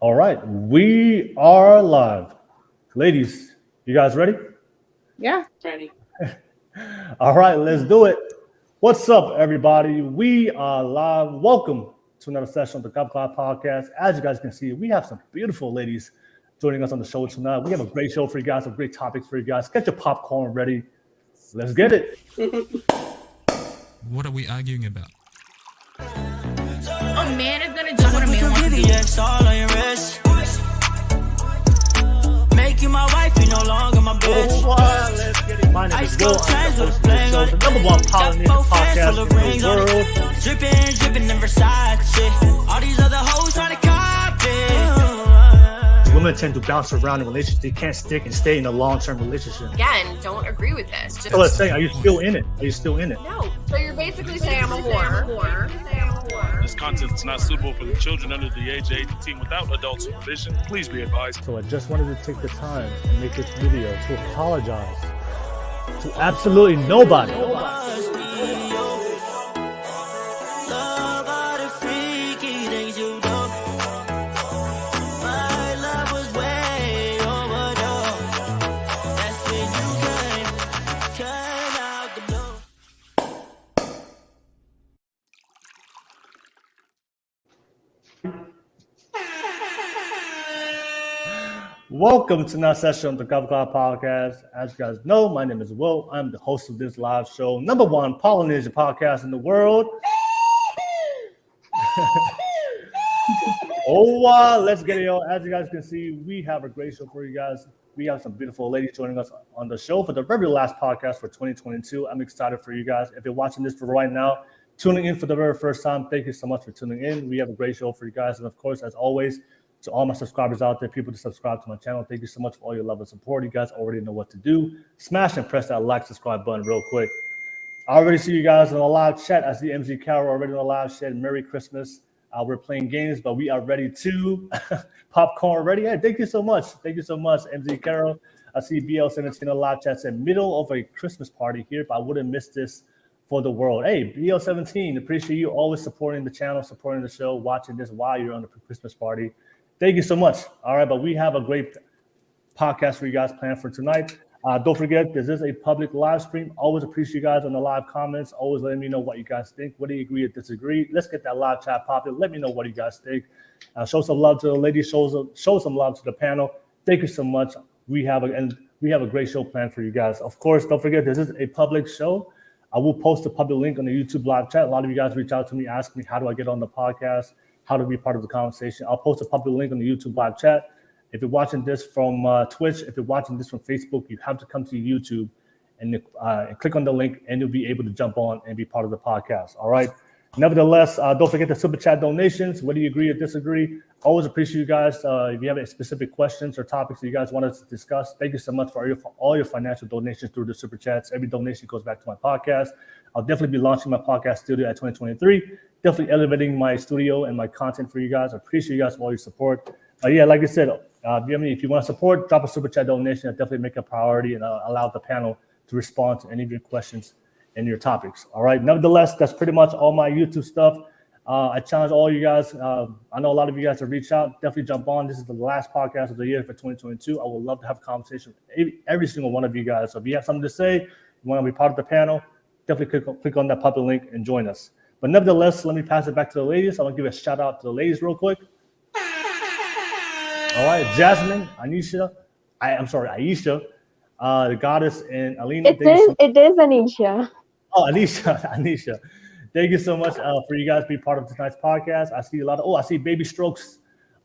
All right, we are live. Ladies, you guys ready? Yeah. Ready. All right, let's do it. What's up, everybody? We are live. Welcome to another session of the Cup Club Podcast. As you guys can see, we have some beautiful ladies joining us on the show tonight. We have a great show for you guys, some great topics for you guys. Get your popcorn ready. Let's get it. What are we arguing about? A man is gonna do what a man wants to do. All on your wrist. Make you my wife, you no longer my bitch. Let's get it. My name is Will. I'm the host of this show, the number one Polynesian podcast in the world. Dripping in Versace. All these other hoes trying to copy. Women tend to bounce around in relationships. They can't stick and stay in a long-term relationship. Again, don't agree with this. Just So let's say, are you still in it? Are you still in it? no. So you're basically saying I'm a whore. This content is not suitable for the children under the age of 18 without adult supervision. Please be advised. So I just wanted to take the time and make this video to apologize to absolutely nobody. Love all the freaky things you do. My love was way overdue. That's when you came out the blue. Welcome to another session of the Cup Club Podcast. As you guys know, my name is Will. I'm the host of this live show, number one Polynesian podcast in the world. Let's get it, y'all. As you guys can see, we have a great show for you guys. We have some beautiful ladies joining us on the show for the very last podcast for 2022. I'm excited for you guys. If you're watching this for right now, tuning in for the very first time, thank you so much for tuning in. We have a great show for you guys. And of course, as always, to all my subscribers out there, people to subscribe to my channel, thank you so much for all your love and support. You guys already know what to do. Smash and press that like, subscribe button real quick. I already see you guys in the live chat. I see MZ Carol already in the live chat. Merry Christmas. We're playing games, but we are ready to popcorn ready. Hey, thank you so much. Thank you so much, MZ Carol. I see BL17 in the live chat said middle of a Christmas party here, but I wouldn't miss this for the world. Hey, BL17, appreciate you always supporting the channel, supporting the show, watching this while you're on the Christmas party. Thank you so much. All right, but we have a great podcast for you guys planned for tonight. Don't forget, this is a public live stream. Always appreciate you guys on the live comments. Always letting me know what you guys think. What do you agree or disagree? Let's get that live chat popping. Let me know what you guys think. Show some love to the ladies. Show some love to the panel. Thank you so much. We have a great show planned for you guys. Of course, don't forget, this is a public show. I will post a public link on the YouTube live chat. A lot of you guys reach out to me, ask me, how do I get on the podcast? How to be part of the conversation. I'll post a public link on the YouTube live chat. If you're watching this from Twitch, if you're watching this from Facebook, you have to come to YouTube and click on the link, and you'll be able to jump on and be part of the podcast. All right. Nevertheless, don't forget the super chat donations. Whether you agree or disagree, always appreciate you guys. If you have any specific questions or topics that you guys want us to discuss, thank you so much for all your financial donations through the super chats. Every donation goes back to my podcast. I'll definitely be launching my podcast studio at 2023. Definitely elevating my studio and my content for you guys. I appreciate you guys for all your support. Like I said, if you want to support, drop a super chat donation. I'll definitely make a priority and allow the panel to respond to any of your questions and your topics. All right. Nevertheless, that's pretty much all my YouTube stuff. I challenge all you guys. I know a lot of you guys have reached out. Definitely jump on. This is the last podcast of the year for 2022. I would love to have a conversation with every single one of you guys. So if you have something to say, you want to be part of the panel, definitely click on that public link and join us. But nevertheless, let me pass it back to the ladies. I want to give a shout out to the ladies real quick. All right, Jasmine, Aisha, the goddess, and Alina. It is Anisha. Oh, Anisha. Thank you so much for you guys to be part of tonight's podcast. I see I see Baby Strokes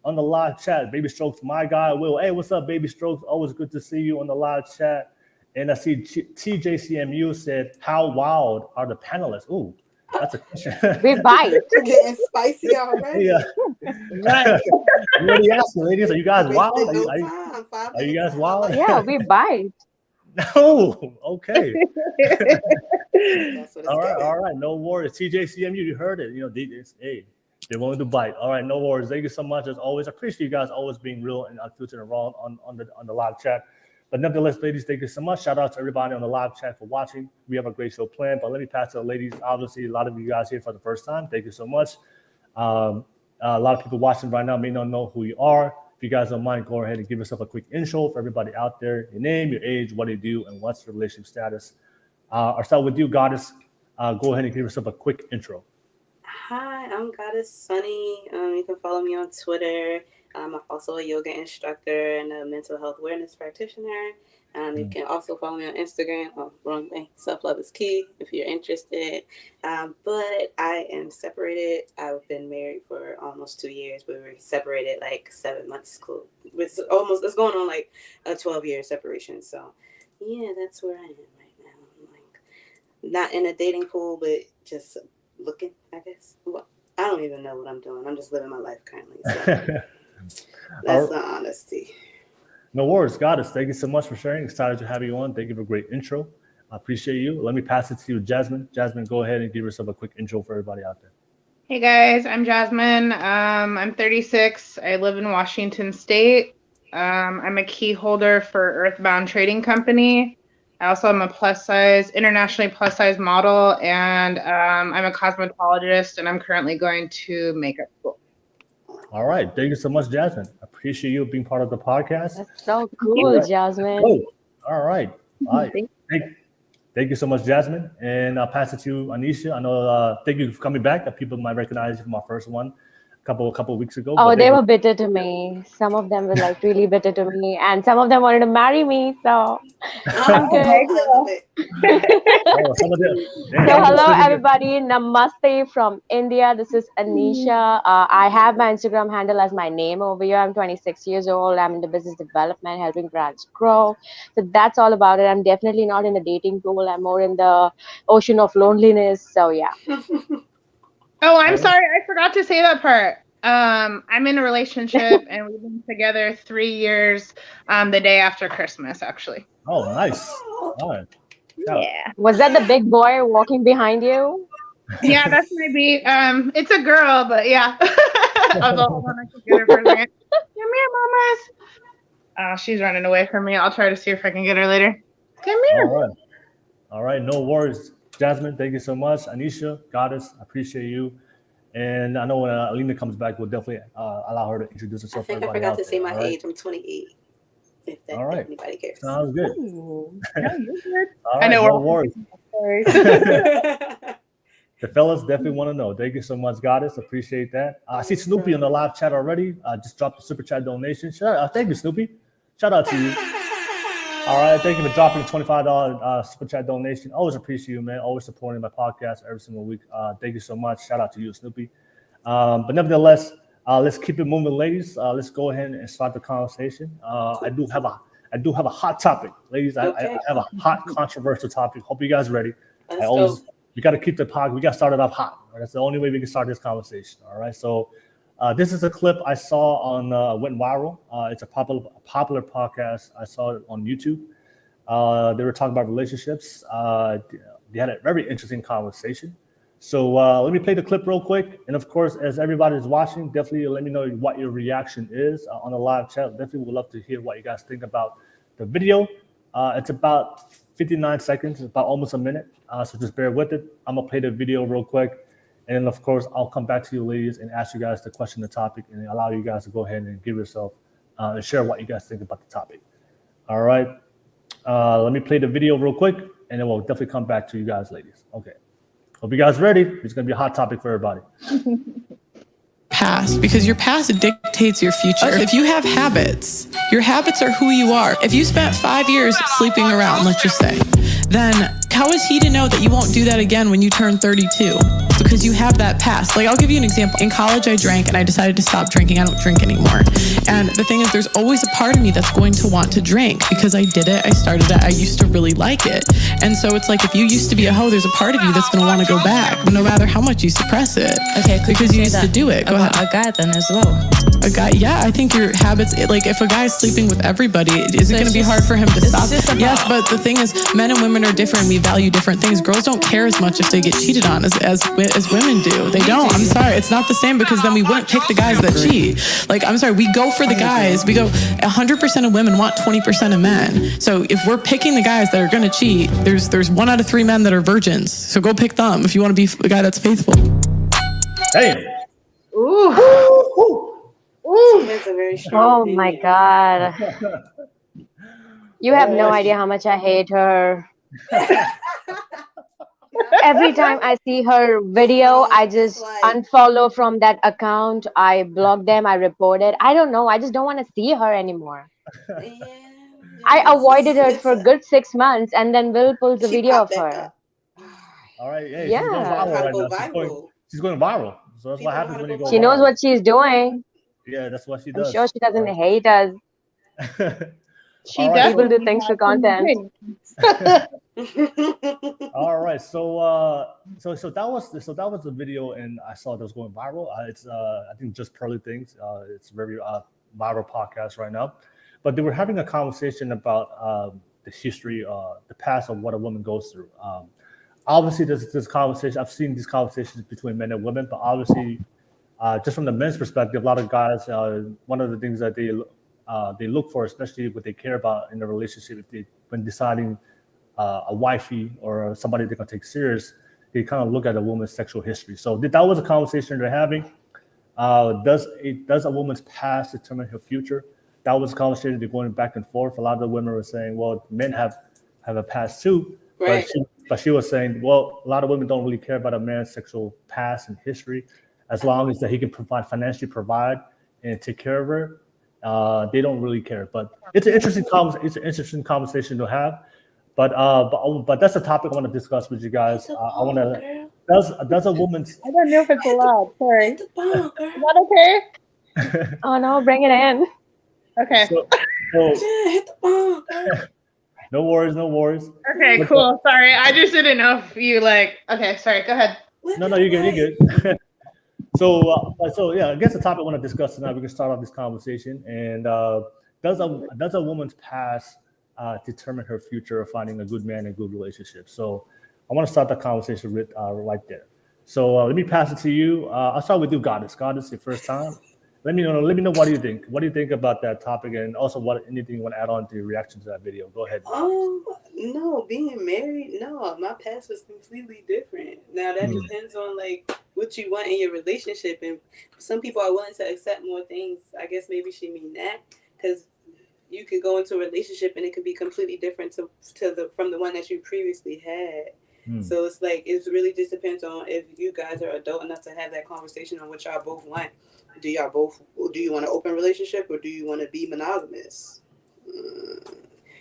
on the live chat. Baby Strokes, my guy, Will. Hey, what's up, Baby Strokes? Always good to see you on the live chat. And I see TJCMU said, how wild are the panelists? Ooh. That's a question. We bite. We're getting spicy already. Yeah. You already asked me, ladies, are you guys wild? Are you guys wild? Yeah, we bite. No. Okay. That's what it's All right. No worries. TJCMU, you heard it. They wanted to bite. All right. No worries. Thank you so much as always. I appreciate you guys always being real and unfiltered and raw on the live chat. But nevertheless, ladies, thank you so much. Shout out to everybody on the live chat for watching. We have a great show planned, but let me pass to the ladies. Obviously, a lot of you guys here for the first time. Thank you so much. A lot of people watching right now may not know who you are. If you guys don't mind, go ahead and give yourself a quick intro for everybody out there. Your name, your age, what you do, and what's your relationship status. I'll start with you, Goddess. Go ahead and give yourself a quick intro. Hi, I'm Goddess Sunny. You can follow me on Twitter. I'm also a yoga instructor and a mental health awareness practitioner. You can also follow me on Instagram. Oh, wrong thing. Self-love is key if you're interested. But I am separated. I've been married for almost 2 years, but we were separated like 7 months. It's going on like a 12-year separation. So yeah, that's where I am right now. I'm like not in a dating pool, but just looking, I guess. Well, I don't even know what I'm doing. I'm just living my life currently. So that's the honesty. No worries, Goddess. Thank you so much for sharing. Excited to have you on. Thank you for a great intro. I appreciate you. Let me pass it to you, Jasmine. Jasmine, go ahead and give yourself a quick intro for everybody out there. Hey guys, I'm Jasmine. I'm 36. I live in Washington State. I'm a key holder for Earthbound Trading Company. I also am a internationally plus size model, and I'm a cosmetologist, and I'm currently going to makeup school. All right. Thank you so much, Jasmine. I appreciate you being part of the podcast. That's so cool, Jasmine. Oh, all right. Thank you so much, Jasmine. And I'll pass it to you, Anisha. I know, thank you for coming back. People might recognize you from our first one a couple of weeks ago. Oh, they were bitter to me. Some of them were like really bitter to me, and some of them wanted to marry me. So I'm good. So hello, everybody. Namaste from India. This is Anisha. I have my Instagram handle as my name over here. I'm 26 years old. I'm into business development, helping brands grow. So that's all about it. I'm definitely not in the dating pool. I'm more in the ocean of loneliness. So yeah. Oh, I'm sorry. I forgot to say that part. I'm in a relationship and we've been together 3 years the day after Christmas, actually. Oh, nice. All right. Yeah. Was that the big boy walking behind you? Yeah, that's my beat. It's a girl, but yeah. I'll get her for a second. Come here, mamas. She's running away from me. I'll try to see if I can get her later. Come here. All right. No worries. Jasmine, thank you so much. Anisha, Goddess, I appreciate you. And I know when Alina comes back, we'll definitely allow her to introduce herself. I think I forgot to say my age. I'm 28. If anybody cares. Sounds good. Ooh. Yeah, you're good. All right, I know. No worries. The fellas definitely want to know. Thank you so much, Goddess. Appreciate that. I see Snoopy in the live chat already. Just dropped a super chat donation. Thank you, Snoopy. Shout out to you. All right, thank you for dropping a $25 super chat donation. Always appreciate you, man. Always supporting my podcast every single week. Thank you so much. Shout out to you, Snoopy. But nevertheless, let's keep it moving, ladies. Let's go ahead and start the conversation. I do have a hot topic, ladies. I have a hot, controversial topic. Hope you guys are ready. We got to keep the podcast. We got to start it off hot. Right? That's the only way we can start this conversation. All right. So this is a clip I saw on went viral. It's a popular podcast. I saw it on YouTube. They were talking about relationships. They had a very interesting conversation. So let me play the clip real quick. And of course, as everybody is watching, definitely let me know what your reaction is on the live chat. Definitely would love to hear what you guys think about the video. It's about 59 seconds, about almost a minute. So just bear with it. I'm gonna play the video real quick. And then, of course, I'll come back to you, ladies, and ask you guys to question the topic and allow you guys to go ahead and give yourself and share what you guys think about the topic. All right. Let me play the video real quick, and then we'll definitely come back to you guys, ladies. Okay. Hope you guys ready. It's going to be a hot topic for everybody. Past, because your past dictates your future. If you have habits, your habits are who you are. If you spent 5 years sleeping around, let's just say, then how is he to know that you won't do that again when you turn 32? Because you have that past. Like, I'll give you an example. In college, I drank and I decided to stop drinking. I don't drink anymore. And the thing is, there's always a part of me that's going to want to drink because I did it. I started it. I used to really like it. And so it's like, if you used to be a hoe, there's a part of you that's going to want to go back, no matter how much you suppress it. Okay, because you used to do it. Go ahead. A guy then as well. A guy, yeah, I think your habits, like if a guy's sleeping with everybody, is it going to be hard for him to stop? Yes, but the thing is, men and women are different. We value different things. Girls don't care as much if they get cheated on as women do. They don't. I'm sorry. It's not the same because then we wouldn't pick the guys that cheat. Like, I'm sorry. We go for the guys. We go 100% of women want 20% of men. So if we're picking the guys that are going to cheat, there's 1 out of 3 men that are virgins. So go pick them if you want to be a guy that's faithful. Hey. Ooh. That's a very strong Oh my opinion. God. You have no idea how much I hate her. Every time I see her video, I just unfollow from that account. I block them. I report it. I don't know. I just don't want to see her anymore. I avoided her for a good 6 months, and then Will pulls a She video of popped back her. up. All right, hey, Yeah. she's going viral How to right go now. She's going viral. So that's People what know happens how when to you go go She knows viral. what she's doing. Yeah, that's what she I'm does. sure she doesn't All right. hate us. She All right. People do things for content. All right, so that was the video, and I saw that was going viral. It's I think just Pearly Things. It's a very viral podcast right now, but they were having a conversation about the history, the past of what a woman goes through. Obviously, there's this conversation. I've seen these conversations between men and women, but obviously, just from the men's perspective, a lot of guys. One of the things that they look for, especially what they care about in a relationship, when deciding a wifey or somebody they're gonna take serious, they kind of look at a woman's sexual history. So that was a conversation they're having. Does a woman's past determine her future? That was a conversation they're going back and forth. A lot of the women were saying, well, men have a past too, Right. but she was saying, well, a lot of women don't really care about a man's sexual past and history, as long as that he can financially provide and take care of her. They don't really care. But it's an interesting conversation to have. But that's a topic I want to discuss with you guys. I want to. Does a woman's I don't know if it's allowed. Sorry. Hit the ball, girl. Is that okay? Oh no, bring it in. Okay. so Yeah, hit the ball, girl. no worries. Okay, cool. Sorry, I just didn't know if you Okay, sorry. Go ahead. No, you're good. So yeah, I guess the topic I want to discuss tonight. We can start off this conversation. And does a woman's past determine her future of finding a good man and a good relationship? So I want to start the conversation with right there. So let me pass it to you. I'll start with you, Goddess. Goddess, your first time. Let me know. What do you think? What do you think about that topic? And also, anything you want to add on to your reaction to that video? Go ahead. No, being married, no, my past was completely different. Now that depends on what you want in your relationship, and some people are willing to accept more things. I guess maybe she mean that because you could go into a relationship and it could be completely different from the one that you previously had. So it's it really just depends on if you guys are adult enough to have that conversation on what y'all both want. Do you want an open relationship or do you want to be monogamous?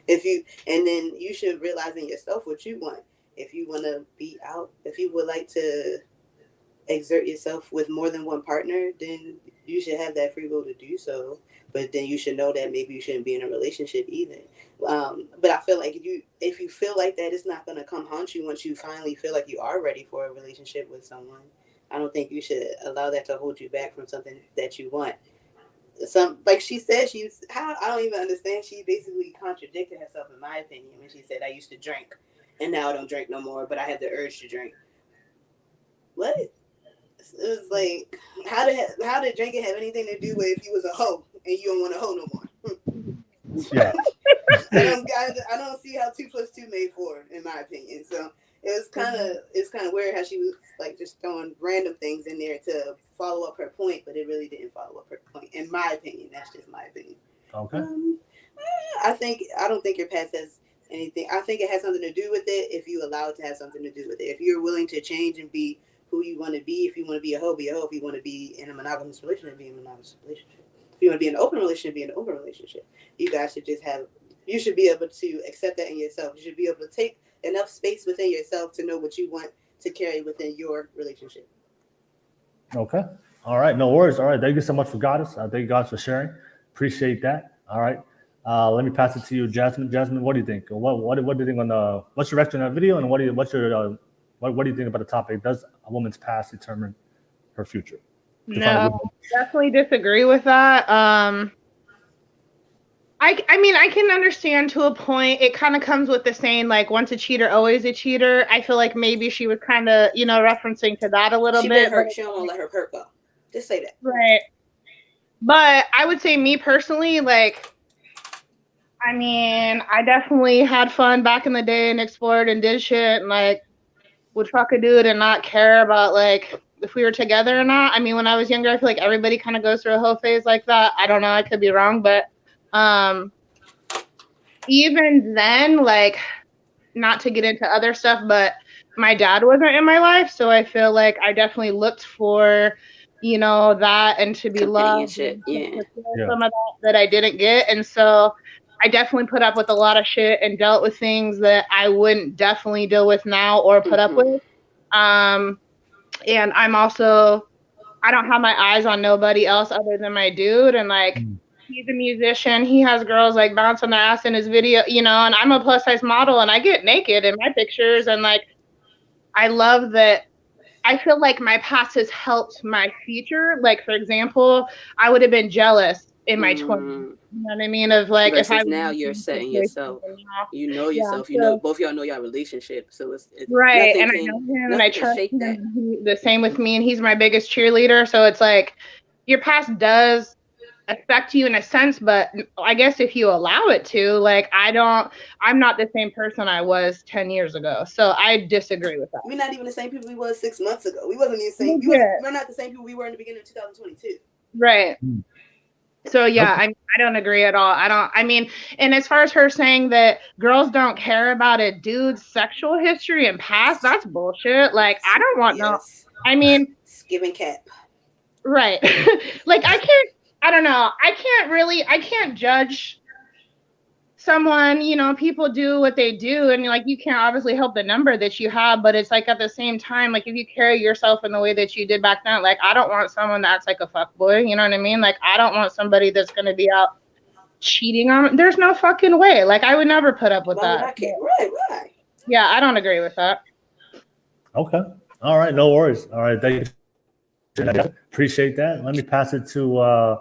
And then you should realize in yourself what you want. If you want to be out, if you would like to exert yourself with more than one partner, then you should have that free will to do so. But then you should know that maybe you shouldn't be in a relationship either. But I feel like if you feel like that, it's not going to come haunt you once you finally feel like you are ready for a relationship with someone. I don't think you should allow that to hold you back from something that you want. Like she said, I don't even understand. She basically contradicted herself, in my opinion, when she said, I used to drink and now I don't drink no more, but I have the urge to drink. What? It was like, how did drinking have anything to do with if you was a hoe and you don't want a hoe no more? Yeah. I don't see how 2 + 2 made 4, in my opinion. So it's kind of weird how she was just throwing random things in there to follow up her point, but it really didn't follow up her point, in my opinion. That's just my opinion. Okay. I don't think your past has anything. I think it has something to do with it if you allow it to have something to do with it. If you're willing to change and be who you want to be, if you want to be a hoe, be a hoe. If you want to be in a monogamous relationship, be in a monogamous relationship. If you want to be in an open relationship, be in an open relationship. You guys should you should be able to accept that in yourself. You should be able to take enough space within yourself to know what you want to carry within your relationship. Okay. All right. No worries. All right. Thank you so much for Goddess. Thank you guys for sharing. Appreciate that. All right. Let me pass it to you, Jasmine. Jasmine, what do you think? What do you think on what's your reaction on that video, and what do you think about the topic? Does a woman's past determine her future? No, definitely disagree with that. I mean, I can understand to a point. It kind of comes with the saying, once a cheater, always a cheater. I feel like maybe she was kind of, referencing to that a little bit. She don't want to let her perk go. Just say that. Right. But I would say me personally, I mean, I definitely had fun back in the day and explored and did shit and would fuck a dude and not care about if we were together or not. I mean, when I was younger, I feel like everybody kind of goes through a whole phase like that. I don't know, I could be wrong, but even then, like, not to get into other stuff, but my dad wasn't in my life, so I feel like I definitely looked for, you know, that and to be loved. Yeah. Some of that I didn't get, and so I definitely put up with a lot of shit and dealt with things that I wouldn't definitely deal with now or put up with. And I'm also, I don't have my eyes on nobody else other than my dude, and like. He's a musician. He has girls like bouncing their ass in his video, you know, and I'm a plus size model and I get naked in my pictures. And like, I love that. I feel like my past has helped my future. Like, for example, I would have been jealous in my 20s. You know what I mean? Of like, versus if I now you're setting yourself, you know yourself, you know, both of y'all know your relationship. So it's right. And I know him and I trust him. The same with me. And he's my biggest cheerleader. So it's like, your past does affect you in a sense, but I guess if you allow it to, like, I'm not the same person I was 10 years ago. So I disagree with that. We're not even the same people we was 6 months ago. We wasn't even the same. We're not the same people we were in the beginning of 2022. Right. So yeah, I don't agree at all. I mean, and as far as her saying that girls don't care about a dude's sexual history and past, that's bullshit. Like, I don't want no. I mean, giving cap. Right. Like, I don't know. I can't judge someone, you know, people do what they do. And like, you can't obviously help the number that you have, but it's like at the same time, like if you carry yourself in the way that you did back then, like I don't want someone that's like a fuckboy, you know what I mean? Like, I don't want somebody that's going to be out cheating on me. There's no fucking way. Like, I would never put up with that. Right. Yeah, I don't agree with that. Okay. All right. No worries. All right. Thank you. Appreciate that. Let me pass it to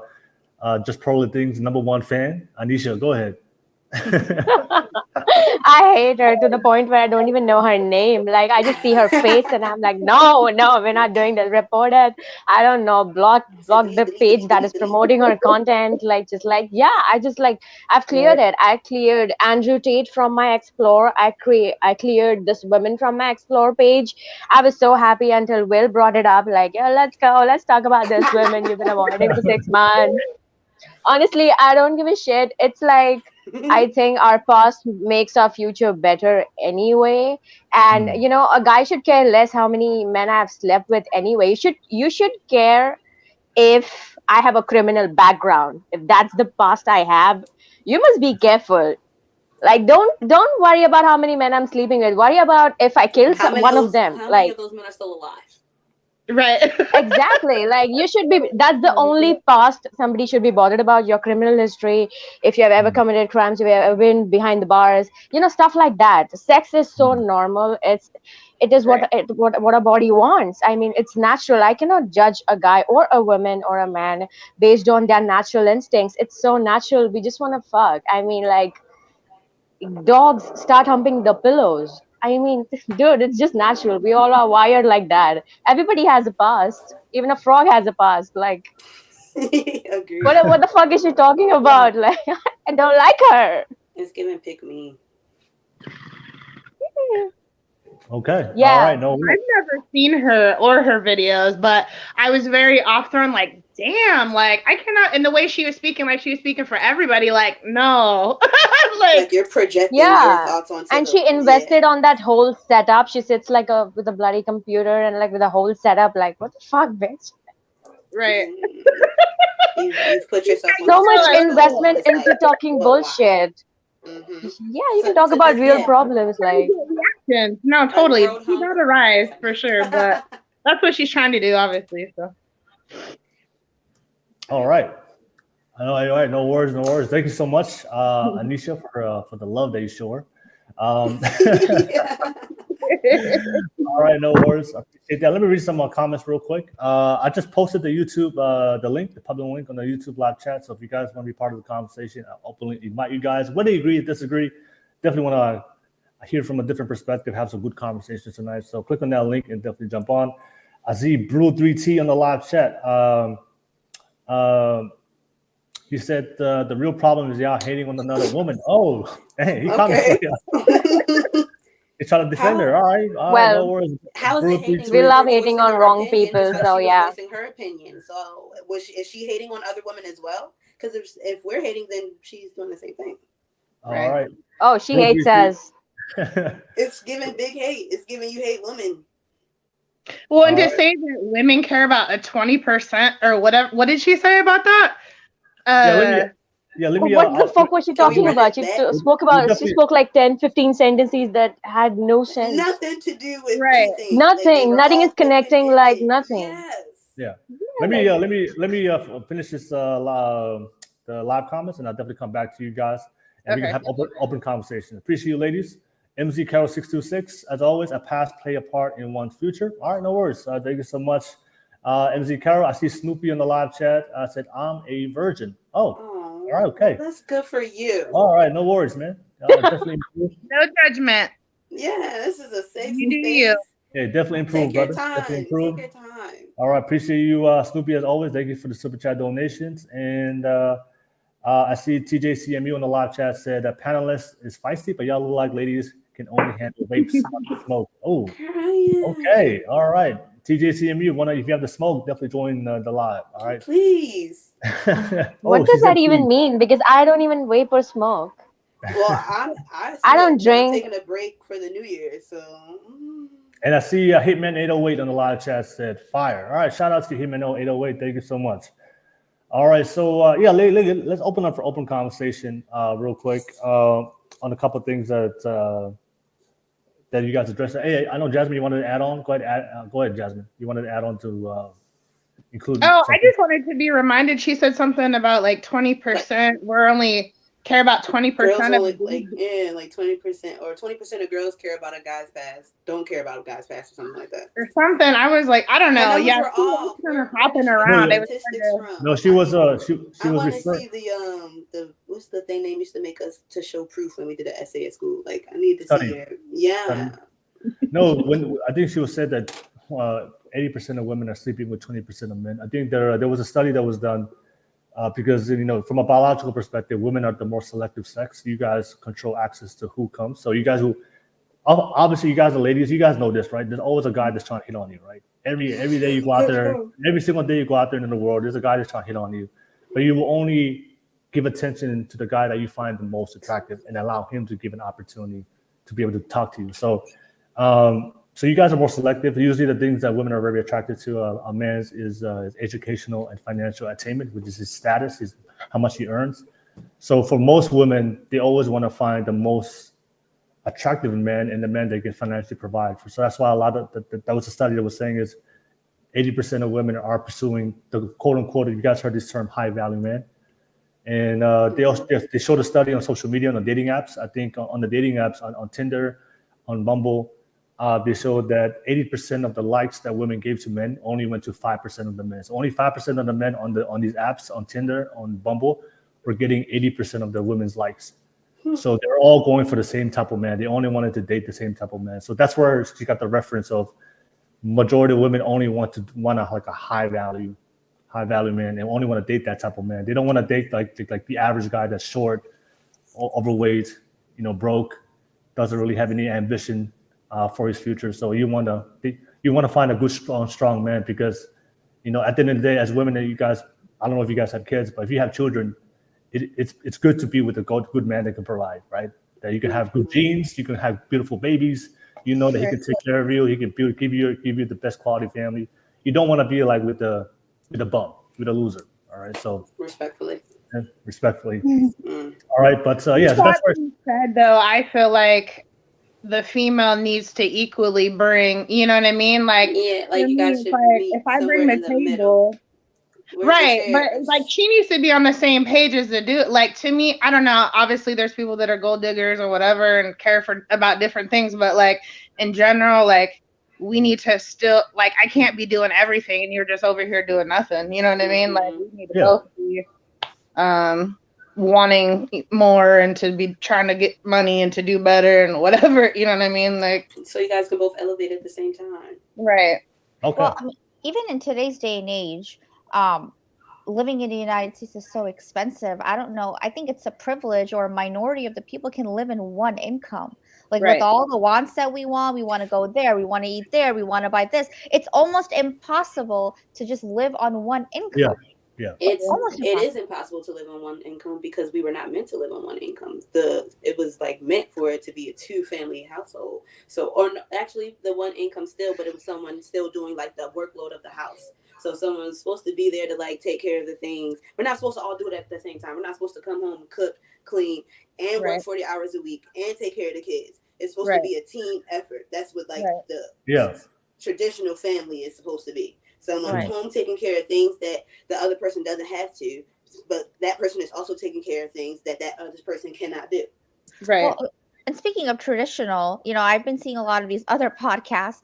Just Pro Things #1 fan, Anisha. Go ahead. I hate her to the point where I don't even know her name. Like, I just see her face and I'm like, no, we're not doing this. Report it. I don't know. Block the page that is promoting her content. Like, just like, yeah, I've cleared it. I cleared Andrew Tate from my Explore. I cleared this woman from my Explore page. I was so happy until Will brought it up. Like, yeah, let's go. Let's talk about this woman you've been avoiding for 6 months. Honestly, I don't give a shit. It's like, I think our past makes our future better anyway. And, you know, a guy should care less how many men I've slept with anyway. You should care if I have a criminal background. If that's the past I have, you must be careful. Like, don't worry about how many men I'm sleeping with. Worry about if I kill one of them. How many of those men are still alive? Right. Exactly. Like, you should be, that's the only past somebody should be bothered about, your criminal history, if you have ever committed crimes, if you have ever been behind the bars, you know, stuff like that. Sex is so normal. It is what a body wants. I mean, it's natural. I cannot judge a guy or a woman or a man based on their natural instincts. It's so natural. We just want to fuck. I mean, like, dogs start humping the pillows. I mean, dude, it's just natural. We all are wired like that. Everybody has a past. Even a frog has a past. Like, Agreed. What the fuck is she talking about? Like, I don't like her. It's giving pick me. Okay. Yeah. All right. No. I've never seen her or her videos, but I was very off thrown. Like, damn, like I cannot. And the way she was speaking, like she was speaking for everybody. Like, no, like you're projecting your thoughts onto. And she invested on that whole setup. She sits like with a bloody computer and like with a whole setup. Like, what the fuck, bitch? Right. You've put yourself on so much investment into talking bullshit. Mm-hmm. Yeah, you can talk about real problems, like. No, totally. She got a rise for sure, but that's what she's trying to do, obviously. So. All right. All right. No worries. Thank you so much, Anisha, for the love that you show her. All right. No worries. I appreciate that. Let me read some comments real quick. I just posted the YouTube, the link, the public link on the YouTube live chat. So if you guys want to be part of the conversation, I'll openly invite you guys. Whether you agree or disagree, definitely want to hear from a different perspective, have some good conversations tonight. So click on that link and definitely jump on. I see Brew3T on the live chat. He said the real problem is y'all hating on another woman. Oh, hey, he commented. It's trying to defend her. All right, no Well, worries. How is it hating? We on love her hating voicing on her wrong opinion people, just like so she was yeah. voicing her opinion. So is she hating on other women as well? Because if we're hating, then she's doing the same thing. All right. Oh, she hates us. It's giving big hate. It's giving you hate women. Well, and to say that women care about a 20% or whatever. What did she say about that? Let me. What the fuck was she talking about? She spoke like 10, 15 sentences that had no sense. Nothing to do with anything. Nothing. Nothing is connecting. Like nothing. Yes. Yeah. Let me finish this the live comments, and I'll definitely come back to you guys, and we can have open conversation. Appreciate you, ladies. MZ Carol 626, as always, a past play a part in one's future. All right, no worries. Thank you so much, MZ Carol. I see Snoopy in the live chat. I said I'm a virgin. Oh, all right, okay. That's good for you. All right, no worries, man. Definitely improve. No judgment. Yeah, this is a safe You do space. you. Yeah, definitely improve, Take your brother. time. Definitely improve. Take your time. All right, appreciate you, Snoopy, as always. Thank you for the super chat donations. And I see TJCMU in the live chat said that panelist is feisty, but y'all look like ladies can only handle vapes, not smoke. Oh, okay, all right. TJCMU, if you have the smoke, definitely join the live. All right, please. What does that even mean? Because I don't even vape or smoke. Well, I don't drink. I'm taking a break for the New Year, so. And I see Hitman 808 on the live chat said fire. All right, shout out to Hitman 808. Thank you so much. All right, so let's open up for open conversation real quick on a couple of things that you guys addressed. Hey, I know Jasmine, you wanted to add on. Go ahead, Jasmine. You wanted to add on to include. Oh, I just wanted to be reminded. She said something about like 20%. We're only care about 20% girls of only, like 20% or 20% of girls care about a guy's past, don't care about a guy's past or something like that. Or something. I was like, I don't know. Yeah, she was kind of hopping around. No, she was she I was want to referring. see the what's the thing they used to make us to show proof when we did an essay at school. Like I need to Study. see it. Yeah. No, when I think she was said that 80% of women are sleeping with 20% of men. I think there was a study that was done because from a biological perspective, women are the more selective sex. You guys control access to who comes. So you guys obviously you guys are ladies, you guys know this, right? There's always a guy that's trying to hit on you, right? Every day you go out there, every single day you go out there in the world, there's a guy that's trying to hit on you. But you will only give attention to the guy that you find the most attractive and allow him to give an opportunity to be able to talk to you. So so you guys are more selective. Usually the things that women are very attracted to a man's is educational and financial attainment, which is his status, how much he earns. So for most women, they always want to find the most attractive man and the man they can financially provide for. So that's why a lot of that was a study that was saying is 80% of women are pursuing the quote unquote, you guys heard this term, high value man. And they showed a study on social media, on the dating apps. I think on the dating apps, on Tinder, on Bumble, they showed that 80% of the likes that women gave to men only went to 5% of the men. So only 5% of the men on these apps, on Tinder, on Bumble, were getting 80% of the women's likes. So they're all going for the same type of man. They only wanted to date the same type of man. So that's where she got the reference of majority of women only want a high value man and only want to date that type of man. They don't want to date like the average guy that's short, overweight, broke, doesn't really have any ambition for his future. So you want to find a good, strong man because, at the end of the day, as women, you guys, I don't know if you guys have kids, but if you have children, it's good to be with a good man that can provide, right? That you can have good genes, you can have beautiful babies, that he can take care of you, he can give you the best quality family. You don't want to be like with a bum, with a loser. All right, so respectfully. All right, but so that's where said though. I feel like the female needs to equally bring. You know what I mean? Like you guys should if I bring the table. Right, but like she needs to be on the same page as the dude. Like to me, I don't know. Obviously, there's people that are gold diggers or whatever and care about different things. But like in general, like we need to still I can't be doing everything and you're just over here doing nothing. You know what I mean? Like we need to both be wanting more and to be trying to get money and to do better and whatever. You know what I mean? Like so you guys can both elevate at the same time. Right. Okay. Well, I mean, even in today's day and age, living in the United States is so expensive. I don't know. I think it's a privilege, or a minority of the people can live in one income. Like with all the wants that we want to go there, we want to eat there, we want to buy this. It's almost impossible to just live on one income. Yeah. It is impossible to live on one income because we were not meant to live on one income. It was like meant for it to be a 2-family household. So, or actually the one income still, but it was someone still doing like the workload of the house. So someone's supposed to be there to like take care of the things. We're not supposed to all do it at the same time. We're not supposed to come home and cook, clean, and work 40 hours a week and take care of the kids. It's supposed to be a team effort. That's what like the traditional family is supposed to be. Someone home taking care of things that the other person doesn't have to, but that person is also taking care of things that other person cannot do. Well, and speaking of traditional, I've been seeing a lot of these other podcasts.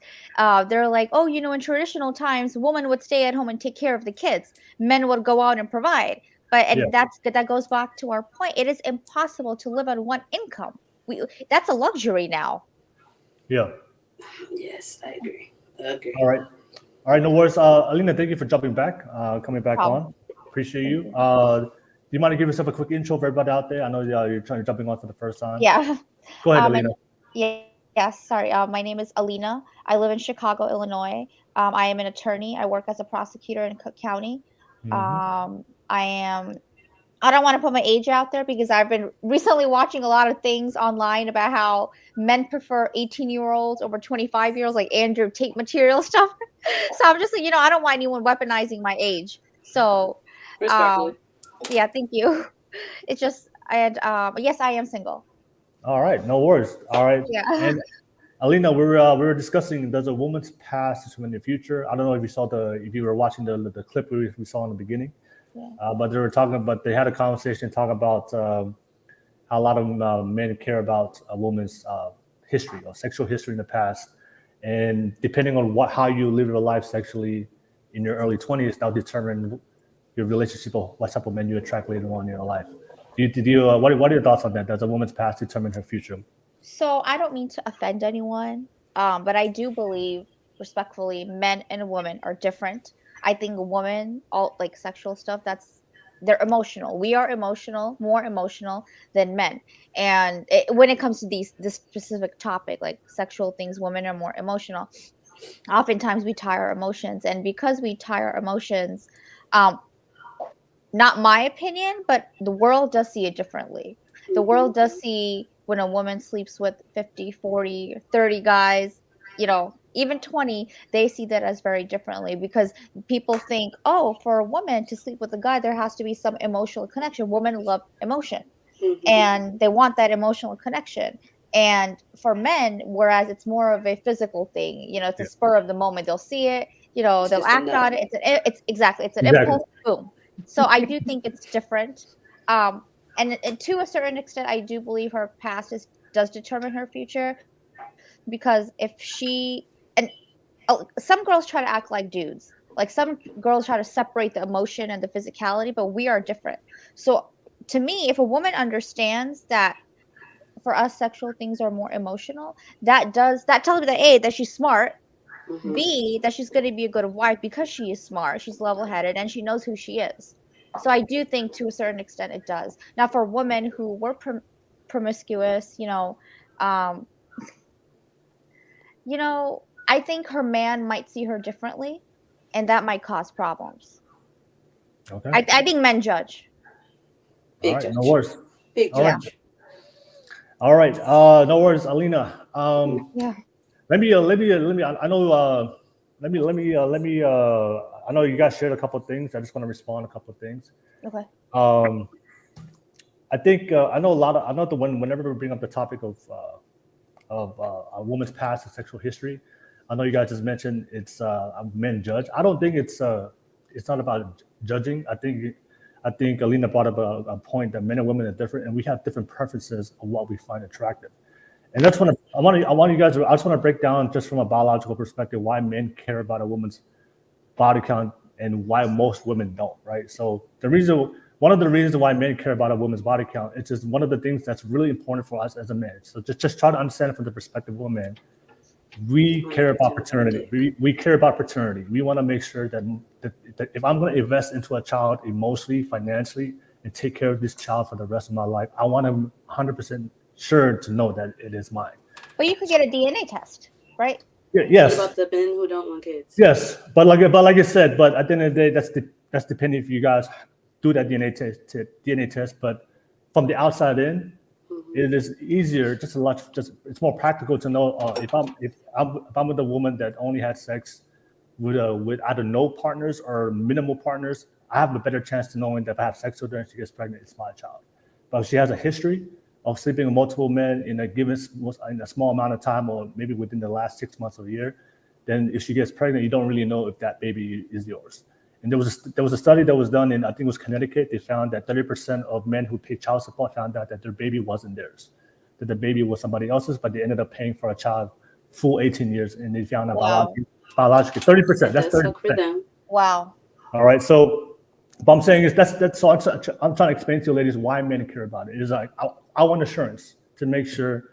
They're like, oh, in traditional times, women would stay at home and take care of the kids. Men would go out and provide. But that goes back to our point. It is impossible to live on one income. That's a luxury now. Yeah. Yes, I agree. All right, no worries. Alina, thank you for coming back on. Appreciate you. Do you mind to give yourself a quick intro for everybody out there? I know you're jumping on for the first time. Yeah. Go ahead, Alina. Sorry. My name is Alina. I live in Chicago, Illinois. I am an attorney. I work as a prosecutor in Cook County. I don't want to put my age out there because I've been recently watching a lot of things online about how men prefer 18-year-olds over 25-year-olds, like Andrew Tate material stuff. So I'm just like, I don't want anyone weaponizing my age. So, thank you. It's just, yes, I am single. All right, no worries. All right. Yeah. And Alina, we were discussing, does a woman's past determine the future? I don't know if you were watching the clip we saw in the beginning. But they had a conversation talking about how a lot of men care about a woman's history or sexual history in the past, and depending on how you live your life sexually in your early 20s, now determine your relationship or what type of men you attract later on in your life. What are your thoughts on that? Does a woman's past determine her future? So I don't mean to offend anyone, but I do believe, respectfully, men and women are different. I think a woman, all like sexual stuff, they're emotional. We are emotional, more emotional than men. And when it comes to this specific topic, like sexual things, women are more emotional. Oftentimes we tie our emotions, and because we tie our emotions, not my opinion, but the world does see it differently. The world does see when a woman sleeps with 50, 40, 30 guys, even 20, they see that as very differently because people think, oh, for a woman to sleep with a guy, there has to be some emotional connection. Women love emotion and they want that emotional connection. And for men, whereas it's more of a physical thing, it's a spur of the moment. They'll see it, they'll act on it. It's an impulse, boom. So I do think it's different. And to a certain extent, I do believe her past does determine her future, because if some girls try to act like dudes, like some girls try to separate the emotion and the physicality, but we are different. So to me, if a woman understands that for us sexual things are more emotional, that tells me that A, that she's smart, B, that she's going to be a good wife because she is smart, she's level-headed, and she knows who she is. So I do think to a certain extent it does. Now for women who were promiscuous, I think her man might see her differently, and that might cause problems. Okay. I think men judge. All right, no worries. Big judge. All right, no worries, Alina. Let me. I know you guys shared a couple of things. I just want to respond a couple of things. Okay. I think whenever we bring up the topic of a woman's past and sexual history, I know you guys just mentioned it's men judge. I don't think it's not about judging. I think Alina brought up a point that men and women are different, and we have different preferences of what we find attractive. And that's what I want you guys to. I just want to break down just from a biological perspective why men care about a woman's body count and why most women don't. Right. So one of the reasons why men care about a woman's body count, it's just one of the things that's really important for us as a man. So just try to understand it from the perspective of a man. we care about paternity. We care about paternity. We want to make sure that if I'm going to invest into a child emotionally, financially, and take care of this child for the rest of my life, I want to 100% sure to know that it is mine. But you could get a DNA test, right? Yeah, yes. What about the men who don't want kids? Yes, but like I said, but at the end of the day, that's depending if you guys do that DNA test. But from the outside in, it is easier, just it's more practical to know if I'm with a woman that only had sex with either no partners or minimal partners, I have a better chance to knowing that if I have sex with her and she gets pregnant, it's my child. But if she has a history of sleeping with multiple men in a small amount of time, or maybe within the last 6 months of a year, then if she gets pregnant, you don't really know if that baby is yours. And there was a study that was done in, I think it was Connecticut. They found that 30% of men who paid child support found out that their baby wasn't theirs, that the baby was somebody else's, but they ended up paying for a child full 18 years, and they found out biologically 30%. That's 30%. Wow. All right. So what I'm saying is that's so I'm trying to explain to you ladies why men care about it. It is like I want assurance to make sure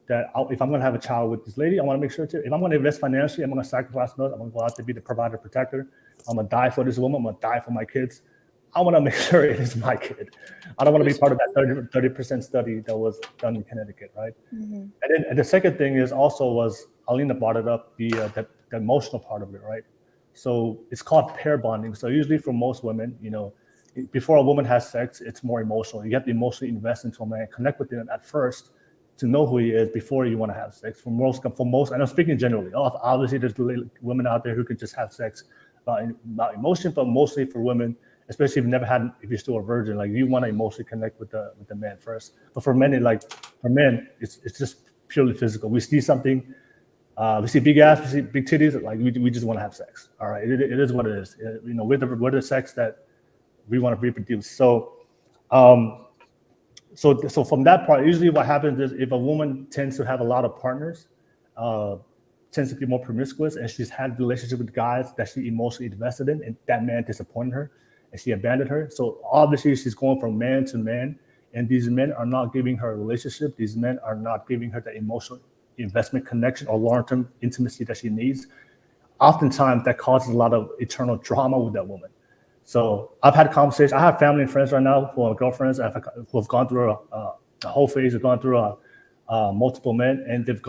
that if I'm going to have a child with this lady, I want to make sure if I'm going to invest financially, I'm going to sacrifice those. I'm going to go out to be the provider, protector. I'm going to die for this woman. I'm going to die for my kids. I want to make sure it is my kid. I don't want to be part of that 30% study that was done in Connecticut, right? Mm-hmm. And the second thing is also was, Alina brought it up, the emotional part of it, right? So it's called pair bonding. So usually for most women, before a woman has sex, it's more emotional. You have to emotionally invest into a man, connect with him at first to know who he is before you want to have sex. For most, and I'm speaking generally. Obviously, there's women out there who can just have sex about emotion, but mostly for women, especially if you're still a virgin, like you want to emotionally connect with the man first. But for men, it's just purely physical. We see something, we see big ass, we see big titties, like we just want to have sex. All right, it is what it is. We're the sex that we want to reproduce. So from that part, usually what happens is if a woman tends to have a lot of partners, tends to be more promiscuous, and she's had relationships with guys that she emotionally invested in, and that man disappointed her, and she abandoned her. So obviously she's going from man to man, and these men are not giving her a relationship. These men are not giving her the emotional investment connection or long-term intimacy that she needs. Oftentimes that causes a lot of eternal drama with that woman. So I've had conversations. I have family and friends right now who are girlfriends who have gone through a whole phase, have gone through multiple men, and they've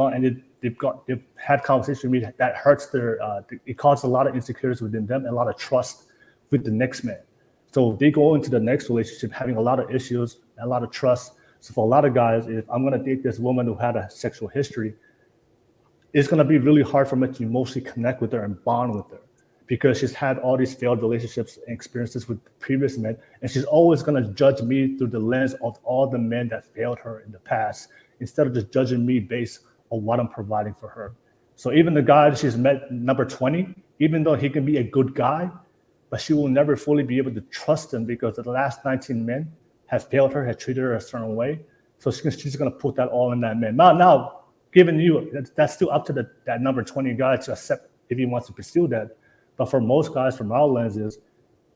had conversations with me that hurts it causes a lot of insecurities within them and a lot of trust with the next man. So they go into the next relationship having a lot of issues, a lot of trust. So for a lot of guys, if I'm going to date this woman who had a sexual history, it's going to be really hard for me to emotionally connect with her and bond with her, because she's had all these failed relationships and experiences with previous men, and she's always going to judge me through the lens of all the men that failed her in the past, instead of just judging me based on what I'm providing for her. So even the guy that she's met, number 20, even though he can be a good guy, but she will never fully be able to trust him because the last 19 men have failed her, have treated her a certain way. So she's going to put that all in that man. Now, given you, that's still up to that number 20 guy to accept if he wants to pursue that. But for most guys, from our lenses,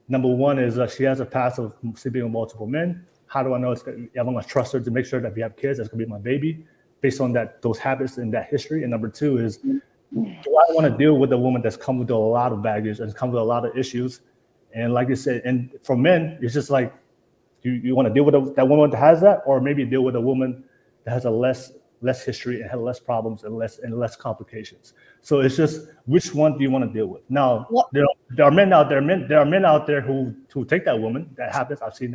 number one is she has a past of sleeping with multiple men. How do I know I'm going to trust her to make sure that if we have kids, that's going to be my baby, based on those habits and that history? And number two is, do I want to deal with a woman that's come with a lot of baggage and come with a lot of issues? And like you said, and for men, it's just like, you want to deal with that woman that has that, or maybe deal with a woman that has a less history and had less problems and less complications. So it's just, which one do you want to deal with? Now, there are men out there who take that woman. That happens. I've seen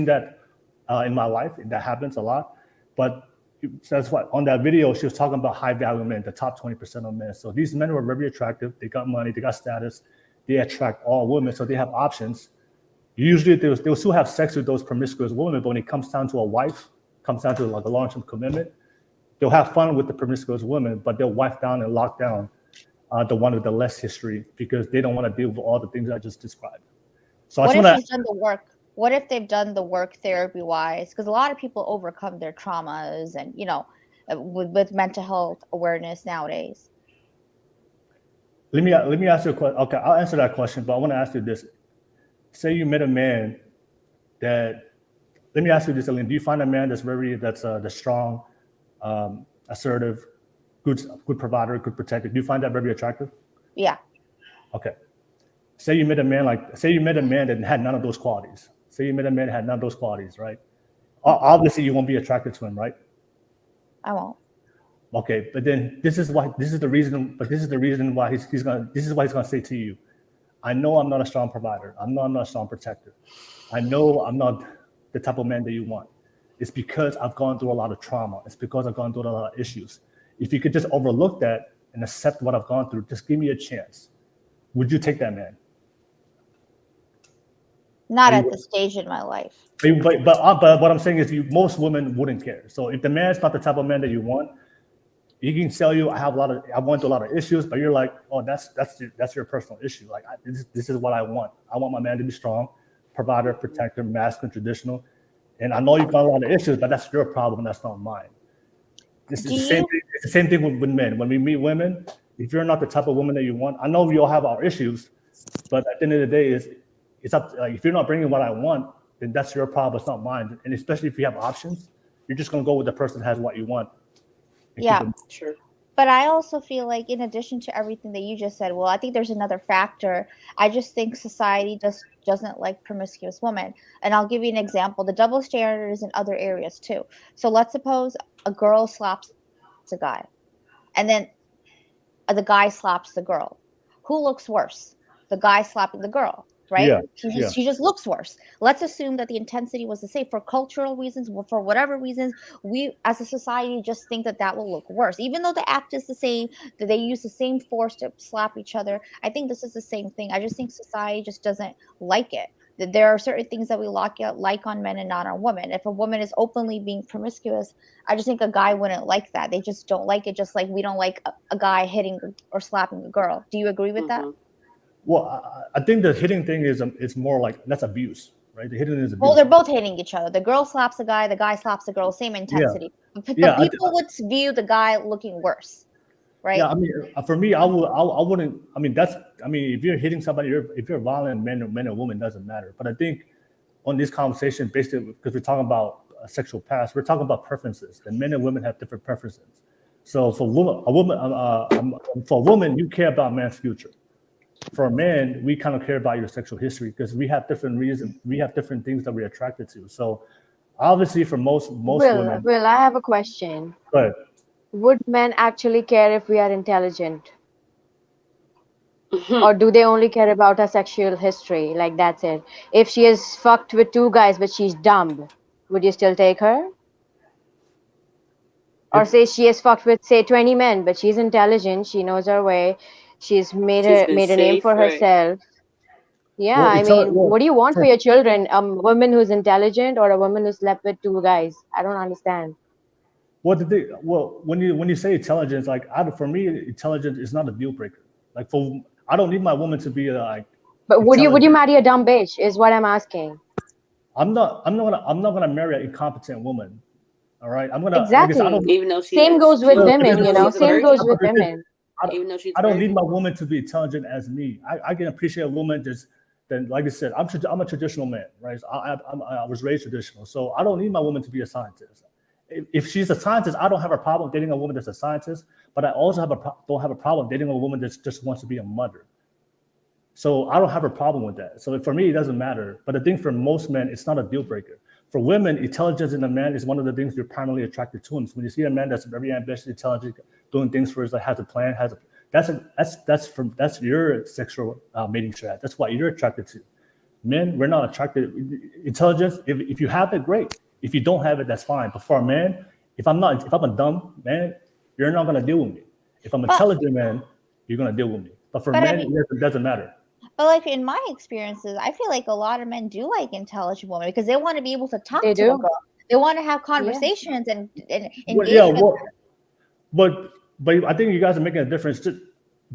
that in my life. That happens a lot. But that's why on that video, she was talking about high value men, the top 20% of men. So these men were very attractive. They got money, they got status, they attract all women. So they have options. Usually they'll still have sex with those promiscuous women, but when it comes down to a wife, comes down to like a long-term commitment, they'll have fun with the promiscuous women, but they'll wife down and lock down the one with the less history, because they don't want to deal with all the things I just described. So what if she's done the work? What if they've done the work therapy-wise? Because a lot of people overcome their traumas and, with mental health awareness nowadays. Let me ask you a question. Okay, I'll answer that question, but I want to ask you this. Say you met a man that, let me ask you this, Aline. Do you find a man that's strong, assertive, good provider, good protector. Do you find that very attractive? Yeah. Okay. Say you met a man that had none of those qualities. Say you met a man that had none of those qualities, right? Obviously, you won't be attracted to him, right? I won't. Okay, but then this is the reason why he's gonna say to you, I know I'm not a strong provider. I know I'm not a strong protector. I know I'm not the type of man that you want. It's because I've gone through a lot of trauma. It's because I've gone through a lot of issues. If you could just overlook that and accept what I've gone through, just give me a chance. Would you take that man? Not at this stage in my life. But what I'm saying is, most women wouldn't care. So if the man's not the type of man that you want, he can tell you, I went through a lot of issues, but you're like, oh, that's your personal issue. Like this is what I want. I want my man to be strong, provider, protector, masculine, traditional. And I know you've got a lot of issues, but that's your problem. That's not mine. It's the same thing with men. When we meet women, if you're not the type of woman that you want, I know we all have our issues, but at the end of the day, it's up. Like if you're not bringing what I want, then that's your problem. It's not mine. And especially if you have options, you're just gonna go with the person that has what you want. Yeah, sure. But I also feel like, in addition to everything that you just said, well, I think there's another factor. I just think society just doesn't like promiscuous women. And I'll give you an example. The double standard is in other areas too. So let's suppose a girl slaps a guy, and then the guy slaps the girl. Who looks worse? The guy slapping the girl, right? Yeah, She just looks worse. Let's assume that the intensity was the same. For cultural reasons, for whatever reasons, we as a society just think that will look worse. Even though the act is the same, that they use the same force to slap each other, I think this is the same thing. I just think society just doesn't like it. That there are certain things that we like on men and not on women. If a woman is openly being promiscuous, I just think a guy wouldn't like that. They just don't like it, just like we don't like a guy hitting or slapping a girl. Do you agree with that? Well, I think the hitting thing is more like that's abuse, right? The hitting is abuse. Well, they're both hitting each other. The girl slaps the guy slaps the girl, same intensity. But people would view the guy looking worse, right? Yeah, I mean, for me, I wouldn't. I mean, if you're hitting somebody, if you're violent, man or woman, doesn't matter. But I think on this conversation, basically, because we're talking about sexual past, we're talking about preferences. And men and women have different preferences. So for a woman, you care about man's future. For a man, we kind of care about your sexual history because we have different reasons. We have different things that we're attracted to. So obviously, for most women. Will, I have a question. Go ahead. Would men actually care if we are intelligent? Or do they only care about our sexual history? Like that's it. If she is fucked with 2 guys but she's dumb, would you still take her? Or say she is fucked with, say, 20 men, but she's intelligent, she knows her way, she's made a name for herself. Yeah, well, what do you want for your children? A woman who's intelligent or a woman who slept with 2 guys? I don't understand. Well, when you say intelligence, like for me, intelligence is not a deal breaker. Like I don't need my woman to be like. But would you marry a dumb bitch? Is what I'm asking. I'm not gonna marry an incompetent woman. All right, I'm gonna exactly. Even though same goes with women, Same goes with women. I don't need my woman to be intelligent as me. I can appreciate a woman then, like I said, I'm a traditional man, right? So I was raised traditional, so I don't need my woman to be a scientist. If she's a scientist, I don't have a problem dating a woman that's a scientist, but I also don't have a problem dating a woman that just wants to be a mother. So I don't have a problem with that. So for me, it doesn't matter. But I think for most men, it's not a deal breaker. For women, intelligence in a man is one of the things you're primarily attracted to him. So when you see a man that's very ambitious, intelligent, doing things for us, like has a plan, that's your sexual mating strat. That's what you're attracted to. Men, we're not attracted. Intelligence, if you have it, great. If you don't have it, that's fine. But for a man, if I'm a dumb man, you're not gonna deal with me. If I'm an intelligent man, you're gonna deal with me. But for men, it doesn't matter. But like in my experiences, I feel like a lot of men do like intelligent women because they want to be able to talk to a girl. They want to have conversations and engage with her. But I think you guys are making a difference.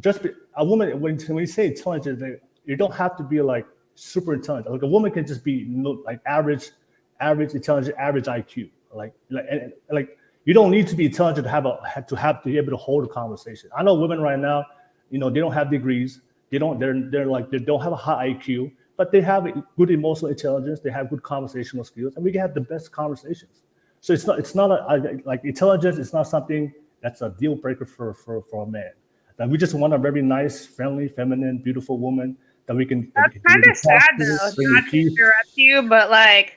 Just a woman, when you say intelligent, you don't have to be like super intelligent. Like a woman can just be like average intelligent, average IQ. Like you don't need to be intelligent to be able to hold a conversation. I know women right now, they don't have degrees. They don't have a high IQ, but they have good emotional intelligence. They have good conversational skills, and we can have the best conversations. So it's not like intelligence. It's not something That's a deal breaker for a man. That we just want a very nice, friendly, feminine, beautiful woman that we can. That's kind of sad though, not to interrupt you, but like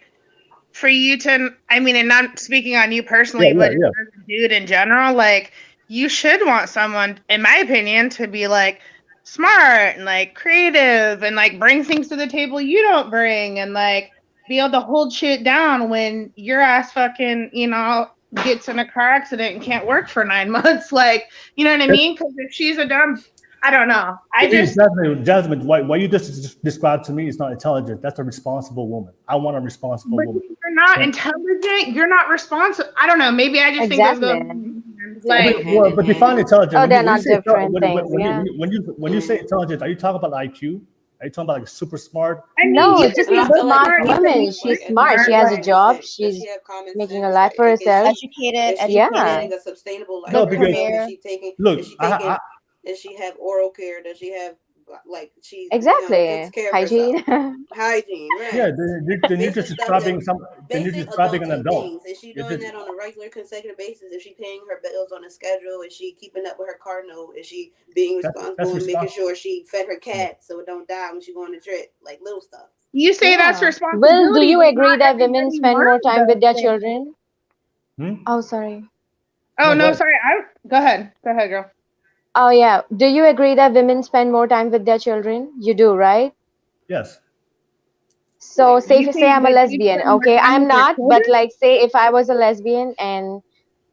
for you to, I mean, and not speaking on you personally, but as a dude in general, like you should want someone, in my opinion, to be like smart and like creative and like bring things to the table you don't bring and like be able to hold shit down when your ass fucking, you know, gets in a car accident and can't work for 9 months. Like, you know what I mean? Because if she's a dumb, I don't know. Jasmine, why you just described to me is not intelligent. That's a responsible woman. I want a responsible woman. You're not intelligent. You're not responsible. I don't know. Maybe I just think of the like. But define intelligent. Oh, they're not different things. When you say intelligent, are you talking about IQ? Are you talking about like super smart? No, just a smart woman. She's smart. She has a job. She's making a life for herself. Educated. Having a sustainable life. No, because does she have oral care? Does she have like she exactly hygiene? Hygiene, right? Yeah, then you're just describing an adult. Is she doing that on a regular, consecutive basis? Is she paying her bills on a schedule? Is she keeping up with her car note? Is she being responsible and making sure she fed her cat so it don't die when she go on a trip? Like little stuff. You say that's responsibility. Will, do you agree that women spend more time with their children? Oh, sorry. Oh no, sorry. Go ahead, girl. Oh yeah. Do you agree that women spend more time with their children? You do, right? Yes. So say I'm a lesbian, okay? I'm not, but like say if I was a lesbian and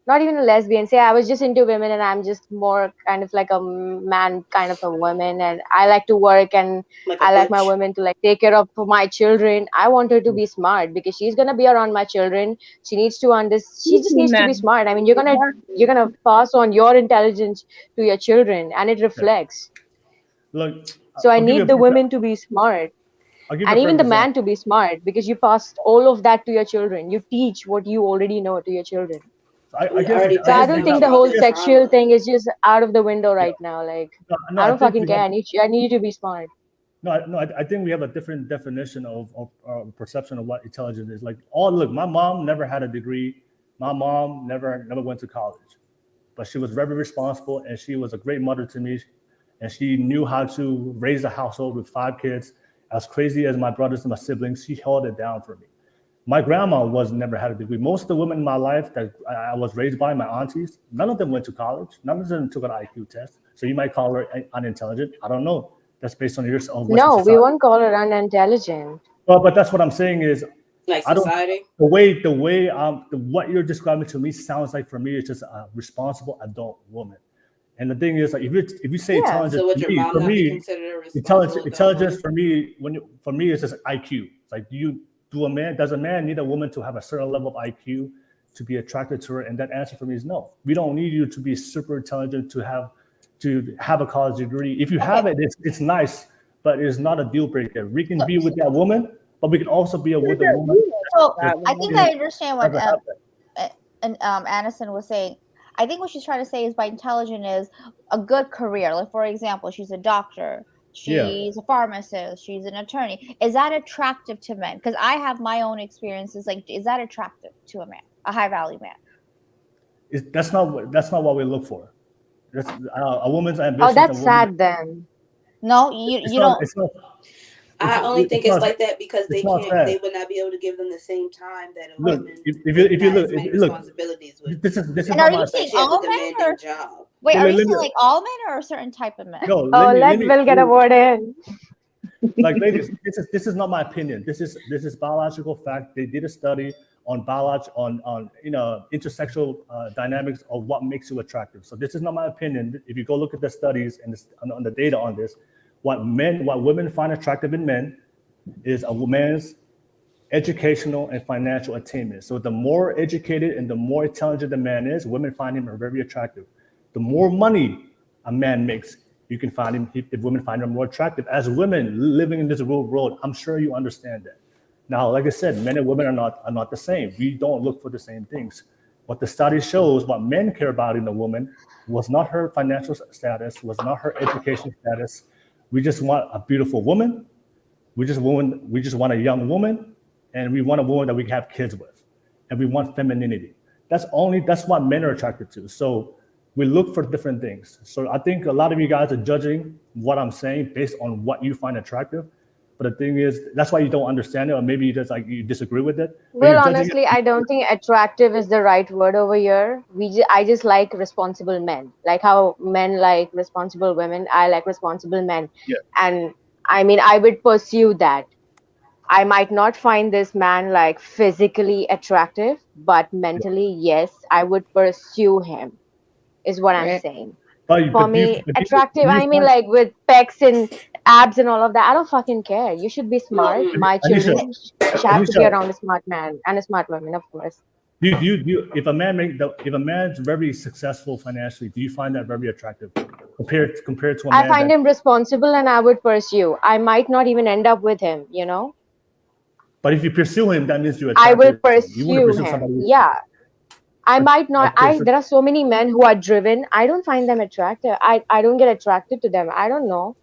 not even a lesbian, say I was just into women and I'm just more kind of like a man kind of a woman and I like to work and I like my women to like take care of my children. I want her to be smart because she's gonna be around my children. She needs to she just needs to be smart. I mean, you're gonna pass on your intelligence to your children and it reflects. Look, so I need the women to be smart. And even the man to be smart because you passed all of that to your children. You teach what you already know to your children. I don't think the whole sexual thing is just out of the window right now. Like, I don't fucking care. I need you to be smart. No, I think we have a different definition of perception of what intelligence is. Like, look, my mom never had a degree. My mom never went to college, but she was very responsible and she was a great mother to me. And she knew how to raise a household with 5 kids. As crazy as my brothers and my siblings, she held it down for me. My grandma never had a degree. Most of the women in my life that I was raised by, my aunties, none of them went to college. None of them took an IQ test. So you might call her unintelligent. I don't know. That's based on your own. No, we won't call her unintelligent. Well, but that's what I'm saying is, like society. The way what you're describing to me sounds like for me it's just a responsible adult woman. And the thing is, like, if you say intelligence, so for me, intelligence for me, for me it's just IQ. It's like does a man need a woman to have a certain level of IQ to be attracted to her? And that answer for me is no. We don't need you to be super intelligent to have a college degree. If you have it, it's nice, but it's not a deal breaker. We can be with that woman, but we can also be with a woman. So I think I understand what Addison was saying. I think what she's trying to say is by intelligent is a good career. Like, for example, she's a doctor. She's a pharmacist. She's an attorney. Is that attractive to men? Because I have my own experiences. Like, is that attractive to a man, a high value man? That's not what we look for. That's a woman's ambition. Oh, that's sad then. No, you don't. I only think it's like that because they would not be able to give them the same time that a woman. If you look, responsibilities would. This is and are you saying all men or job? Wait, are you saying like all men or a certain type of men? No, let Will get a word in. Like, ladies, this is not my opinion. This is biological fact. They did a study on on intersexual dynamics of what makes you attractive. So this is not my opinion. If you go look at the studies and on the data on this, what women find attractive in men is a woman's educational and financial attainment. So the more educated and the more intelligent the man is, women find him very attractive. The more money a man makes, you can find him, if women find him more attractive. As women living in this real world, I'm sure you understand that. Now, like I said, men and women are not the same. We don't look for the same things. What the study shows, what men care about in a woman was not her financial status, was not her education status. We just want a beautiful woman. We just want a young woman, and we want a woman that we can have kids with, and we want femininity. That's what men are attracted to. So we look for different things. So I think a lot of you guys are judging what I'm saying based on what you find attractive. But the thing is, that's why you don't understand it, or maybe you just like you disagree with it. Well, honestly, I don't think attractive is the right word over here. I just like responsible men. Like how men like responsible women, I like responsible men. Yeah. And I mean, I would pursue that. I might not find this man like physically attractive, but mentally, yes, I would pursue him, is what I'm saying. For me, attractive, I mean like with pecs and abs and all of that. I don't fucking care. You should be smart. My children have to be around a smart man and a smart woman, of course. If a man's very successful financially, do you find that very attractive compared to a man? I find him responsible and I would pursue. I might not even end up with him, you know? But if you pursue him, that means you're I attractive. will pursue him. Yeah. I might not. There are so many men who are driven. I don't find them attractive. I don't get attracted to them. I don't know.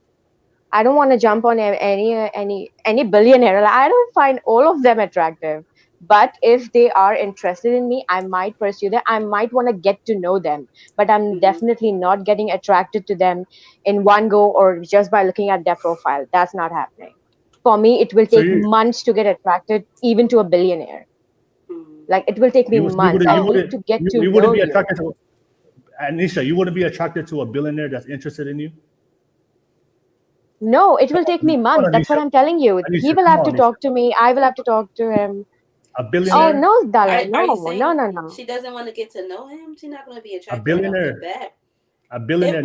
I don't want to jump on any billionaire. I don't find all of them attractive. But if they are interested in me, I might pursue them. I might want to get to know them. But I'm definitely not getting attracted to them in one go or just by looking at their profile. That's not happening. For me, it will take months to get attracted, even to a billionaire. Like it will take me months. I need to get to know you. Anisha, you wouldn't be attracted to a billionaire that's interested in you? No, it will take me months. That's what I'm telling you. He will have to talk to me. I will have to talk to him. A billionaire? Oh no, Dala. No. She doesn't want to get to know him. She's not going to be attracted. A billionaire. A billionaire.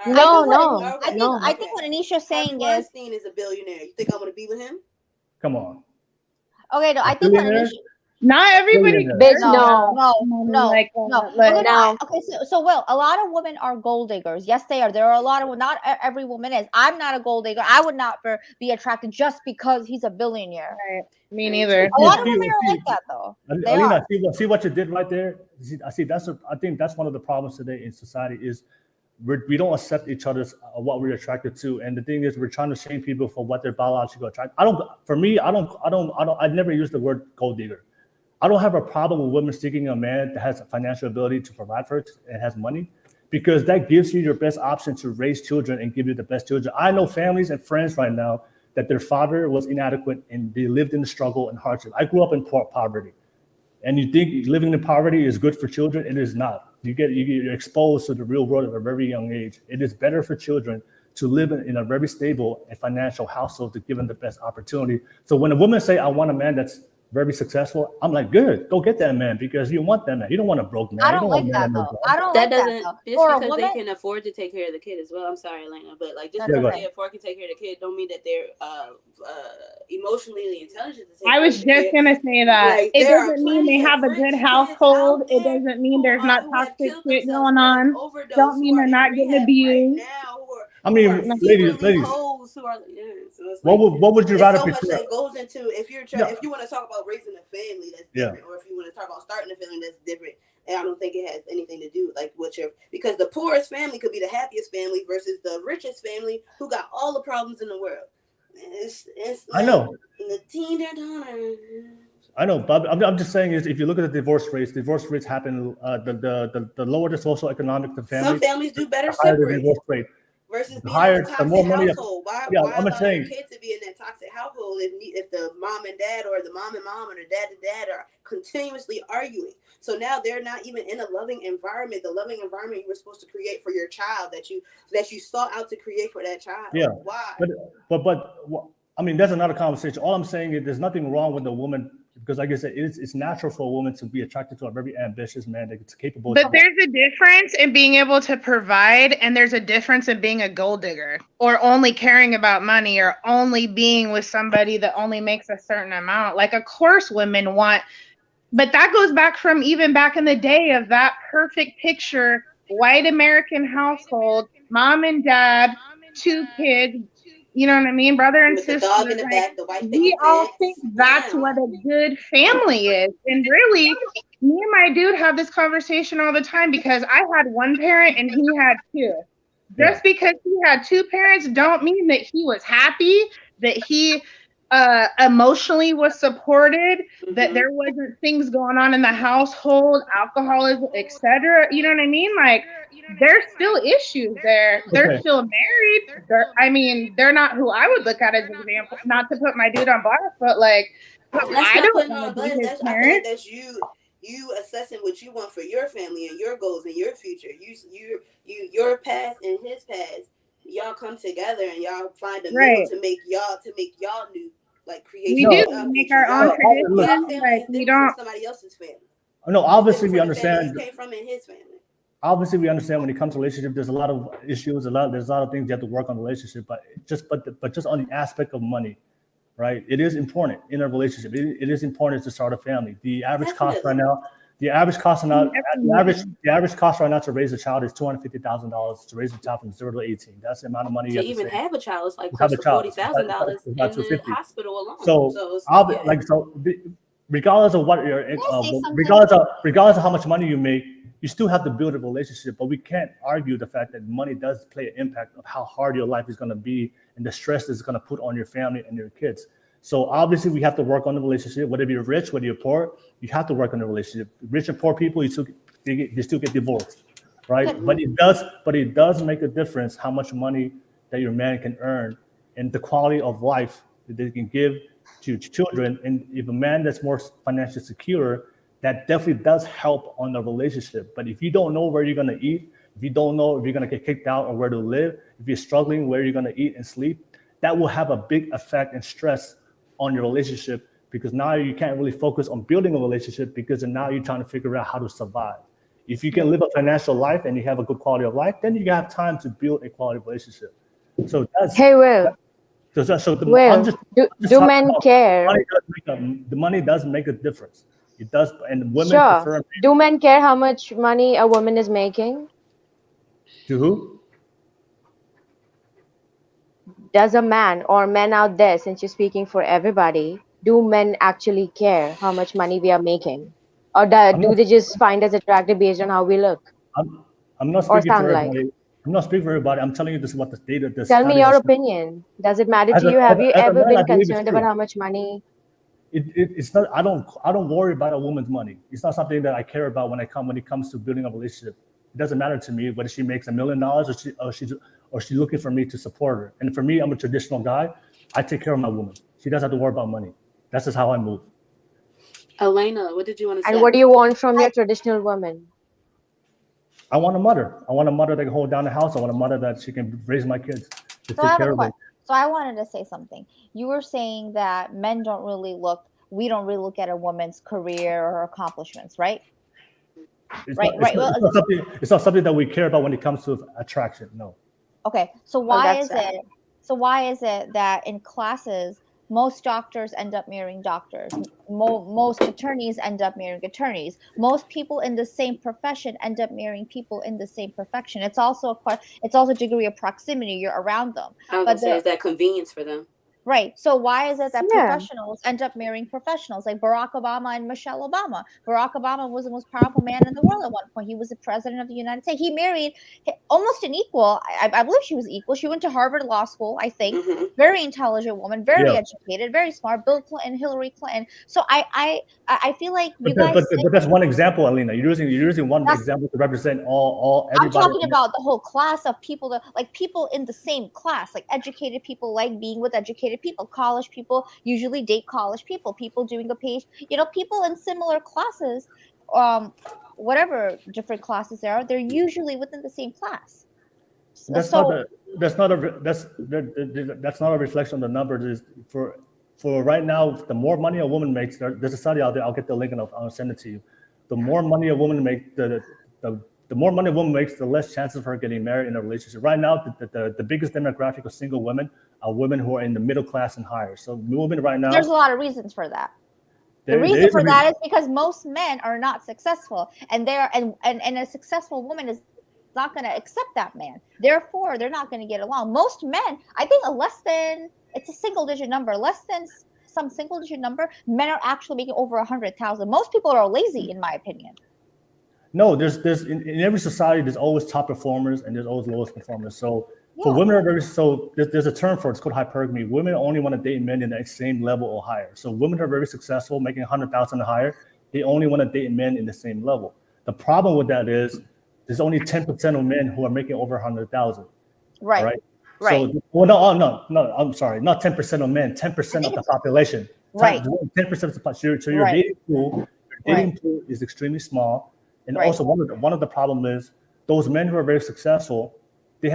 No. I think what Anisha's saying is a billionaire. You think I'm going to be with him? Come on. Okay, no, I think what Anisha. Not everybody. Bitch, no. Okay, so Will, a lot of women are gold diggers. Yes, they are. There are a lot of. Not every woman is. I'm not a gold digger. I would not be attracted just because he's a billionaire. Right. Me neither. A lot of women are like that, though. Alina, see what you did right there. I think that's one of the problems today in society is we don't accept each other's what we're attracted to, and the thing is we're trying to shame people for what their biological attraction. I never use the word gold digger. I don't have a problem with women seeking a man that has a financial ability to provide for it and has money, because that gives you your best option to raise children and give you the best children. I know families and friends right now that their father was inadequate and they lived in the struggle and hardship. I grew up in poverty, and you think living in poverty is good for children? It is not. You're exposed to the real world at a very young age. It is better for children to live in a very stable and financial household to give them the best opportunity. So when a woman say, I want a man that's very successful, I'm like, good, go get that man, because you want that man. You don't want a broke man. I don't like that though. I don't that like doesn't that just for because a woman, they can afford to take care of the kid as well. I'm sorry, Elena, but like just because they afford to take care of the kid don't mean that they're emotionally intelligent. I was just gonna say that like, it doesn't mean they have a good household. It doesn't mean there's not toxic shit going on. Don't mean they're not getting abused. I mean, ladies. What would you rather prefer? So much that goes into if you want to talk about raising a family, that's different, or if you want to talk about starting a family, that's different. And I don't think it has anything to do like with because the poorest family could be the happiest family versus the richest family who got all the problems in the world. It's like I know. The teen their daughter. I know, but I'm just saying is if you look at the divorce rates happen. The lower the social economic the family. Some families do better separate. Divorce rate. Versus being higher, in a toxic household. Why allow your kids to be in that toxic household if the mom and dad or the mom and mom or the dad and dad are continuously arguing? So now they're not even in a loving environment. The loving environment you were supposed to create for your child that you sought out to create for that child. Yeah. Why? But I mean, that's another conversation. All I'm saying is there's nothing wrong with a woman. Because like I said, it's natural for a woman to be attracted to a very ambitious man that's capable. But there's a difference in being able to provide, and there's a difference in being a gold digger or only caring about money or only being with somebody that only makes a certain amount. Like, of course, women want, but that goes back from even back in the day of that perfect picture, white American household, mom and dad, 2 kids. You know what I mean? Brother and sister. The dog in the back, the white we all think that's what a good family is. And really, me and my dude have this conversation all the time because I had one parent and he had 2. Just because he had 2 parents don't mean that he was happy, that he emotionally was supported, that there wasn't things going on in the household, alcoholism, etc. You know what I mean? Like, there's still issues there. They're still married. They're not who I would look at as an example. Not to put my dude on blast, but like, I don't want to be his I feel like parent. that's you assessing what you want for your family and your goals and your future. Your past and his past. Y'all come together and y'all find a middle to make y'all new. Like creation. We do make our own traditions. Like, we don't. Somebody else's family. No, obviously we understand. You came from in his family. Obviously, we understand when it comes to relationship, there's a lot of issues. There's a lot of things you have to work on the relationship. But just on the aspect of money, right? It is important in a relationship. It is important to start a family. The average cost right now. The average cost right now to raise a child is $250,000 to raise a child from 0 to 18. That's the amount of money you have to even save. have a child is like close to $40,000 in the hospital alone. So regardless of what your regardless of how much money you make, you still have to build a relationship. But we can't argue the fact that money does play an impact of how hard your life is going to be and the stress it's going to put on your family and your kids. So obviously we have to work on the relationship. Whether you're rich, whether you're poor, you have to work on the relationship. Rich and poor people, you still get divorced, right? But it does make a difference how much money that your man can earn and the quality of life that they can give to children. And if a man that's more financially secure, that definitely does help on the relationship. But if you don't know where you're gonna eat, if you don't know if you're gonna get kicked out or where to live, if you're struggling where you're gonna eat and sleep, that will have a big effect and stress on your relationship, because now you can't really focus on building a relationship because now you're trying to figure out how to survive. If you can live a financial life and you have a good quality of life, then you have time to build a quality relationship. So that's Will. Do men care? The money does make a difference. It does, and women prefer. Do men care how much money a woman is making? To who? Does a man or men out there, since you're speaking for everybody, do men actually care how much money we are making? Or do they just find us attractive based on how we look? I'm not speaking for everybody. I'm not speaking for everybody. I'm telling you this is what the data. Tell me your opinion. Does it matter to you? Have you ever been concerned about how much money? It's not. I don't worry about a woman's money. It's not something that I care about when it comes to building a relationship. It doesn't matter to me whether she makes $1 million or she's looking for me to support her. And for me, I'm a traditional guy. I take care of my woman. She doesn't have to worry about money. That's just how I move. Elena, what did you want to say? And what do you want from your traditional woman? I want a mother. I want a mother that can hold down the house. I want a mother that she can raise my kids. To take care of them. So I wanted to say something. You were saying that we don't really look at a woman's career or accomplishments, right? It's not something that we care about when it comes to attraction. No. Okay. So why is it that in classes most doctors end up marrying doctors, most attorneys end up marrying attorneys, most people in the same profession end up marrying people in the same profession? It's also a degree of proximity. You're around them. But there's that convenience for them. Right. So why is it that professionals end up marrying professionals, like Barack Obama and Michelle Obama? Barack Obama was the most powerful man in the world at one point. He was the president of the United States. He married almost an equal. I believe she was equal. She went to Harvard Law School, I think. Very intelligent woman, very educated, very smart. Bill Clinton, Hillary Clinton. So I feel like but that's one example, Alina. You're using one example to represent everybody. I'm talking about the whole class of people that, like, people in the same class, like educated people like being with educated people. College people usually date college people. People doing a page, people in similar classes, whatever different classes there are, they're usually within the same class. That's not a reflection on the numbers. For right now, the more money a woman makes, there's a study out there. I'll get the link and I'll send it to you. The more money a woman makes, the more money a woman makes, the less chances of her getting married in a relationship. Right now, the biggest demographic of single women are women who are in the middle class and higher. So women right now, there's a lot of reasons for that. The reason for that is because most men are not successful, and a successful woman is not going to accept that man. Therefore, they're not going to get along. Most men, I think, it's a single-digit number, less than some single-digit number, men are actually making over 100,000. Most people are lazy, in my opinion. No, there's in every society, there's always top performers and there's always lowest performers. So For women are very so. There's a term for it. It's called hypergamy. Women only want to date men in the same level or higher. So women are very successful, making 100,000 or higher. They only want to date men in the same level. The problem with that is there's only 10% of men who are making over 100,000. Right. So, well, no. I'm sorry. Not 10% of men. 10% of the population. Right. 10% of the population. So your dating pool, is extremely small. And also one of the problems is those men who are very successful. They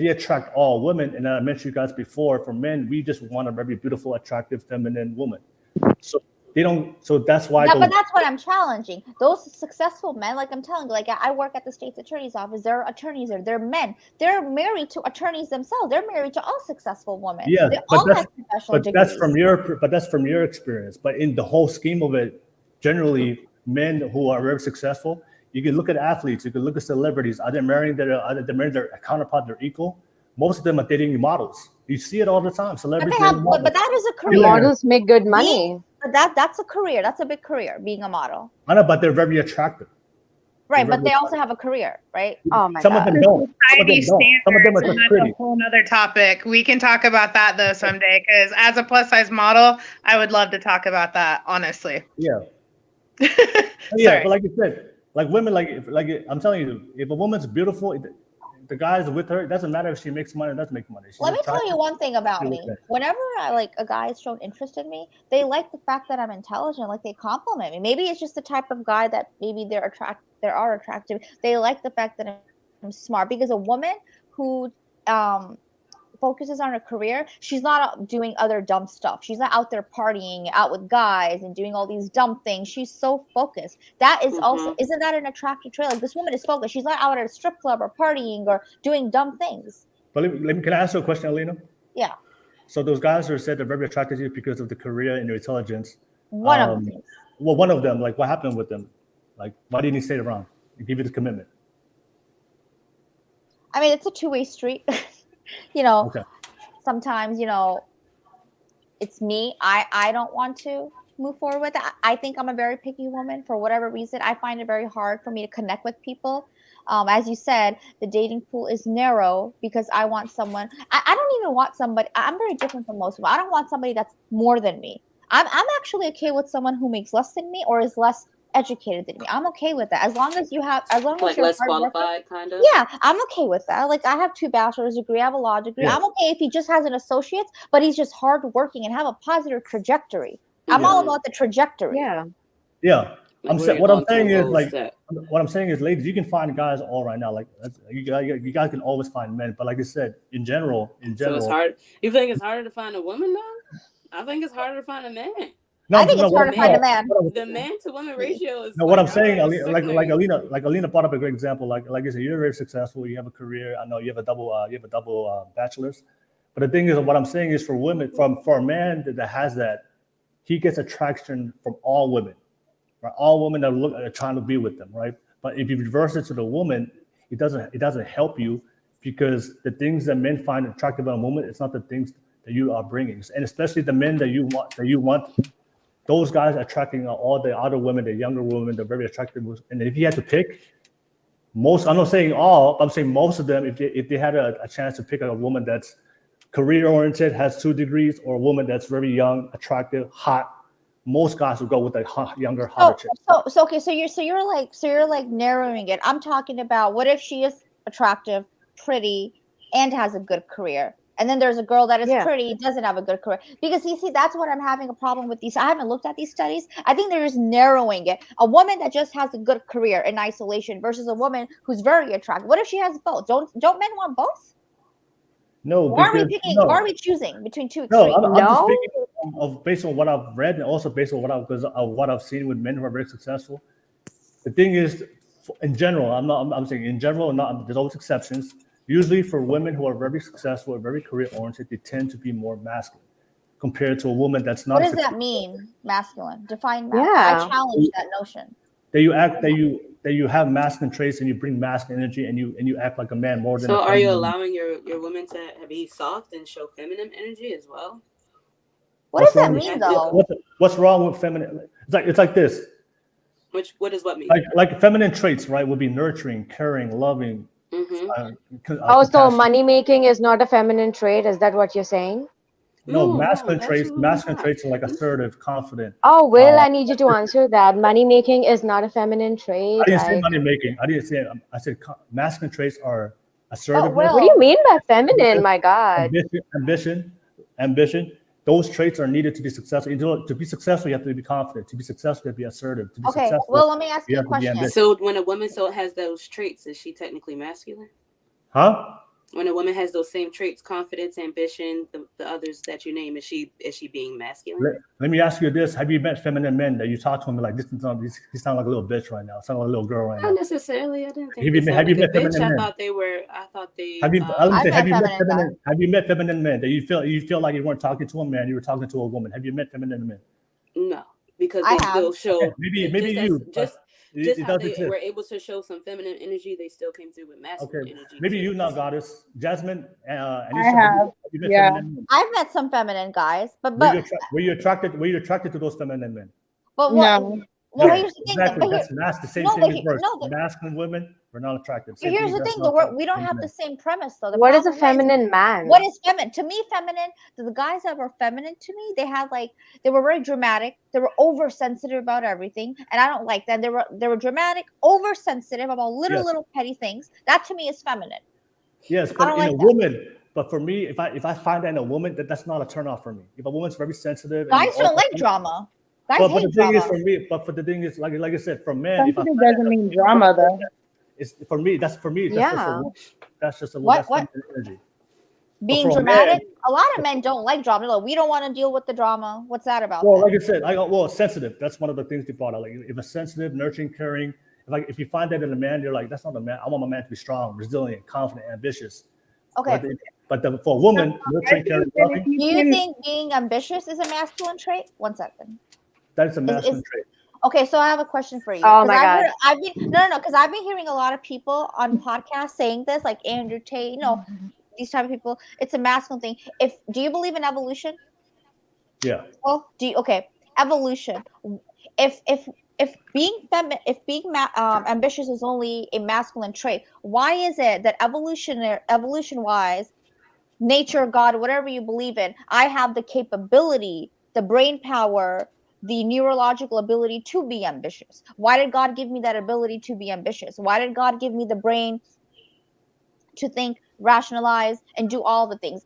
attract all women, and I mentioned you guys before. For men, we just want a very beautiful, attractive, feminine woman. So they don't. So that's why. But that's what I'm challenging. Those successful men, like I'm telling you, like I work at the state's attorney's office. There are attorneys there. They're men. They're married to attorneys themselves. They're married to all successful women. Yeah, they all have professional degrees. That's from your experience. But in the whole scheme of it, generally, men who are very successful. You can look at athletes. You can look at celebrities. Are they marrying their counterpart, their equal? Most of them are dating models. You see it all the time. Celebrities. But that is a career. Models make good money. But that's a career. That's a big career, being a model. I know, but they're very attractive. Right, but they also have a career, right? Oh my God. Some of them don't. Some of them are just pretty. That's a whole other topic. We can talk about that though someday, because as a plus size model, I would love to talk about that. Honestly. Yeah. Yeah, but like you said. Like women, like I'm telling you, if a woman's beautiful, the guy's with her. It doesn't matter if she makes money or doesn't make money. Let me tell you one thing about me. Whenever a guy is shown interest in me, they like the fact that I'm intelligent. Like they compliment me. Maybe it's just the type of guy that maybe they are attractive. They like the fact that I'm smart, because a woman who focuses on her career, she's not doing other dumb stuff. She's not out there partying out with guys and doing all these dumb things. She's so focused. That is also, isn't that an attractive trait? Like this woman is focused. She's not out at a strip club or partying or doing dumb things. But can I ask you a question, Alina? Yeah. So those guys who said they're very attracted to you because of the career and your intelligence. One of them. Well, one of them, like what happened with them? Like, why didn't he stay around and give you the commitment? I mean, it's a two-way street. Sometimes, it's me. I don't want to move forward with it. I think I'm a very picky woman. For whatever reason, I find it very hard for me to connect with people. As you said, the dating pool is narrow because I want someone. I don't even want somebody. I'm very different from most people. I don't want somebody that's more than me. I'm actually okay with someone who makes less than me or is less educated than me. I'm okay with that as long as you're less qualified, kind of. Yeah, I'm okay with that. Like I have 2 bachelor's degree, I have a law degree. Yeah. I'm okay if he just has an associate's, but he's just hardworking and have a positive trajectory. I'm all about the trajectory. Yeah. What I'm saying is, ladies, you can find guys all right now. Like you guys can always find men, but like I said, in general, so it's hard. You think it's harder to find a woman though? I think it's harder to find a man. No, I think it's hard to find a man. The man to woman ratio is. No, what I'm saying, like Alina brought up a great example. Like I said, you're very successful. You have a career. I know you have a double bachelor's. But the thing is, what I'm saying is, for women, for a man that has that, he gets attraction from all women, right? All women that are trying to be with them, right? But if you reverse it to the woman, it doesn't help you, because the things that men find attractive in a woman, it's not the things that you are bringing, and especially the men that you want. Those guys are attracting all the other women, the younger women, the very attractive. And if you had to pick, I'm not saying all, I'm saying most of them, if they had a chance to pick a woman that's career-oriented, has 2 degrees, or a woman that's very young, attractive, hot, most guys would go with a younger, hotter chick. So you're like narrowing it. I'm talking about, what if she is attractive, pretty, and has a good career? And then there's a girl that is pretty, doesn't have a good career. Because you see, that's what I'm having a problem with these. I haven't looked at these studies. I think they're just narrowing it. A woman that just has a good career in isolation versus a woman who's very attractive. What if she has both? Don't men want both? No. Or are we choosing between 2 extremes? I'm just speaking based on what I've read, and also based on what I've seen with men who are very successful. The thing is, in general, I'm saying in general, there's always exceptions. Usually for women who are very successful or very career-oriented, they tend to be more masculine compared to a woman that's not. What does that mean, masculine? Define masculine. I challenge that notion. That you have masculine traits and you bring masculine energy and you act like a man more than. So are you allowing your women to be soft and show feminine energy as well? What does that mean though? What's wrong with feminine? It's like this. What does what mean? Like feminine traits, right? Would be nurturing, caring, loving. So money making is not a feminine trait. Is that what you're saying? No, masculine traits are like assertive, confident. Oh, Will, I need you to answer that. Money making is not a feminine trait. I didn't say money making. I didn't say it. I said masculine traits are assertive. What do you mean by feminine? My God. Ambition. Those traits are needed to be successful. To be successful, you have to be confident. To be successful, you have to be assertive. To be successful, well, let me ask you a question. So when a woman has those traits, is she technically masculine? Huh? When a woman has those same traits, confidence, ambition, the others that you name, is she being masculine? Let me ask you this: have you met feminine men that you talk to them like this? He sound like a little bitch right now. Sound like a little girl right now. Not necessarily. I didn't think. Have you met feminine men? I thought they. Have you met feminine men that you feel like you weren't talking to a man, you were talking to a woman? Have you met feminine men? No, because they still show. Maybe you. Just how they were able to show some feminine energy, they still came through with masculine energy. Maybe you not, Goddess. Jasmine, I have. I've met some feminine guys, but were you attracted to those feminine men? But no. Well, here's the thing. Exactly. That's the same thing in reverse. masculine women were not attractive. Here's the thing. We don't have the same premise, though. What is a feminine man? What is feminine? To me, feminine, the guys that were feminine to me, they were very dramatic. They were oversensitive about everything. And I don't like that. They were dramatic, oversensitive about little petty things. That to me is feminine. Yes, but in a woman. But for me, if I find that in a woman, that's not a turnoff for me. If a woman's very sensitive. Guys don't like drama. But the thing is, for me, the thing is, like I said, for men, it doesn't mean drama though. It's for me. That's just a energy. Being dramatic. A lot of men don't like drama. Like, we don't want to deal with the drama. What's that about? Well, like I said, sensitive. That's one of the things they brought out. Like, if a sensitive, nurturing, caring. If you find that in a man, you're like, that's not a man. I want my man to be strong, resilient, confident, ambitious. Okay. But for a woman, nurturing, caring, loving. Do you think being ambitious is a masculine trait? 1 second. That is a masculine trait. Okay, so I have a question for you. Oh my God. Because I've been hearing a lot of people on podcasts saying this, like Andrew Tate, these type of people. It's a masculine thing. Do you believe in evolution? Yeah. Well, evolution. If being ambitious is only a masculine trait, why is it that evolution-wise, nature, God, whatever you believe in, I have the capability, the brain power, the neurological ability to be ambitious? Why did God give me that ability to be ambitious? Why did God give me the brain to think, rationalize, and do all the things?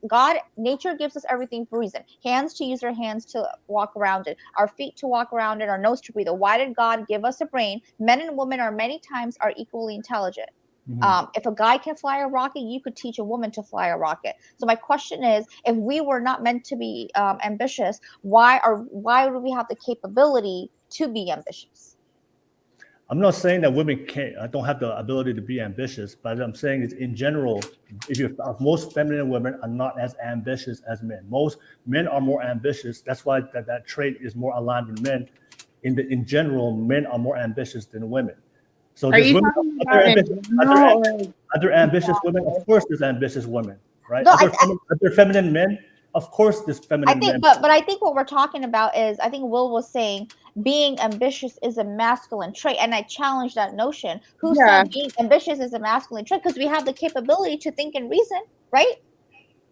Nature gives us everything for a reason. Hands to use our hands to walk around it, our feet to walk around it, our nose to breathe it. Why did God give us a brain? Men and women are many times equally intelligent. If a guy can fly a rocket, you could teach a woman to fly a rocket. So my question is, if we were not meant to be ambitious, why do we have the capability to be ambitious? I'm not saying that women don't have the ability to be ambitious, but what I'm saying is, in general, most feminine women are not as ambitious as men. Most men are more ambitious. That's why that trait is more aligned with men. In general, men are more ambitious than women. So are there ambitious women? Of course, there's ambitious women, right? No, are there feminine men? Of course, there's feminine men. But I think what we're talking about is, I think Will was saying being ambitious is a masculine trait, and I challenge that notion. Who said being ambitious is a masculine trait? Because we have the capability to think and reason, right?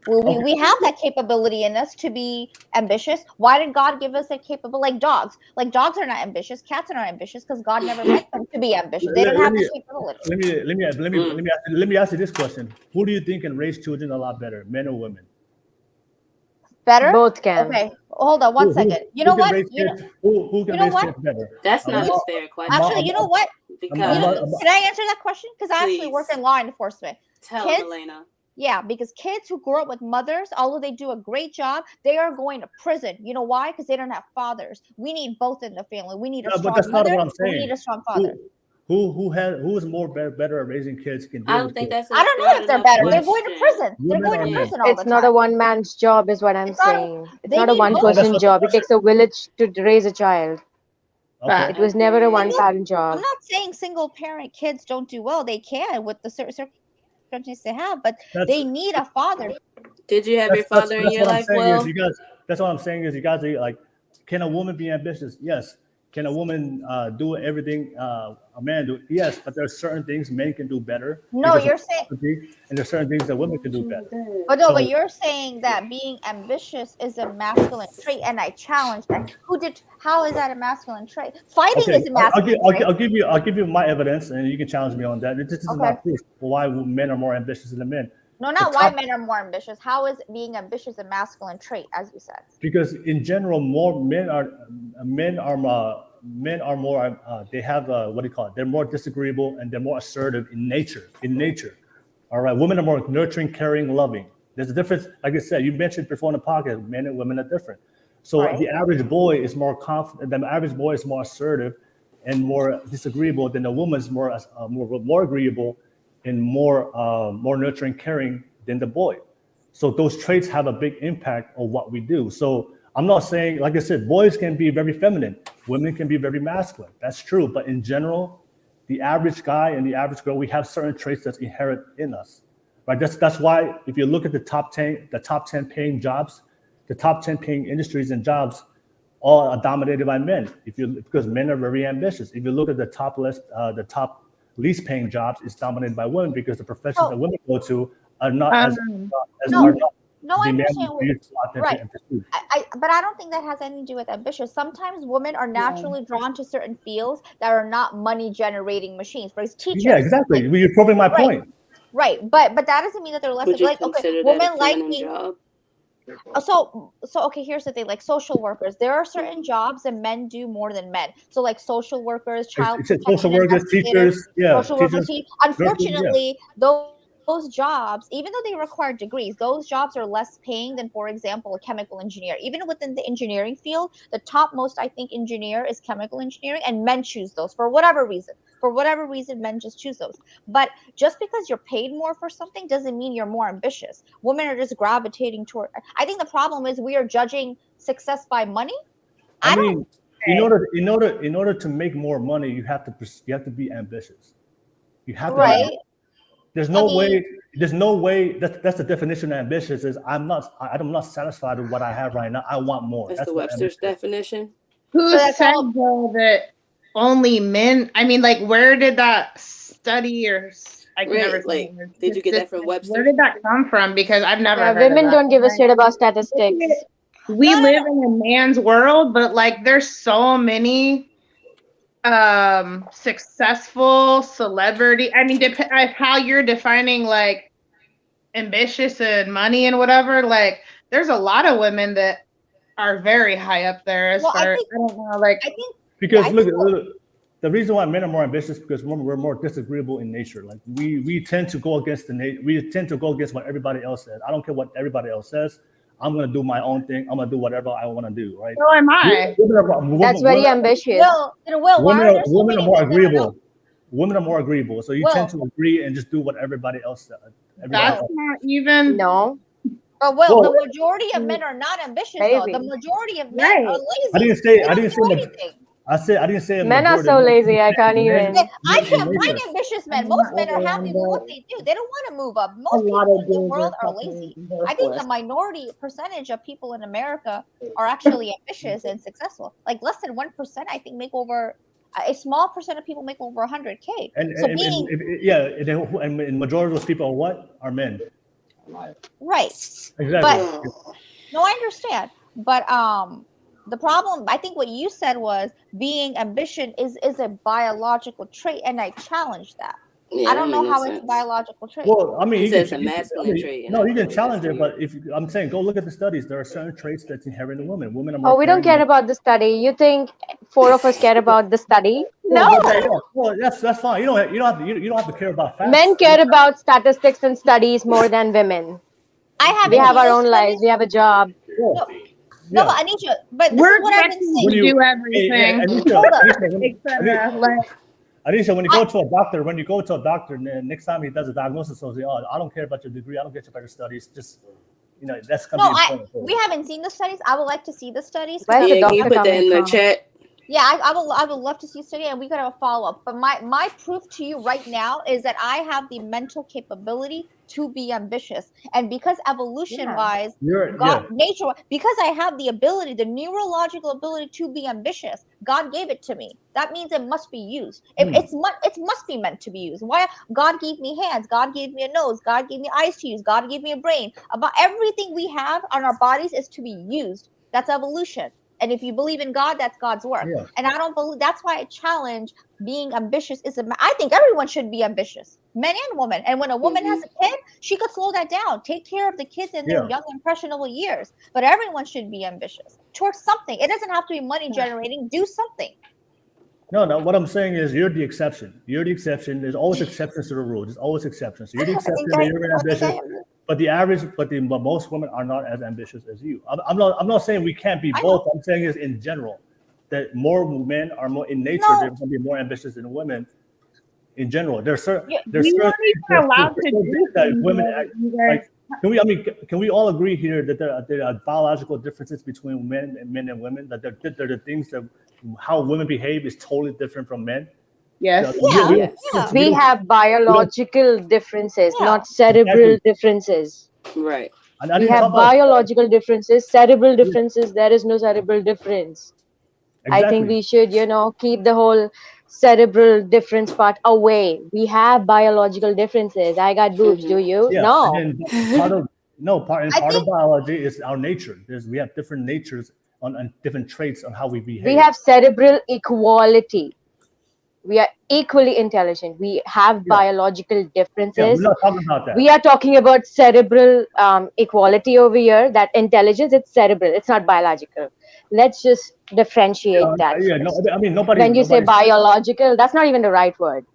We have that capability in us to be ambitious. Why did God give us that capability? Like dogs. Like dogs are not ambitious. Cats are not ambitious because God never meant them to be ambitious. They don't have the capability. Let me ask you this question: who do you think can raise children a lot better, men or women? Better? Both can. Okay, hold on 1 second. You know what? Who can raise kids better? That's not a fair question. Actually, you know what? Can I answer that question? Because I actually work in law enforcement. Tell Elena. Yeah, because kids who grow up with mothers, although they do a great job, they are going to prison. You know why? Because they don't have fathers. We need both in the family. We need a strong mother. We need a strong father. Who is better at raising kids? I don't think that's. I don't know if they're better. They're going to prison. They're going to prison all the time. It's not a one man's job, is what I'm saying. It's not a one person job. It takes a village to raise a child. Okay. It was never a one parent job. I'm not saying single parent kids don't do well. They can with the circumstances they have, but they need a father. Did you have your father in your life? That's what I'm saying is, you guys are like, can a woman be ambitious? Yes. Can a woman do everything a man do? Yes, but there are certain things men can do better. No, you're saying, and there's certain things that women can do better. but you're saying that being ambitious is a masculine trait, and I challenge that. How is that a masculine trait? Fighting is a masculine trait. I'll give you my evidence, and you can challenge me on that. This is my proof for why men are more ambitious than men. No, not why men are more ambitious. How is being ambitious a masculine trait, as you said? Because in general, more men are more. They have what do you call it? They're more disagreeable and they're more assertive in nature. All right, women are more nurturing, caring, loving. There's a difference. Like I said, you mentioned before in the podcast, men and women are different. So the average boy is more confident. The average boy is more assertive and more disagreeable than the woman's more agreeable and more nurturing, caring than the boy. So those traits have a big impact on what we do. So I'm not saying, like I said, boys can be very feminine, women can be very masculine. That's true. But in general, the average guy and the average girl, we have certain traits that's inherent in us, right? That's why if you look at the top 10 paying jobs, the top 10 paying industries and jobs, all are dominated by men. Because men are very ambitious. If you look at the top list, the top least paying jobs is dominated by women because the professions that women go to are not No, I understand. Right. But I don't think that has anything to do with ambitious. Sometimes women are naturally drawn to certain fields that are not money generating machines. For example, teachers. Yeah, exactly. You're proving my point. Right. But that doesn't mean that they're less like, okay, women like being. So okay, here's the thing, like social workers, there are certain jobs that men do more than men. So like social workers, social workers, teachers, unfortunately, those jobs, even though they require degrees, those jobs are less paying than, for example, a chemical engineer. Even within the engineering field, the topmost, I think, engineer is chemical engineering, and men choose those for whatever reason. For whatever reason, men just choose those. But just because you're paid more for something doesn't mean you're more ambitious. Women are just gravitating toward. I think the problem is we are judging success by money. I mean, in order to make more money, you have to be ambitious. You have to. Right. There's no way. That's the definition of ambitious. Is I'm not satisfied with what I have right now. I want more. That's the Webster's definition. Who said though that only men? I mean, like, where did that study or I can never like? Did you get that from Webster? Where did that come from? Because I've never. heard women of that. don't give a shit about statistics. We live in a man's world, but like, there's so many successful celebrity. I mean, how you're defining like ambitious and money and whatever. Like, there's a lot of women that are very high up there. I don't know. Like, I think because look, the reason why men are more ambitious is because we're more disagreeable in nature. Like we tend to go against what everybody else says. I don't care what everybody else says. I'm gonna do my own thing. I'm gonna do whatever I want to do. Right? So am I. That's very ambitious. Women are more agreeable. Women are more agreeable, so you tend to agree and just do what everybody else says. That's not even no. The majority of men are not ambitious though. The majority of men are lazy. I didn't say men are so lazy. I can't even. I can't find ambitious men. Most men are happy with what they do. They don't want to move up. Most people in the world are lazy. I think the minority percentage of people in America are actually ambitious and successful. Like less than 1%, I think, make over. A small percent of people make over 100K. And majority of those people are men. Right. Exactly. But no, I understand. But the problem, I think what you said was being ambition is a biological trait, and I challenge that. I don't know how it's a biological trait. Well, I mean, it's a masculine trait. No, you can challenge it, but I'm saying go look at the studies. There are certain traits that's inherent in women. Women are more. Oh, we don't care about the study. You think 4 of us care about the study? No. Well, that's fine. You don't have to care about facts. Men care about statistics and studies more than women. We have our own lives. We have a job. No, but Anisha, but this is what I've been saying. We do everything. Anisha, when you go to a doctor, next time he does a diagnosis, he'll say, "Oh, I don't care about your degree. I don't care about your studies. Just, that's gonna be important." We haven't seen the studies. I would like to see the studies. Can you put that in the chat? Yeah, I would love to see a study, and we could have a follow up. But my proof to you right now is that I have the mental capability to be ambitious. And because evolution wise, You're- nature, because I have the ability, the neurological ability to be ambitious, God gave it to me. That means it must be used. It must be meant to be used. Why? God gave me hands, God gave me a nose, God gave me eyes to use, God gave me a brain. About everything we have on our bodies is to be used. That's evolution. And if you believe in God, that's God's work. Yeah. And I don't believe, that's why I challenge being ambitious I think everyone should be ambitious, men and women. And when a woman has a kid, she could slow that down, take care of the kids in their young impressionable years. But everyone should be ambitious towards something. It doesn't have to be money generating. Do something. No, what I'm saying is you're the exception. You're the exception. There's always exceptions to the rule. There's always exceptions. So you're the exception. You're ambitious. But most women are not as ambitious as you. I'm not saying we can't be both. I'm saying is in general that more men are more in nature. They're going to be more ambitious than women. In general, there's certain. There's we certain weren't even allowed to do that things women like, can we all agree here that there are biological differences between men and women? That there are the things that how women behave is totally different from men. Yes. We have biological differences, not cerebral differences. Right. We have biological differences, cerebral differences. There is no cerebral difference. Exactly. I think we should, keep the whole cerebral difference part away. We have biological differences. I got boobs. Do you? Yeah. No. Part of biology is our nature. We have different natures on different traits on how we behave. We have cerebral equality. We are equally intelligent. We have biological differences. Yeah, we're not talking about that. We are talking about cerebral equality over here. That intelligence, it's cerebral. It's not biological. Let's just differentiate that. Yeah, no, I mean nobody. When you say biological, that's not even the right word.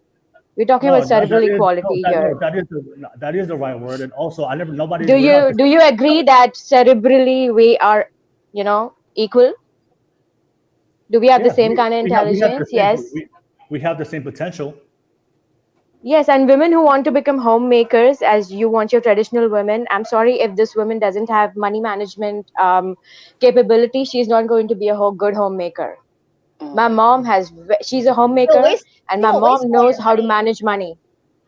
We're talking about cerebral equality here. That is the right word, and also nobody. Do you agree that cerebrally we are, equal? Do we have the same kind of intelligence? Yes. We have the same potential. Yes, and women who want to become homemakers, as you want your traditional women, I'm sorry if this woman doesn't have money management capability, she's not going to be a good homemaker. My mom she's a homemaker, and my mom knows how to manage money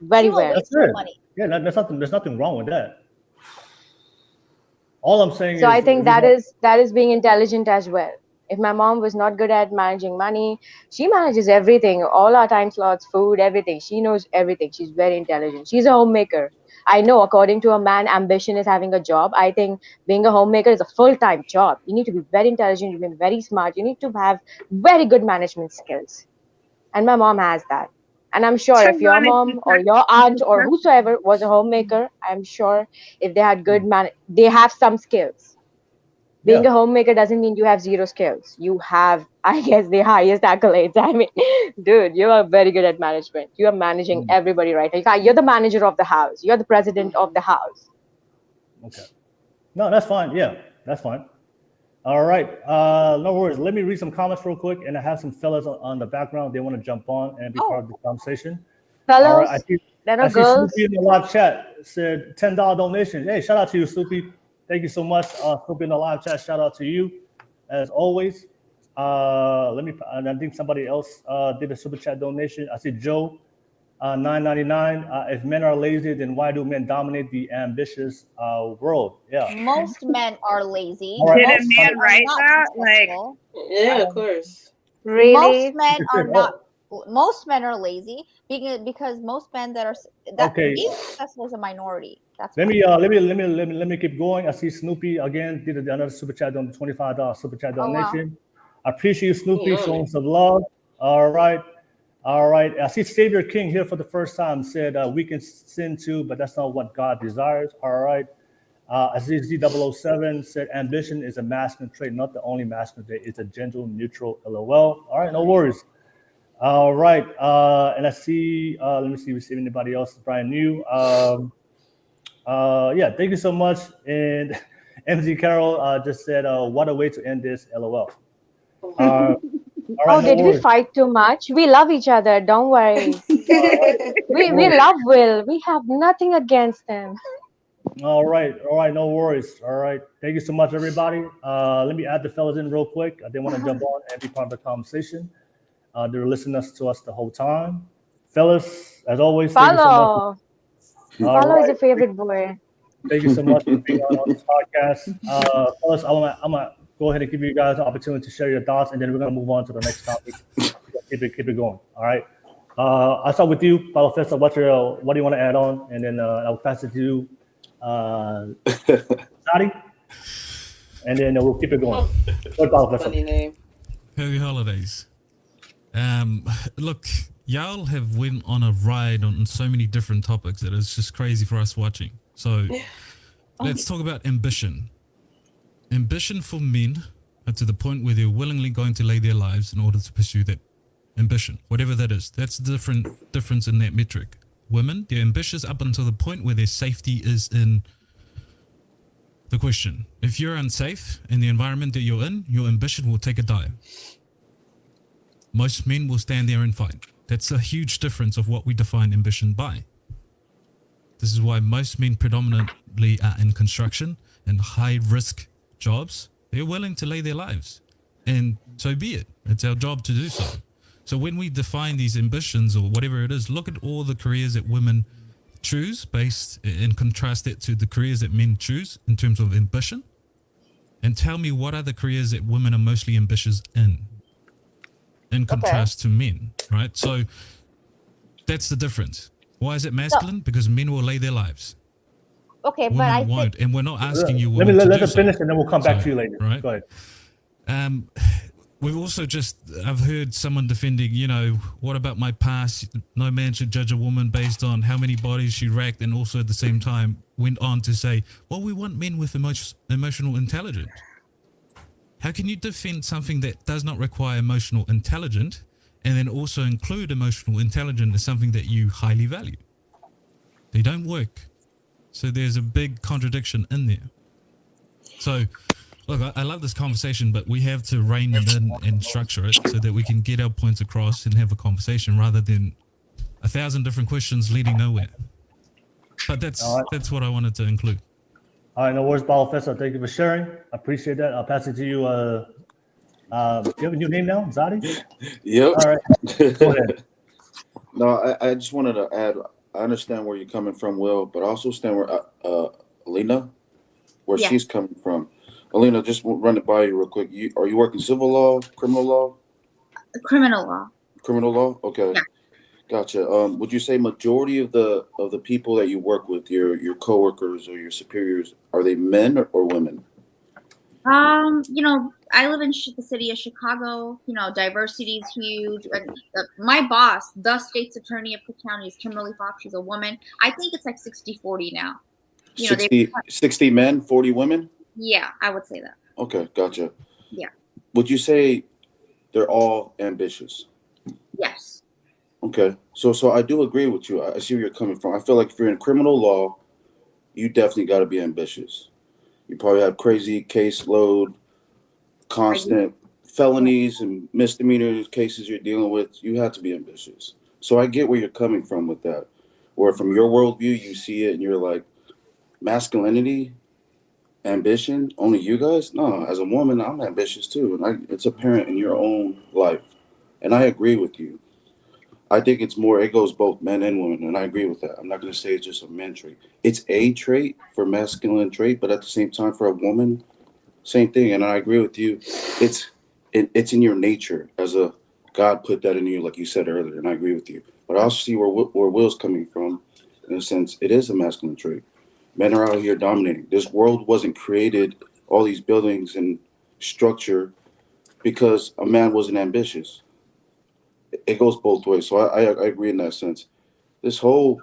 very well. That's good. Yeah, there's nothing wrong with that. All I'm saying is. So I think that is being intelligent as well. If my mom was not good at managing money, she manages everything, all our time slots, food, everything. She knows everything. She's very intelligent. She's a homemaker. I know according to a man, ambition is having a job. I think being a homemaker is a full-time job. You need to be very intelligent. You need to be very smart. You need to have very good management skills. And my mom has that. And I'm sure if your mom or your aunt or whosoever was a homemaker, I'm sure if they had they have some skills. Being a homemaker doesn't mean you have zero skills. You have, I guess, the highest accolades. I mean, dude, you are very good at management. You are managing everybody right now. You're the manager of the house. You're the president of the house. Okay. No, that's fine. Yeah, that's fine. All right. No worries. Let me read some comments real quick. And I have some fellas on the background. They want to jump on and be part of the conversation. Fellows, I see girls. Snoopy in the live chat said $10 donation. Hey, shout out to you, Snoopy. Thank you so much. Snoopy in the live chat. Shout out to you, as always. And I think somebody else did a super chat donation. I see Joe, $9.99. If men are lazy, then why do men dominate the ambitious world? Yeah. Most men are lazy. Right. Did a man write that? Yeah, of course. Really? Most men are not. Most men are lazy because most men being successful is a minority. That's let me keep going. I see Snoopy again did another super chat on the $25 super chat donation. Wow. I appreciate you, Snoopy, showing some love. All right. I see Savior King here for the first time. Said we can sin too, but that's not what God desires. All right. I see Z007 said ambition is a masculine trait, not the only masculine trait. It's a gentle, neutral. LOL. All right, no worries. All right, and I see. Let me see if we see anybody else brand new. Yeah, thank you so much. And MZ Carroll just said, "What a way to end this." LOL. All right, did we fight too much? We love each other. Don't worry. we love Will. We have nothing against him. All right, no worries. All right, thank you so much, everybody. Let me add the fellas in real quick. They want to jump on and be part of the conversation. They're listening to us the whole time. Fellas, as always, follow. Paulo is your favorite boy. Thank you so much for being on this podcast. Fellas, I'm gonna go ahead and give you guys an opportunity to share your thoughts, and then we're gonna move on to the next topic. Keep it going. All right. I'll start with you, Paulo Festa. What do you want to add on, and then I'll pass it to you, Sadi, and then we'll keep it going. Funny name. Happy holidays. Look, y'all have went on a ride on so many different topics that it's just crazy for us watching. So let's talk about ambition. Ambition for men are to the point where they're willingly going to lay their lives in order to pursue that ambition, whatever that is. That's the difference in that metric. Women, they're ambitious up until the point where their safety is in the question. If you're unsafe in the environment that you're in, your ambition will take a dive. Most men will stand there and fight. That's a huge difference of what we define ambition by. This is why most men predominantly are in construction and high-risk jobs. They're willing to lay their lives. And so be it. It's our job to do so. So when we define these ambitions or whatever it is, look at all the careers that women choose based and contrast it to the careers that men choose in terms of ambition. And tell me what are the careers that women are mostly ambitious in contrast to men, right? So that's the difference. Why is it masculine? Because men will lay their lives. Okay, women but I won't, think... and we're not asking you let women to let do us finish, and then we'll come back to you later. Right? Go ahead. We've also I've heard someone defending, what about my past? No man should judge a woman based on how many bodies she racked, and also at the same time went on to say, well, we want men with emotional intelligence. How can you defend something that does not require emotional intelligence and then also include emotional intelligence as something that you highly value? They don't work. So there's a big contradiction in there. So, look, I love this conversation, but we have to rein it in and structure it so that we can get our points across and have a conversation rather than 1,000 different questions leading nowhere. But that's what I wanted to include. All right, no worries, Paulo Festa. Thank you for sharing. I appreciate that. I'll pass it to you. Do you have a new name now, Zadi? Yep. All right. Go ahead. No, I just wanted to add, I understand where you're coming from, Will, but I also understand where Alina, where she's coming from. Alina, just run it by you real quick. Are you working civil law, criminal law? Criminal law. Criminal law? Okay. Yeah. Gotcha. Would you say majority of the people that you work with, your coworkers or your superiors, are they men or women? I live in the city of Chicago. Diversity is huge. And my boss, the state's attorney of Cook County, is Kimberly Fox. She's a woman. I think it's like 60-40 now. 60 men, 40 women? Yeah, I would say that. Okay, gotcha. Yeah. Would you say they're all ambitious? Yes. Okay, so I do agree with you. I see where you're coming from. I feel like if you're in criminal law, you definitely got to be ambitious. You probably have crazy caseload, constant felonies and misdemeanor cases you're dealing with. You have to be ambitious. So I get where you're coming from with that. Or from your worldview, you see it and you're like, masculinity, ambition, only you guys? No, as a woman, I'm ambitious too. And it's apparent in your own life. And I agree with you. I think it goes both men and women, and I agree with that. I'm not going to say it's just a man trait. It's a trait for masculine trait, but at the same time for a woman, same thing. And I agree with you. It's in your nature God put that in you, like you said earlier, and I agree with you. But I also see where Will's coming from. In a sense, it is a masculine trait. Men are out here dominating. This world wasn't created, all these buildings and structure, because a man wasn't ambitious. It goes both ways. So I agree in that sense. This whole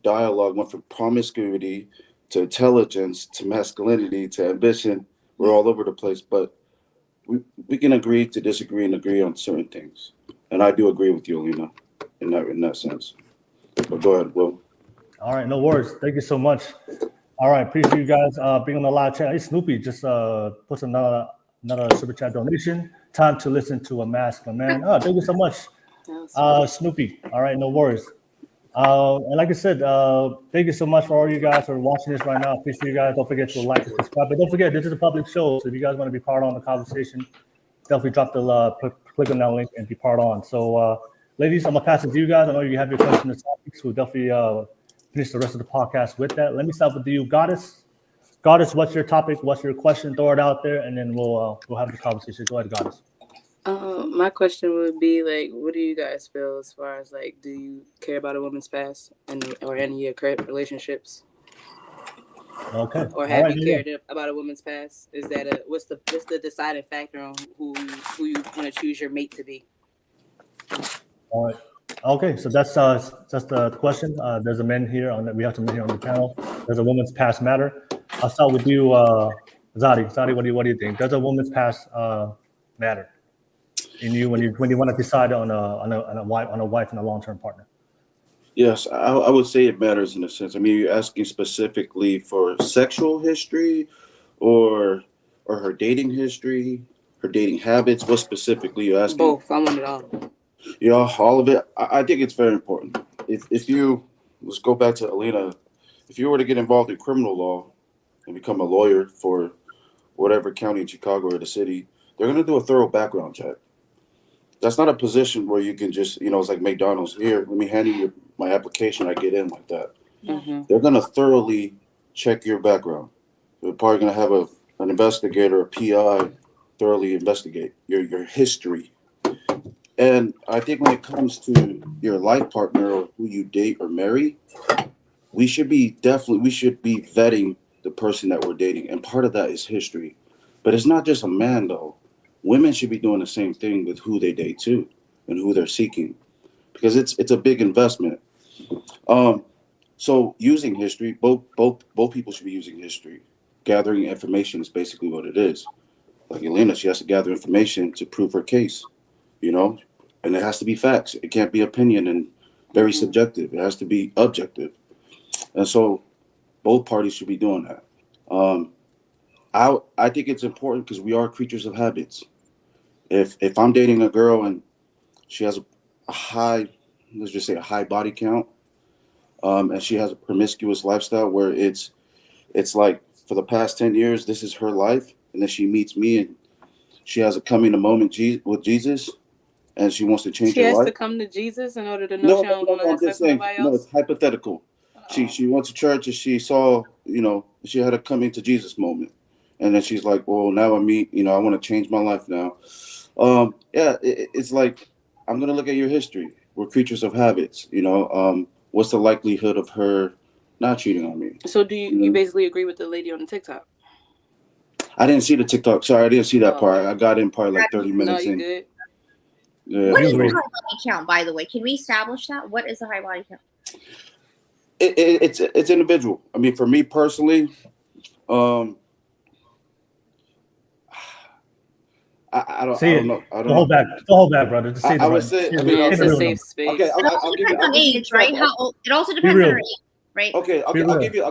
dialogue went from promiscuity to intelligence to masculinity to ambition. We're all over the place, but we can agree to disagree and agree on certain things. And I do agree with you, Alina, in that sense. But go ahead, Will. All right, no worries. Thank you so much. All right, appreciate you guys being on the live chat. Hey, Snoopy just puts another super chat donation. Time to listen to a masculine man. Oh, thank you so much, Snoopy. All right, no worries. And like I said, thank you so much for all you guys for watching this right now. Appreciate you guys. Don't forget to like and subscribe. But don't forget, this is a public show, so if you guys want to be part of the conversation, definitely drop click on that link and be part on. So, ladies, I'm gonna pass it to you guys. I know you have your questions and topics. We'll definitely finish the rest of the podcast with that. Let me start with you, Goddess. Goddess, what's your topic? What's your question? Throw it out there, and then we'll have the conversation. Go ahead, Goddess. My question would be like, what do you guys feel as far as like, do you care about a woman's past or any of your current relationships? Okay. Or have you cared about a woman's past? Is that what's the deciding factor on who you want to choose your mate to be? All right. Okay, so that's the question. There's a man here we have some men here on the panel. Does a woman's past matter? I'll start with you, Zadi. Zadi, what do you think? Does a woman's past matter in you when you want to decide on a wife and a long-term partner? Yes, I would say it matters in a sense. I mean, you're asking specifically for sexual history or her dating history, her dating habits. What specifically you asking? Both. I want it all. Yeah, all of it. I think it's very important. If you, let's go back to Alina, if you were to get involved in criminal law and become a lawyer for whatever county in Chicago or the city, they're going to do a thorough background check. That's not a position where you can just, it's like McDonald's. Here, let me hand you my application. I get in like that. Mm-hmm. They're going to thoroughly check your background. They're probably going to have an investigator, a PI, thoroughly investigate your history. And I think when it comes to your life partner or who you date or marry, we should be vetting the person that we're dating. And part of that is history. But it's not just a man, though. Women should be doing the same thing with who they date, too, and who they're seeking. Because it's a big investment. So using history, both people should be using history. Gathering information is basically what it is. Like Elena, she has to gather information to prove her case, and it has to be facts. It can't be opinion and very subjective. It has to be objective. And so both parties should be doing that. I think it's important because we are creatures of habits. If I'm dating a girl and she has a high, let's just say a high body count, and she has a promiscuous lifestyle where it's like for the past 10 years, this is her life. And then she meets me and she has a coming to moment with Jesus and she wants to change her life. She has to come to Jesus in order to know she don't want to have sex with nobody else? No, it's hypothetical. Oh. She went to church and she saw, she had a coming to Jesus moment. And then she's like, well, now I want to change my life now. It's like, I'm going to look at your history. We're creatures of habits, what's the likelihood of her not cheating on me? So do you basically agree with the lady on the TikTok? I didn't see the TikTok. Sorry, I didn't see that part. I got in probably like 30 minutes in. Good. Yeah. What is the high body count, by the way? Can we establish that? What is the high body count? It's individual. I mean, for me personally, I don't know. Don't hold back, brother. Just say I would say it's a safe space. Okay, I'll give you age, right? How old? It also depends on her age, right? Okay, I'll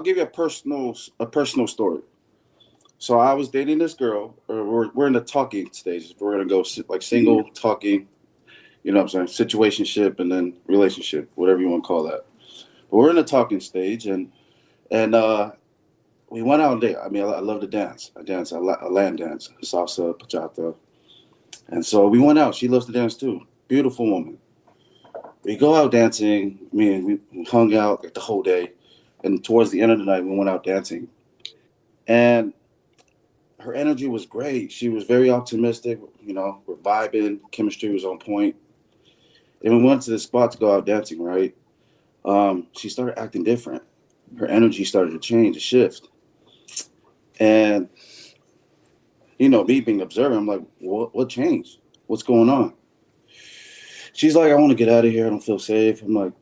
give you a personal story. So I was dating this girl. We're in the talking stage. We're gonna go like single talking, you know what I'm saying, situationship and then relationship, whatever you want to call that. But we're in the talking stage, and we went out and date. I mean, I love to dance. I land dance, salsa, bachata, and so we went out. She loves to dance too. Beautiful woman. We go out dancing. We hung out like the whole day, and towards the end of the night, we went out dancing, and her energy was great. She was very optimistic. We're vibing. Chemistry was on point. And we went to the spot to go out dancing, right? She started acting different. Her energy started to change, to shift. And, me being observant, I'm like, what changed? What's going on? She's like, I want to get out of here. I don't feel safe. I'm like,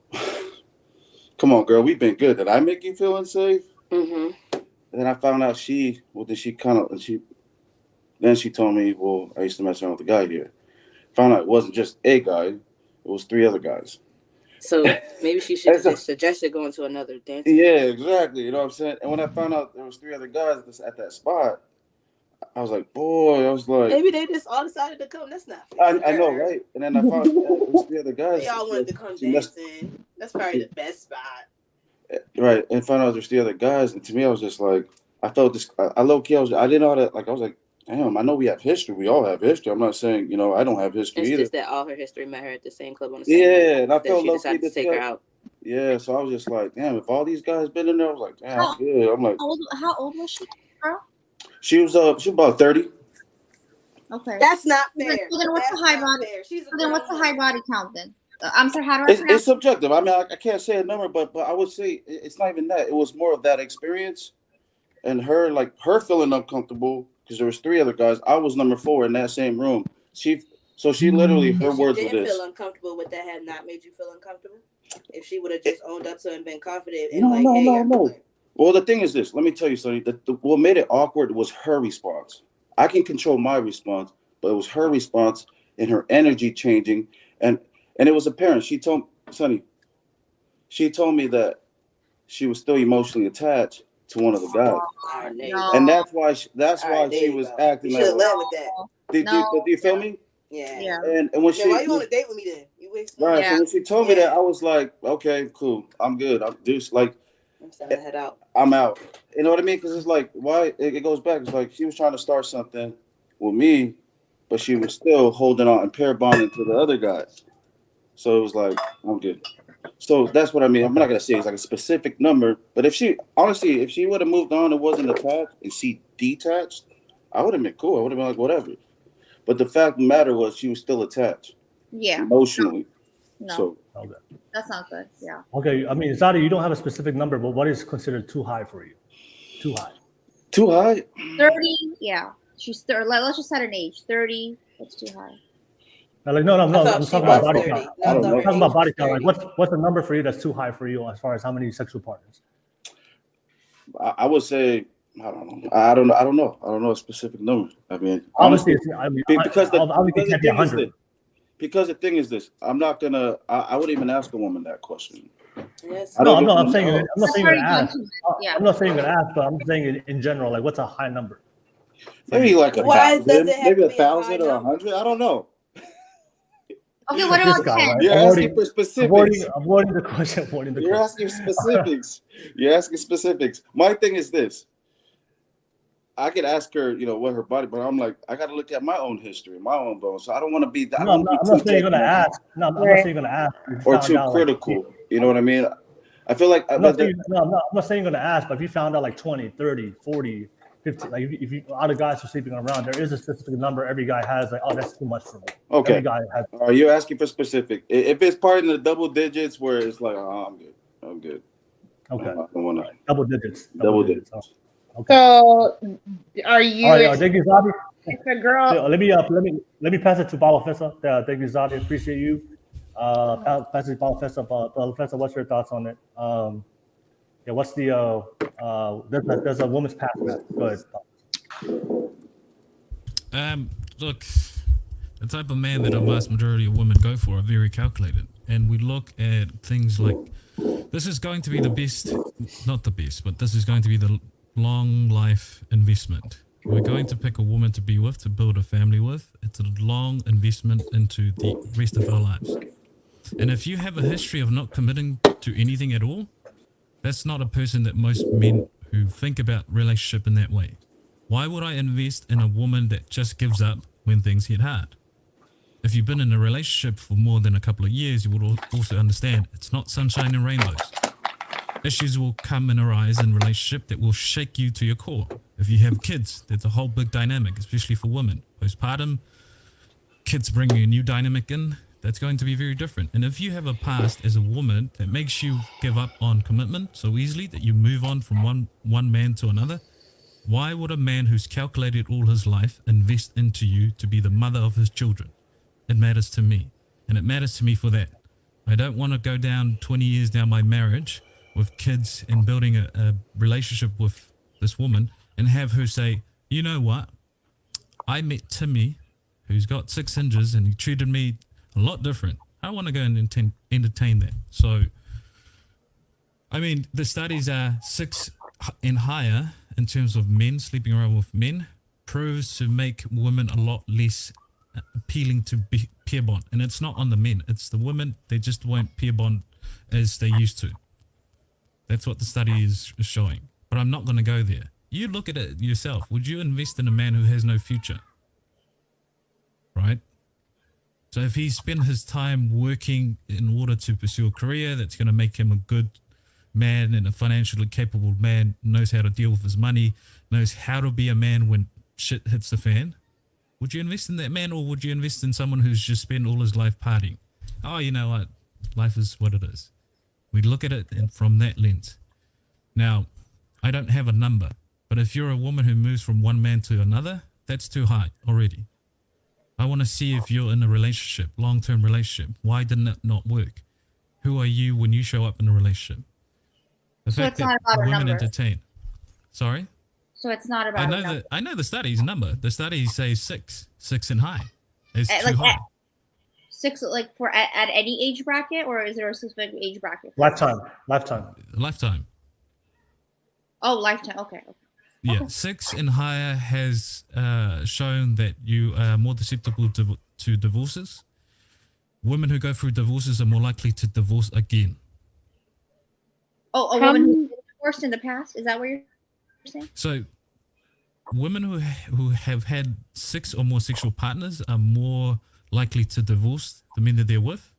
come on, girl. We've been good. Did I make you feel unsafe? Mm-hmm. And then I found out she told me, well, I used to mess around with a guy here. Found out it wasn't just a guy, it was 3 other guys. So maybe she should have suggested going to another dance. Yeah, exactly. You know what I'm saying? And when I found out there was 3 other guys at that spot, I was like, maybe they just all decided to come. That's not fair. I know, right? And then I found out there was 3 other guys. They all wanted to come dancing. That's probably the best spot. Right, and found out there's 3 other guys, and to me, I was just like, I felt this. I low-key, I didn't know how to, I was like, damn, I know we have history. We all have history. I'm not saying, I don't have history it's either. It's just that all her history met her at the same club on the same night. Yeah, and I felt she decided to take her out. Yeah, so I was just like, damn, if all these guys been in there, I was like, damn, How- good. I'm like, How old was she, girl? she was about 30. Okay. That's not So fair. then what's That's the high not body? fair. She's a So then what's the grown high body count then? I'm sorry, how do I pronounce It's subjective. I mean, I can't say a number, but I would say it's not even that. It was more of that experience and her feeling uncomfortable because there was 3 other guys. I was number 4 in that same room. She literally, her If she words were didn't this. feel uncomfortable, would that have not made you feel uncomfortable? If she would have just owned up to it and been confident and No. Well, the thing is this. Let me tell you something. What made it awkward was her response. I can control my response, but it was her response and her energy changing, and it was apparent. She told me that she was still emotionally attached to one of the guys, and that's why she was acting You like. should have led with that. Do you feel me? Yeah. And when Then why you on a date with me then? You wasting right. my So when she told me that, I was like, okay, cool, I'm good. I'm just like, I'm starting to head out. I'm out. You know what I mean? Because it's like, why? It goes back. It's like she was trying to start something with me, but she was still holding on and pair bonding to the other guys. So it was like, I'm good. So that's what I mean. I'm not gonna say it's like a specific number, but if she would have moved on and wasn't attached and she detached, I would have been cool. I would have been like, whatever. But the fact of the matter was she was still attached. Yeah. Emotionally. No. So That's not good. Yeah. Okay, I mean, Zadi, you don't have a specific number, but what is considered too high for you? Too high. Too high? 30. Yeah. She's 30. Let's just set an age. 30. That's too high. Like, no, I'm talking about body count. I'm know. talking about body count. Like, what's the number for you that's too high for you as far as how many sexual partners? I would say, I don't know. I don't know. I don't know a specific number. I mean, Obviously, because the thing is this, I'm not gonna. I wouldn't even ask a woman that question. Yes. I'm saying you're gonna ask. Yeah. I'm not saying you're gonna ask, but I'm saying in general, like, what's a high number? Maybe like Why does it have maybe to be a high 1,000 or 100. I don't know. Okay, what This about guy, 10? right? You're asking for specifics. Avoiding the question. You're asking specifics. You're asking specifics. My thing is this. I could ask her, what her body, but I'm like, I got to look at my own history, my own bones. So I don't want to be that. No, I'm not saying you're gonna ask. No, I'm not saying you're gonna ask. Or too critical. You know what I mean? I feel like I'm not saying you're gonna ask, but if you found out like 20, 30, 40, 50, like if you all the guys are sleeping around, there is a specific number every guy has. Like, oh, that's too much for me. Okay. Every guy has. Are you asking for specific? If it's part in the double digits, where it's like, oh, I'm good. Okay. I don't want to. Double digits. Double digits. Oh, okay. So, are you? All right, thank you, Zadi. It's a girl. Let me pass it to Balafessa. Thank you, Zadi. Appreciate you. Pass it to Balafessa. Balafessa, what's your thoughts on it? What's the there's a woman's path. Go ahead. Look, the type of man that a vast majority of women go for are very calculated, and we look at things like this is going to be the best, not the best, but this is going to be the long life investment. We're going to pick a woman to be with, to build a family with. It's a long investment into the rest of our lives. And if you have a history of not committing to anything at all, that's not a person that most men who think about relationship in that way. Why would I invest in a woman that just gives up when things get hard? If you've been in a relationship for more than a couple of years, you would also understand it's not sunshine and rainbows. Issues will come and arise in relationship that will shake you to your core. If you have kids, there's a whole big dynamic, especially for women. Postpartum, kids bring a new dynamic in. That's going to be very different. And if you have a past as a woman that makes you give up on commitment so easily that you move on from one man to another, why would a man who's calculated all his life invest into you to be the mother of his children? It matters to me. And it matters to me for that. I don't want to go down 20 years down my marriage with kids and building a relationship with this woman and have her say, you know what? I met Timmy, who's got 6 hinges, and he treated me a lot different. I want to go and entertain that. So, I mean, the studies are 6 and higher in terms of men sleeping around with men proves to make women a lot less appealing to be peer bond. And it's not on the men, it's the women. They just won't peer bond as they used to. That's what the study is showing. But I'm not going to go there. You look at it yourself. Would you invest in a man who has no future? Right? So if he spent his time working in order to pursue a career that's going to make him a good man and a financially capable man, knows how to deal with his money, knows how to be a man when shit hits the fan, would you invest in that man, or would you invest in someone who's just spent all his life partying? Oh, you know what? Life is what it is. We look at it from that lens. Now, I don't have a number, but if you're a woman who moves from one man to another, that's too high already. I want to see if you're in a relationship, long-term relationship. Why didn't it not work? Who are you when you show up in a relationship? The So fact it's not that about a women number. entertain. Sorry? So it's not about. I know the studies number. The studies say 6 and high. It's too Like high. 6, like for at any age bracket, or is there a specific age bracket? Lifetime. Lifetime. Oh, lifetime. Okay. Yeah, 6 and higher has shown that you are more susceptible to divorces. Women who go through divorces are more likely to divorce again. Oh, a woman who's been divorced in the past? Is that what you're saying? So, women who have had 6 or more sexual partners are more likely to divorce the men that they're with.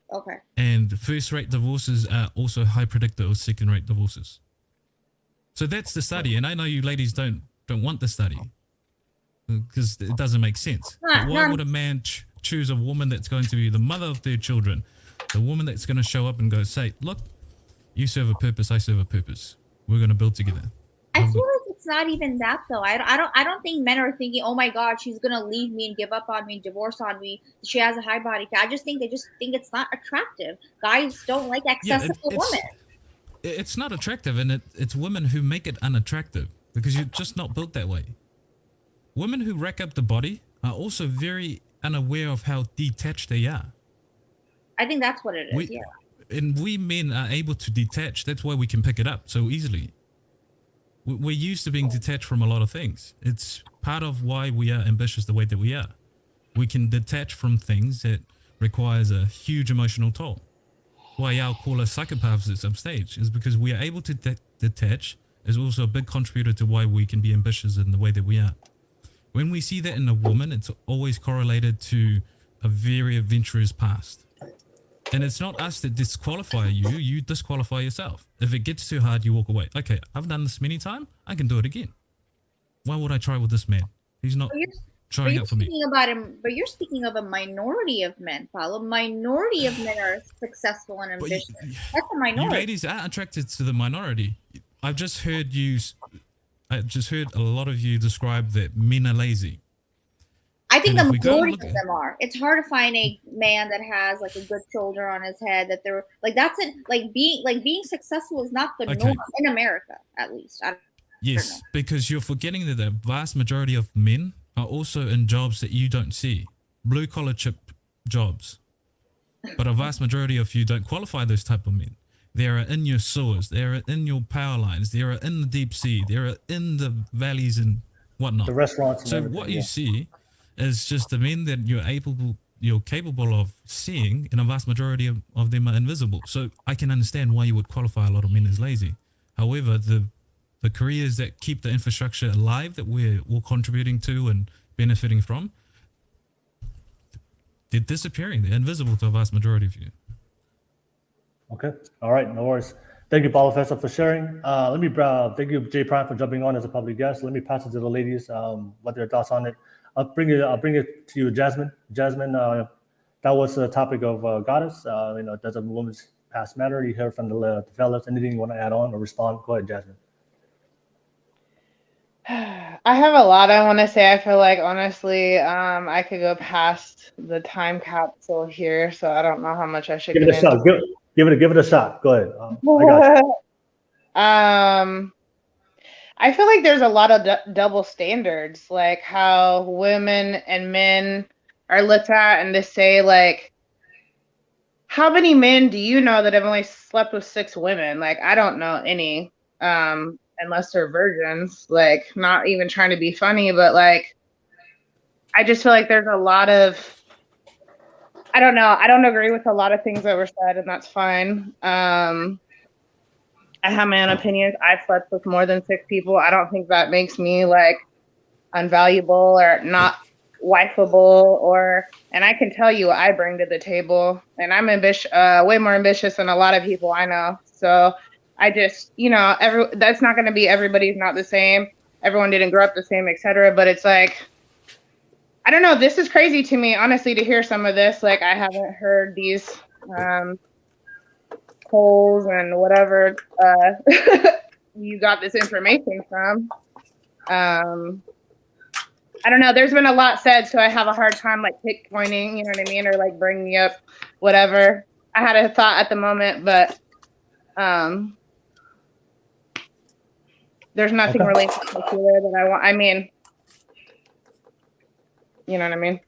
Okay. And first-rate divorces are also high predictor of second-rate divorces. So that's the study, and I know you ladies don't want the study because it doesn't make sense. But why would a man choose a woman that's going to be the mother of their children, the woman that's going to show up and go, say, look, you serve a purpose, I serve a purpose. We're going to build together. I feel like it's not even that though. I don't think men are thinking, oh my God, she's gonna leave me and give up on me, divorce on me. She has a high body fat. I just think they just think it's not attractive. Guys don't like accessible women. It's not attractive, and it's women who make it unattractive because you're just not built that way. Women who rack up the body are also very unaware of how detached they are. I think that's what it is. Yeah. And we men are able to detach. That's why we can pick it up so easily. We're used to being detached from a lot of things. It's part of why we are ambitious the way that we are. We can detach from things that requires a huge emotional toll. Why I'll call us psychopaths at some stage is because we are able to detach is also a big contributor to why we can be ambitious in the way that we are. When we see that in a woman, it's always correlated to a very adventurous past. And it's not us that disqualify you, you disqualify yourself. If it gets too hard, you walk away. Okay, I've done this many times, I can do it again. Why would I try with this man? He's not trying out for me. But you're speaking of a minority of men, Paulo. Minority of men are successful and ambitious. That's a minority. You ladies are attracted to the minority. I just heard a lot of you describe that men are lazy. I think the majority of them are. It's hard to find a man that has like a good shoulder on his head that they're like that's it. Like being successful is not the norm in America, at least. Yes, because you're forgetting that the vast majority of men are also in jobs that you don't see, blue collar chip jobs. But a vast majority of you don't qualify those type of men. They are in your sewers, they are in your power lines, they are in the deep sea, they are in the valleys and whatnot. The restaurants. So what you see is just the men that you're capable of seeing, and a vast majority of them are invisible. So I can understand why you would qualify a lot of men as lazy. However, the careers that keep the infrastructure alive that we're all contributing to and benefiting from, they're disappearing. They're invisible to a vast majority of you. Okay. All right. No worries. Thank you, Paulo Festa, for sharing. Thank you, Jay Prime, for jumping on as a public guest. Let me pass it to the ladies, what their thoughts on it. I'll bring it to you, Jasmine. Jasmine, that was the topic of Goddess. Does a woman's past matter? You heard from the fellas. Anything you want to add on or respond? Go ahead, Jasmine. I have a lot I want to say. I feel like, honestly, I could go past the time capsule here, so I don't know how much I should give it a shot. Give it a shot. Go ahead. I got you. I feel like there's a lot of double standards, like how women and men are looked at, and to say, like, how many men do you know that have only slept with 6 women? Like, I don't know any, unless they're virgins. Like, not even trying to be funny, but like, I just feel like there's a lot of, I don't know. I don't agree with a lot of things that were said, and that's fine. I have my own opinions. I've slept with more than 6 people. I don't think that makes me like unvaluable or not wifeable, and I can tell you what I bring to the table, and I'm way more ambitious than a lot of people I know. So I just, that's not going to be, everybody's not the same. Everyone didn't grow up the same, etc. But it's like, I don't know. This is crazy to me, honestly, to hear some of this. Like, I haven't heard these polls and whatever you got this information from. I don't know. There's been a lot said, so I have a hard time like pinpointing, you know what I mean, or like bringing up whatever. I had a thought at the moment, but there's nothing really particular that I want. I mean, you know what I mean?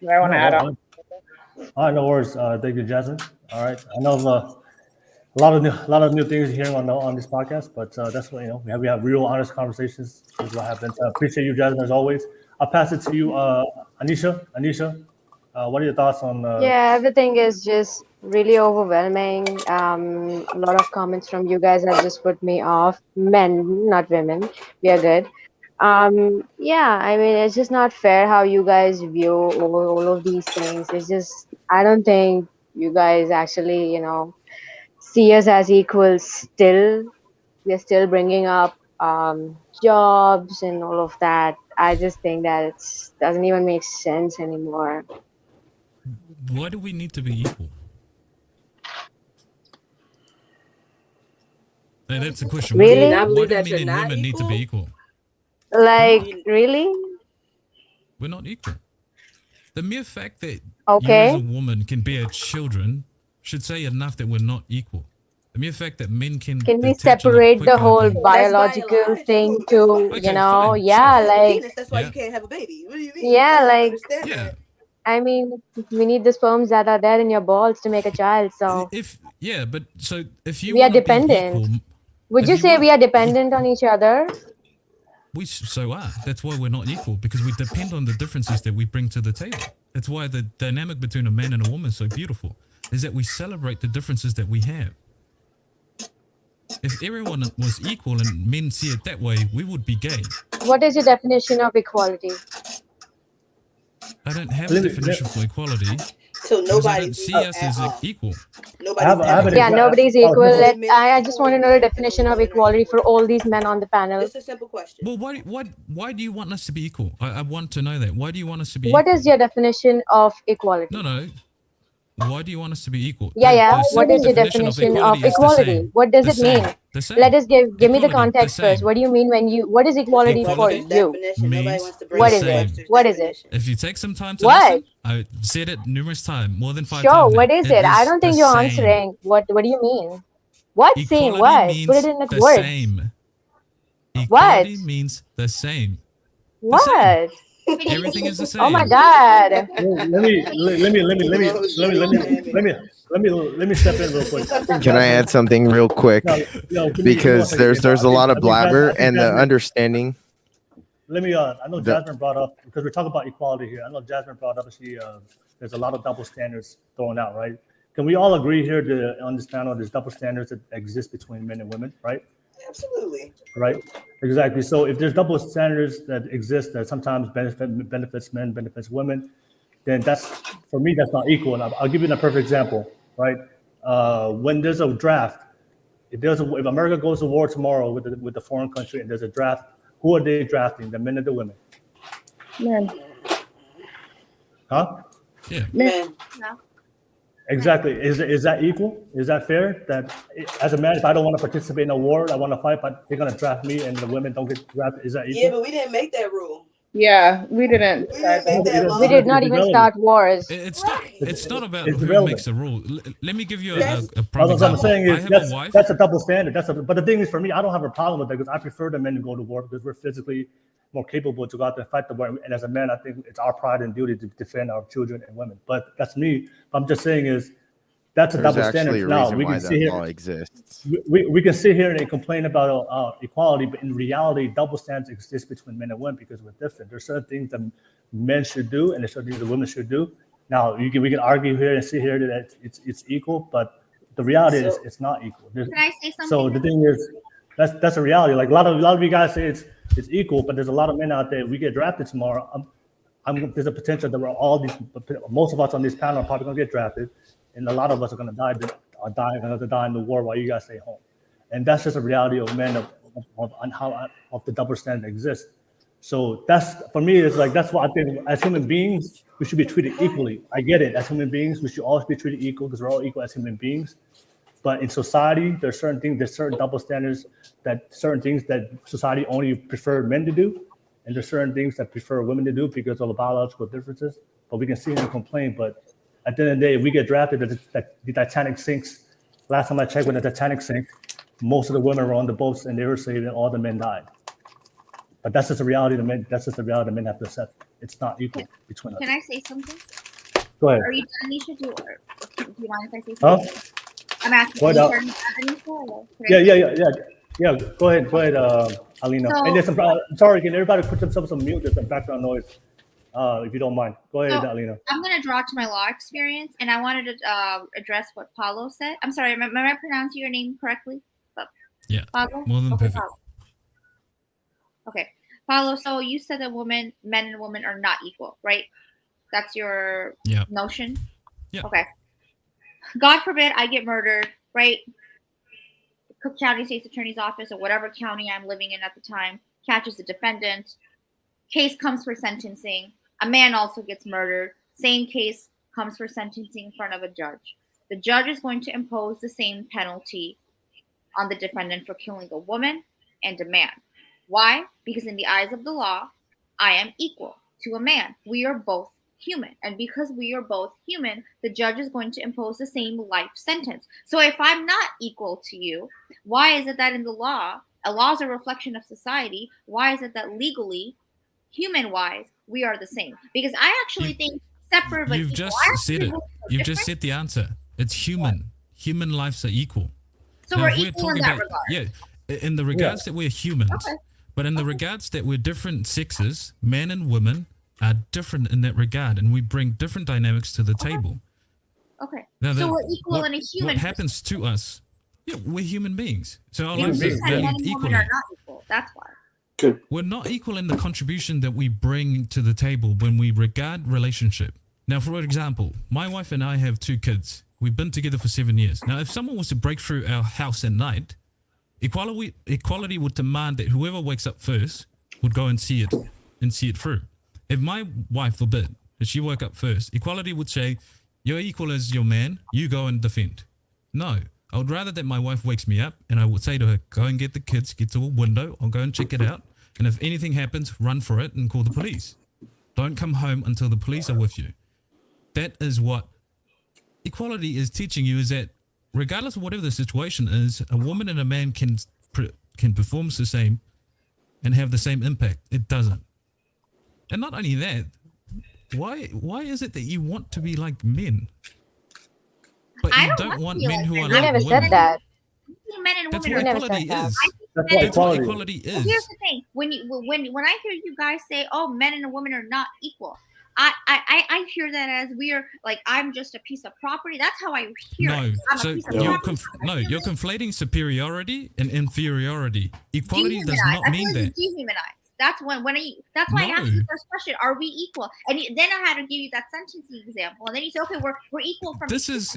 That I want to add on. All right, no worries. Thank you, Jasmine. All right, I know a lot of new things you're hearing on this podcast, but that's what we have real honest conversations. This is what happens. I appreciate you, Jasmine, as always. I'll pass it to you, Anisha. Anisha, what are your thoughts on? Yeah, everything is just really overwhelming. A lot of comments from you guys have just put me off. Men, not women. We are good. Yeah, I mean, it's just not fair how you guys view all of these things. It's just, I don't think you guys actually, see us as equals still. We're still bringing up jobs and all of that. I just think that it doesn't even make sense anymore. Why do we need to be equal? Hey, that's the question. Really? Why do men and women need to be equal? Like, really? We're not equal. The mere fact that you Okay. as a woman can bear children should say enough that we're not equal. The mere fact that men can we attach separate the quicker whole than- biological thing to, Okay, fine. yeah, like, That's why you can't have a baby. What do you mean? yeah, I like, understand that. I mean, we need the sperms that are there in your balls to make a child. So if you we are wanna be dependent. equal, Would if you you say want- we are dependent on each other? we so are. That's why we're not equal, because we depend on the differences that we bring to the table. That's why the dynamic between a man and a woman is so beautiful, is that we celebrate the differences that we have. If everyone was equal and men see it that way, we would be gay. What is your definition of equality? I don't have a definition for equality. So because I don't nobody's see us as equal. Yeah, nobody's equal. I just want to know the definition of equality for all these men on the panel. It's a simple question. Well, why do you want us to be equal? I want to know that. Why do you want us to be What equal? is your definition of equality? No. Why do you want us to be equal? Yeah. The What is your simple definition of is the equality? same. What does The it same. mean? The same. Let us give me the Equality, context the first. same. What do you mean what is equality for Equality you? means What the is it? same. What is it? If you take some time to What? listen, I said it numerous times, more than 5 Sure, times. what is it? I don't think the you're same. answering. What do you mean? What same? Equality What? means Put it in the words. same. What? Equality means the same. What? Everything is the same. Oh my God. Let me step in real quick. Can I add something real quick? Because there's a lot of blabber and the understanding. Let me. I know Jasmine brought up, because we're talking about equality here. I know Jasmine brought up there's a lot of double standards thrown out, right? Can we all agree here that on this panel there's double standards that exist between men and women, right? Absolutely. Right. Exactly. So if there's double standards that exist that sometimes benefits men, benefits women, then for me that's not equal. And I'll give you a perfect example, right? When there's a draft, if America goes to war tomorrow with the foreign country and there's a draft, who are they drafting? The men or the women? Men. Huh? Yeah. Men. Exactly. Is that equal? Is that fair? That as a man, if I don't want to participate in a war, I want to fight, but they're gonna draft me, and the women don't get drafted. Is that equal? Yeah, but we didn't make that rule. Yeah, we didn't. We did not even start wars. It's not about It's who irrelevant. makes the rule. Let me give you a That's prime what I'm example. saying I is have a wife. that's a double standard. But the thing is, for me, I don't have a problem with that because I prefer the men to go to war because we're physically more capable to go out there and fight the war. And as a man, I think it's our pride and duty to defend our children and women. But that's me. But I'm just saying is that's a There's double actually standard. a Now reason we why can that sit here. law exists. We can sit here and complain about equality, but in reality, double standards exist between men and women because we're different. There's certain things that men should do, and there's certain things that women should do. Now we can argue here and sit here that it's equal, but the reality is it's not equal. Can I say something? So the thing is, that's a reality. Like a lot of you guys say it's equal, but there's a lot of men out there. We get drafted tomorrow. there's a potential that most of us on this panel are probably gonna get drafted, and a lot of us are gonna die in the war while you guys stay home. And that's just a reality of men of the double standard exists. So that's, for me, it's like, that's why I think as human beings, we should be treated equally. I get it. As human beings, we should always be treated equal because we're all equal as human beings. But in society, there's certain double standards, certain things that society only prefer men to do. And there's certain things that prefer women to do because of the biological differences. But we can see and complain. But at the end of the day, if we get drafted, the Titanic sinks. Last time I checked, when the Titanic sank, most of the women were on the boats and they were saved and all the men died. But that's just a reality the men have to accept. It's not equal between us. Can I say something? Go ahead. Are you done, Anisha? Do you mind if I say something? I'm asking. Go ahead. Yeah. Go ahead, Alina. So, and there's some. I'm sorry, can everybody put themselves on mute? There's some background noise, if you don't mind. Go ahead, Alina. I'm gonna draw to my law experience, and I wanted to address what Paulo said. I'm sorry, am I pronouncing your name correctly? Yeah. Paulo? More than perfect. Paulo. Okay, Paulo. So you said that men and women are not equal, right? That's your notion. Yeah. Okay. God forbid I get murdered, right? Cook County State's Attorney's Office or whatever county I'm living in at the time catches the defendant. Case comes for sentencing. A man also gets murdered. Same case comes for sentencing in front of a judge. The judge is going to impose the same penalty on the defendant for killing a woman and a man. Why? Because in the eyes of the law, I am equal to a man. We are both human. And because we are both human, the judge is going to impose the same life sentence. So if I'm not equal to you, why is it that in the law, a law is a reflection of society, why is it that legally, human-wise, we are the same? Because I actually think separate but You've equal. just said it. You've just said the answer. It's human. Human lives are equal. So Now, we're if equal in that regard. Yeah, in the regards that we're humans, but in the regards that we're different sexes, men and women are different in that regard, and we bring different dynamics to the table. Okay. Now, so we're equal in a human. What happens to us? Yeah, we're human beings. So our You lives said are men valued and women equally. are not equal. That's why. We're not equal in the contribution that we bring to the table when we regard relationship. Now, for example, my wife and I have 2 kids. We've been together for 7 years. Now, if someone was to break through our house at night, equality would demand that whoever wakes up first would go and see it through. If my wife forbid, if she woke up first, equality would say, you're equal as your man, you go and defend. No, I would rather that my wife wakes me up and I would say to her, go and get the kids, get to a window, I'll go and check it out. And if anything happens, run for it and call the police. Don't come home until the police are with you. That is what equality is teaching you, is that regardless of whatever the situation is, a woman and a man can perform the same and have the same impact. It doesn't. And not only that, why is it that you want to be like men? But you don't want men who are like women. I never said that. Men and That's women what are equality is. That's what equality Well, is. here's the thing: when I hear you guys say, "Oh, men and women are not equal," I hear that as we are like I'm just a piece of property. That's how I hear No, it. I'm so a piece of you're property. you're conflating superiority and inferiority. Equality does Dehumanize. not I mean feel like that. you dehumanize. That's that's why I asked you the first question: are we equal? And then I had to give you that sentencing example, and then you say, "Okay, we're equal from." This is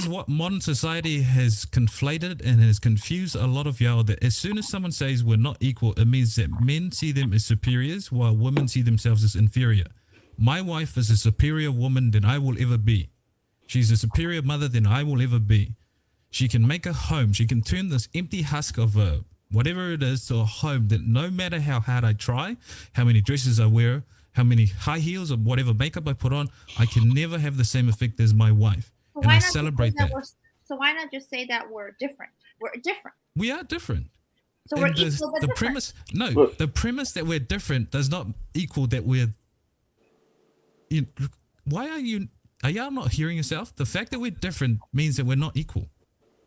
what modern society has conflated and has confused a lot of y'all. That as soon as someone says we're not equal, it means that men see them as superiors while women see themselves as inferior. My wife is a superior woman than I will ever be. She's a superior mother than I will ever be. She can make a home. She can turn this empty husk of a whatever it is to a home that no matter how hard I try, how many dresses I wear, how many high heels or whatever makeup I put on, I can never have the same effect as my wife. So and I celebrate that. So why not just say that we're different? We're different. We are different. So we're And equal but the different. premise, the premise that we're different does not equal that we're. Why are y'all not hearing yourself? The fact that we're different means that we're not equal.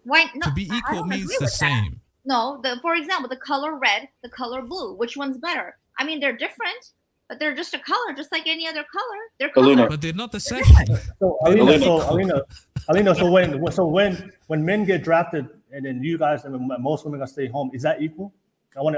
Why no, To be I equal don't means agree the with that. same. No, for example, the color red, the color blue. Which one's better? I mean, they're different, but they're just a color, just like any other color. They're colors. But they're not the same. So Alina, so when men get drafted and then you guys and most women gonna stay home, is that equal? I want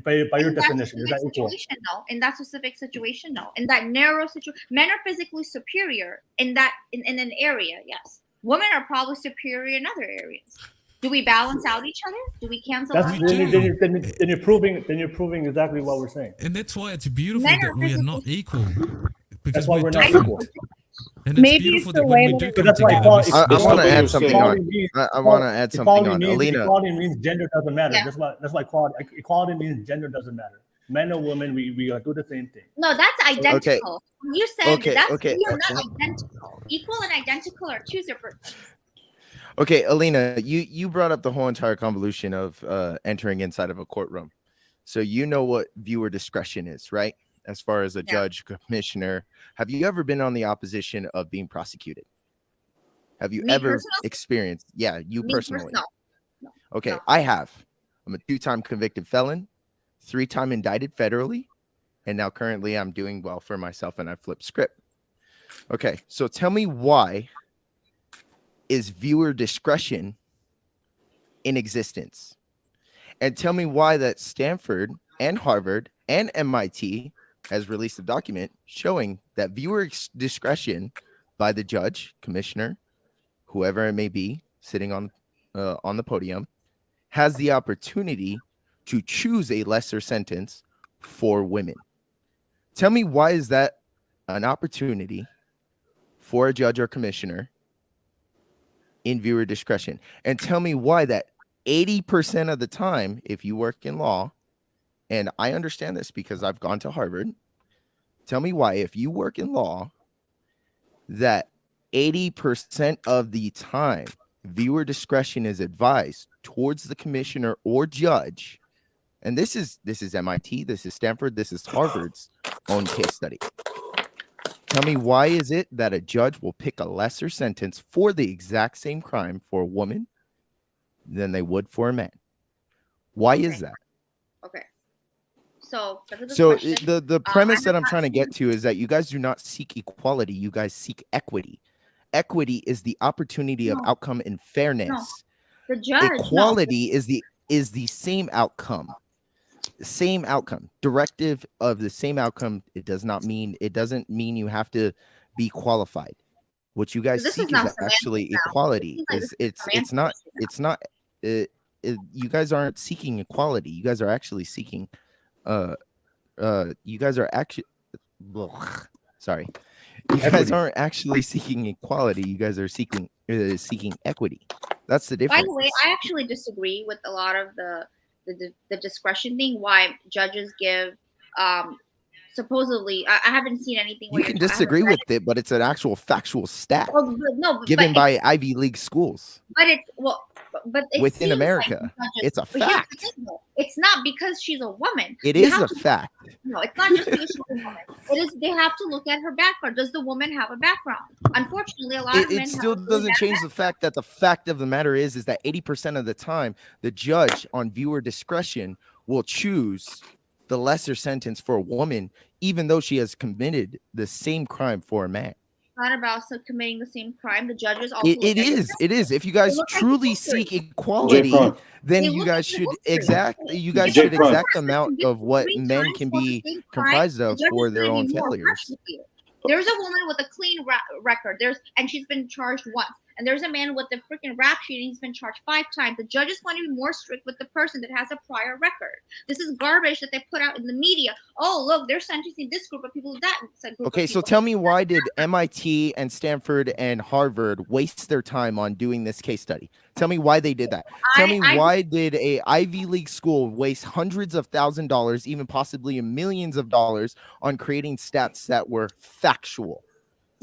by your In that definition, is that specific equal? situation, no. In that specific situation, no. In that narrow situation, men are physically superior in an area, yes. Women are probably superior in other areas. Do we balance out each other? Do we cancel out each other? Then you're proving exactly what we're saying. And that's why it's beautiful Men that are we are not equal. Because That's why we're not different. equal. And it's beautiful that when we do come That's why together, we I want to add something on. Equality I want to add something on. means, Alina, equality means gender doesn't matter. Yeah. That's why equality means gender doesn't matter. Men or women, we do the same thing. No, that's identical. Okay. You said Okay, that's okay. you're not identical. Equal and identical are two different things. Okay, Alina, you brought up the whole entire convolution of entering inside of a courtroom. So you know what viewer discretion is, right? As far as a judge, commissioner. Have you ever been on the opposition of being prosecuted? Have you ever experienced? Yeah, you personally. No. Okay, No. I have. I'm a 2-time convicted felon, 3-time indicted federally, and now currently I'm doing well for myself and I flip script. Okay, so tell me why is viewer discretion in existence? And tell me why that Stanford and Harvard and MIT has released a document showing that viewer discretion by the judge, commissioner, whoever it may be, sitting on the podium, has the opportunity to choose a lesser sentence for women. Tell me why is that an opportunity for a judge or commissioner in viewer discretion? And tell me why that 80% of the time, if you work in law, and I understand this because I've gone to Harvard, tell me why, if you work in law, that 80% of the time viewer discretion is advised towards the commissioner or judge. And this is MIT, this is Stanford, this is Harvard's own case study. Tell me why is it that a judge will pick a lesser sentence for the exact same crime for a woman than they would for a man? Why is that? Okay. So the premise that I'm trying to get to is that you guys do not seek equality, you guys seek equity. Equity is the opportunity of outcome and fairness. No. The judge. Equality is the same outcome. Same outcome. Directive of the same outcome. It doesn't mean you have to be qualified. What you guys seek is actually equality. It's not. You guys aren't seeking equality. You guys are actually seeking. You guys are actually. Sorry. You guys aren't actually seeking equality. You guys are seeking equity. That's the difference. By the way, I actually disagree with a lot of the discretion thing. Why judges give supposedly, I haven't seen anything. You can disagree with it, but it's an actual factual stat given by Ivy League schools. But it within America, it's a fact. It's not because she's a woman. It is a fact. No, it's not just because she's a woman. It is. They have to look at her background. Does the woman have a background? Unfortunately, a lot of men. It still doesn't change the fact that the fact of the matter is that 80% of the time, the judge on viewer discretion will choose the lesser sentence for a woman, even though she has committed the same crime for a man. Not about committing the same crime. The judges also. It is. If you guys truly seek equality, then you guys should exact the amount of what men can be comprised of for their own failures. There's a woman with a clean record. And she's been charged once. And there's a man with a freaking rap sheet and he's been charged 5 times. The judges want to be more strict with the person that has a prior record. This is garbage that they put out in the media. Oh, look, they're sentencing this group of people, that group Okay, of so people. tell me, why did MIT and Stanford and Harvard waste their time on doing this case study? Tell me why they did that. Tell me why did a Ivy League school waste hundreds of $1,000s, even possibly millions of dollars on creating stats that were factual?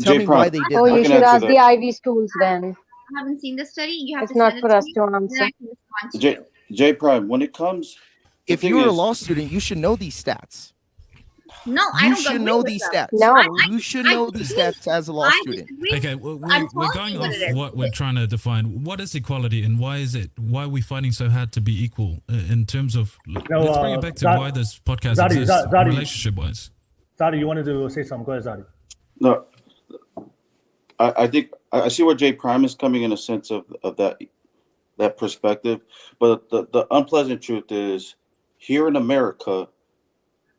Tell me why they did that. Oh, you should ask the Ivy schools then. I haven't seen this study. You have It's to not send for it us me, to and then answer. I can respond to you. J Prime, when it comes, if you're a law student, you should know these stats. No, I You don't should agree know with these them. stats. No. You should know these stats as a law student. Okay, we're going off what we're trying to define. What is equality, and why are we fighting so hard to be equal in terms of? Let's bring it back to why this podcast exists, relationship-wise. Zadi, you wanted to say something? Go ahead, Zadi. No, I think I see where J Prime is coming in a sense of that perspective, but the unpleasant truth is here in America,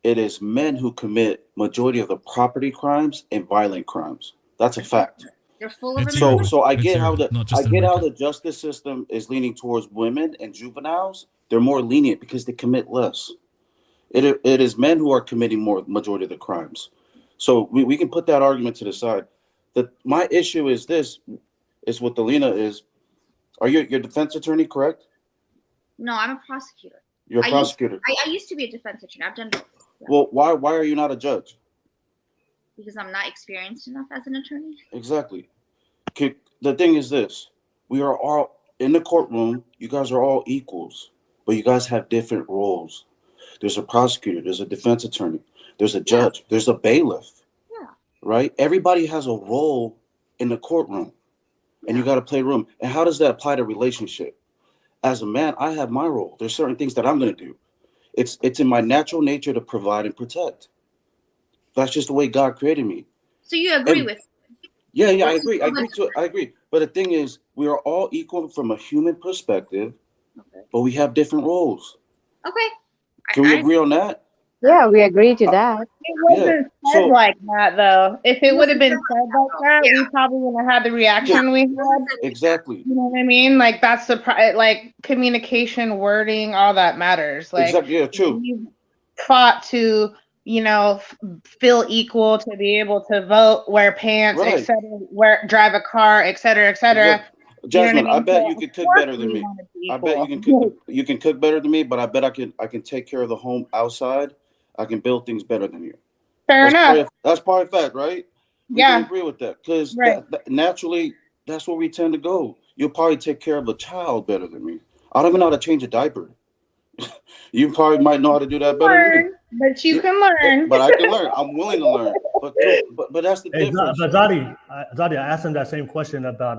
it is men who commit majority of the property crimes and violent crimes. That's a fact. They're full of So I get how America. the justice system is leaning towards women and juveniles. They're more lenient because they commit less. It is men who are committing more majority of the crimes. So we can put that argument to the side. My issue is this, is what Delina is. Are you your defense attorney, correct? No, I'm a prosecutor. You're a prosecutor. I used to be a defense attorney. I've done both. Yeah. Well, why are you not a judge? Because I'm not experienced enough as an attorney. Exactly. The thing is this. We are all in the courtroom. You guys are all equals, but you guys have different roles. There's a prosecutor. There's a defense attorney. There's a judge. There's a bailiff. Yeah. Right? Everybody has a role in the courtroom, and you got to play room. And how does that apply to relationship? As a man, I have my role. There's certain things that I'm going to do. It's in my natural nature to provide and protect. That's just the way God created me. So you agree with? Yeah, I agree. I agree. But the thing is, we are all equal from a human perspective, but we have different roles. Okay. Can we agree on that? Yeah, we agree to that. It wasn't said like that, though. If it would have been said like that, we probably wouldn't have had the reaction we had. Exactly. You know what I mean? Like, that's the like communication, wording, all that matters. Like, exactly. Yeah, true. You fought to, you know, feel equal, to be able to vote, wear pants, Right. etc., drive a car, etc., etc. Exactly. Jasmine, I bet you could cook better than me. I bet you can cook better than me, but I bet I can take care of the home outside. I can build things better than you. Fair enough. That's part of fact, right? We can agree with that because naturally that's where we tend to go. You'll probably take care of a child better than me. I don't even know how to change a diaper. You probably might know how to do that better than me. But you can learn. But I can learn. I'm willing to learn. But that's the difference. But Zadi, I asked him that same question about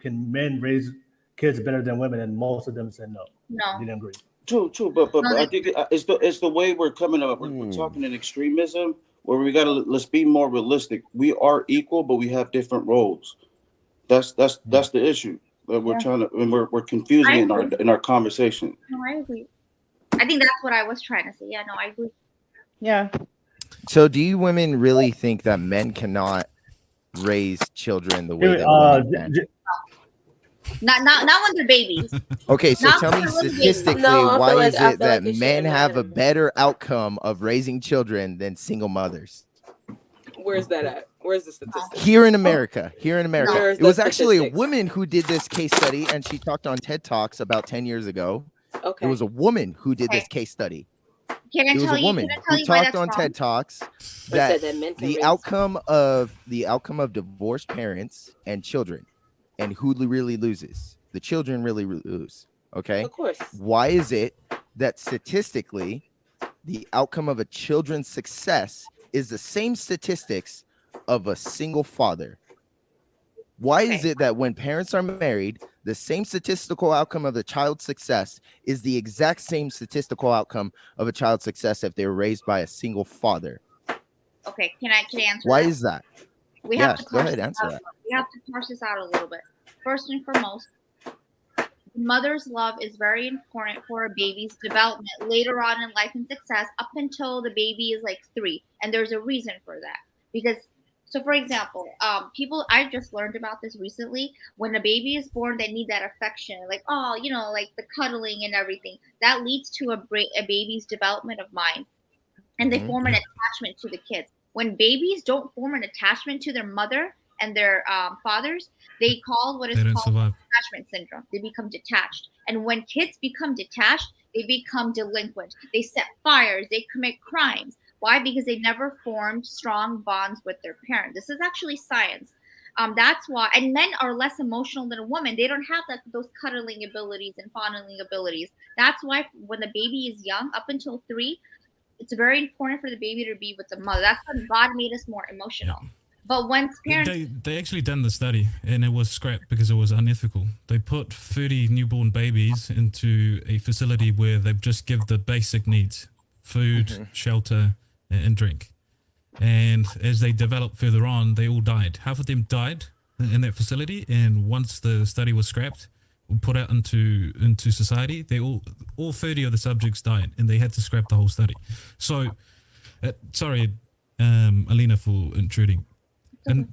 can men raise kids better than women, and most of them said no. No. They didn't agree. True. But I think it's the way we're coming up. We're talking in extremism where we let's be more realistic. We are equal, but we have different roles. That's the issue that we're trying to, and we're confusing in our conversation. No, I agree. I think that's what I was trying to say. Yeah, no, I agree. Yeah. So, do you women really think that men cannot raise children the way that women can? Not when they're babies. Okay, so tell me statistically, why is it that men have a better outcome of raising children than single mothers? Where's that at? Where's the statistic? Here in America. Where's It was the actually a statistics? woman who did this case study, and she talked on TED Talks about 10 years ago. Okay. It was a woman who did this case study. It was a woman who talked on TED Talks that the outcome of divorced parents and children, and who really loses? The children really lose. Okay. Of course. Why is it that statistically the outcome of a children's success is the same statistics of a single father? Why is it that when parents are married, the same statistical outcome of the child's success is the exact same statistical outcome of a child's success if they were raised by a single father? Okay, can I answer? Why that? is that? We Yeah, have to go ahead, parse answer this that. out. We have to parse this out a little bit. First and foremost, mother's love is very important for a baby's development later on in life and success up until the baby is like 3. And there's a reason for that. Because, so for example, I just learned about this recently. When a baby is born, they need that affection, like, oh, you know, like the cuddling and everything. That leads to a baby's development of mind. And they form an attachment to the kids. When babies don't form an attachment to their mother and their fathers, they call what is called attachment syndrome. They become detached. And when kids become detached, they become delinquent. They set fires. They commit crimes. Why? Because they never formed strong bonds with their parent. This is actually science. That's why. And men are less emotional than a woman. They don't have those cuddling abilities and fondling abilities. That's why when the baby is young, up until 3, it's very important for the baby to be with the mother. That's when God made us more emotional. But once parents... They actually done the study, and it was scrapped because it was unethical. They put 30 newborn babies into a facility where they just give the basic needs, food, shelter, and drink. And as they developed further on, they all died. Half of them died in that facility, and once the study was scrapped, put out into society, they all 30 of the subjects died, and they had to scrap the whole study. So, sorry, Alina, for intruding. And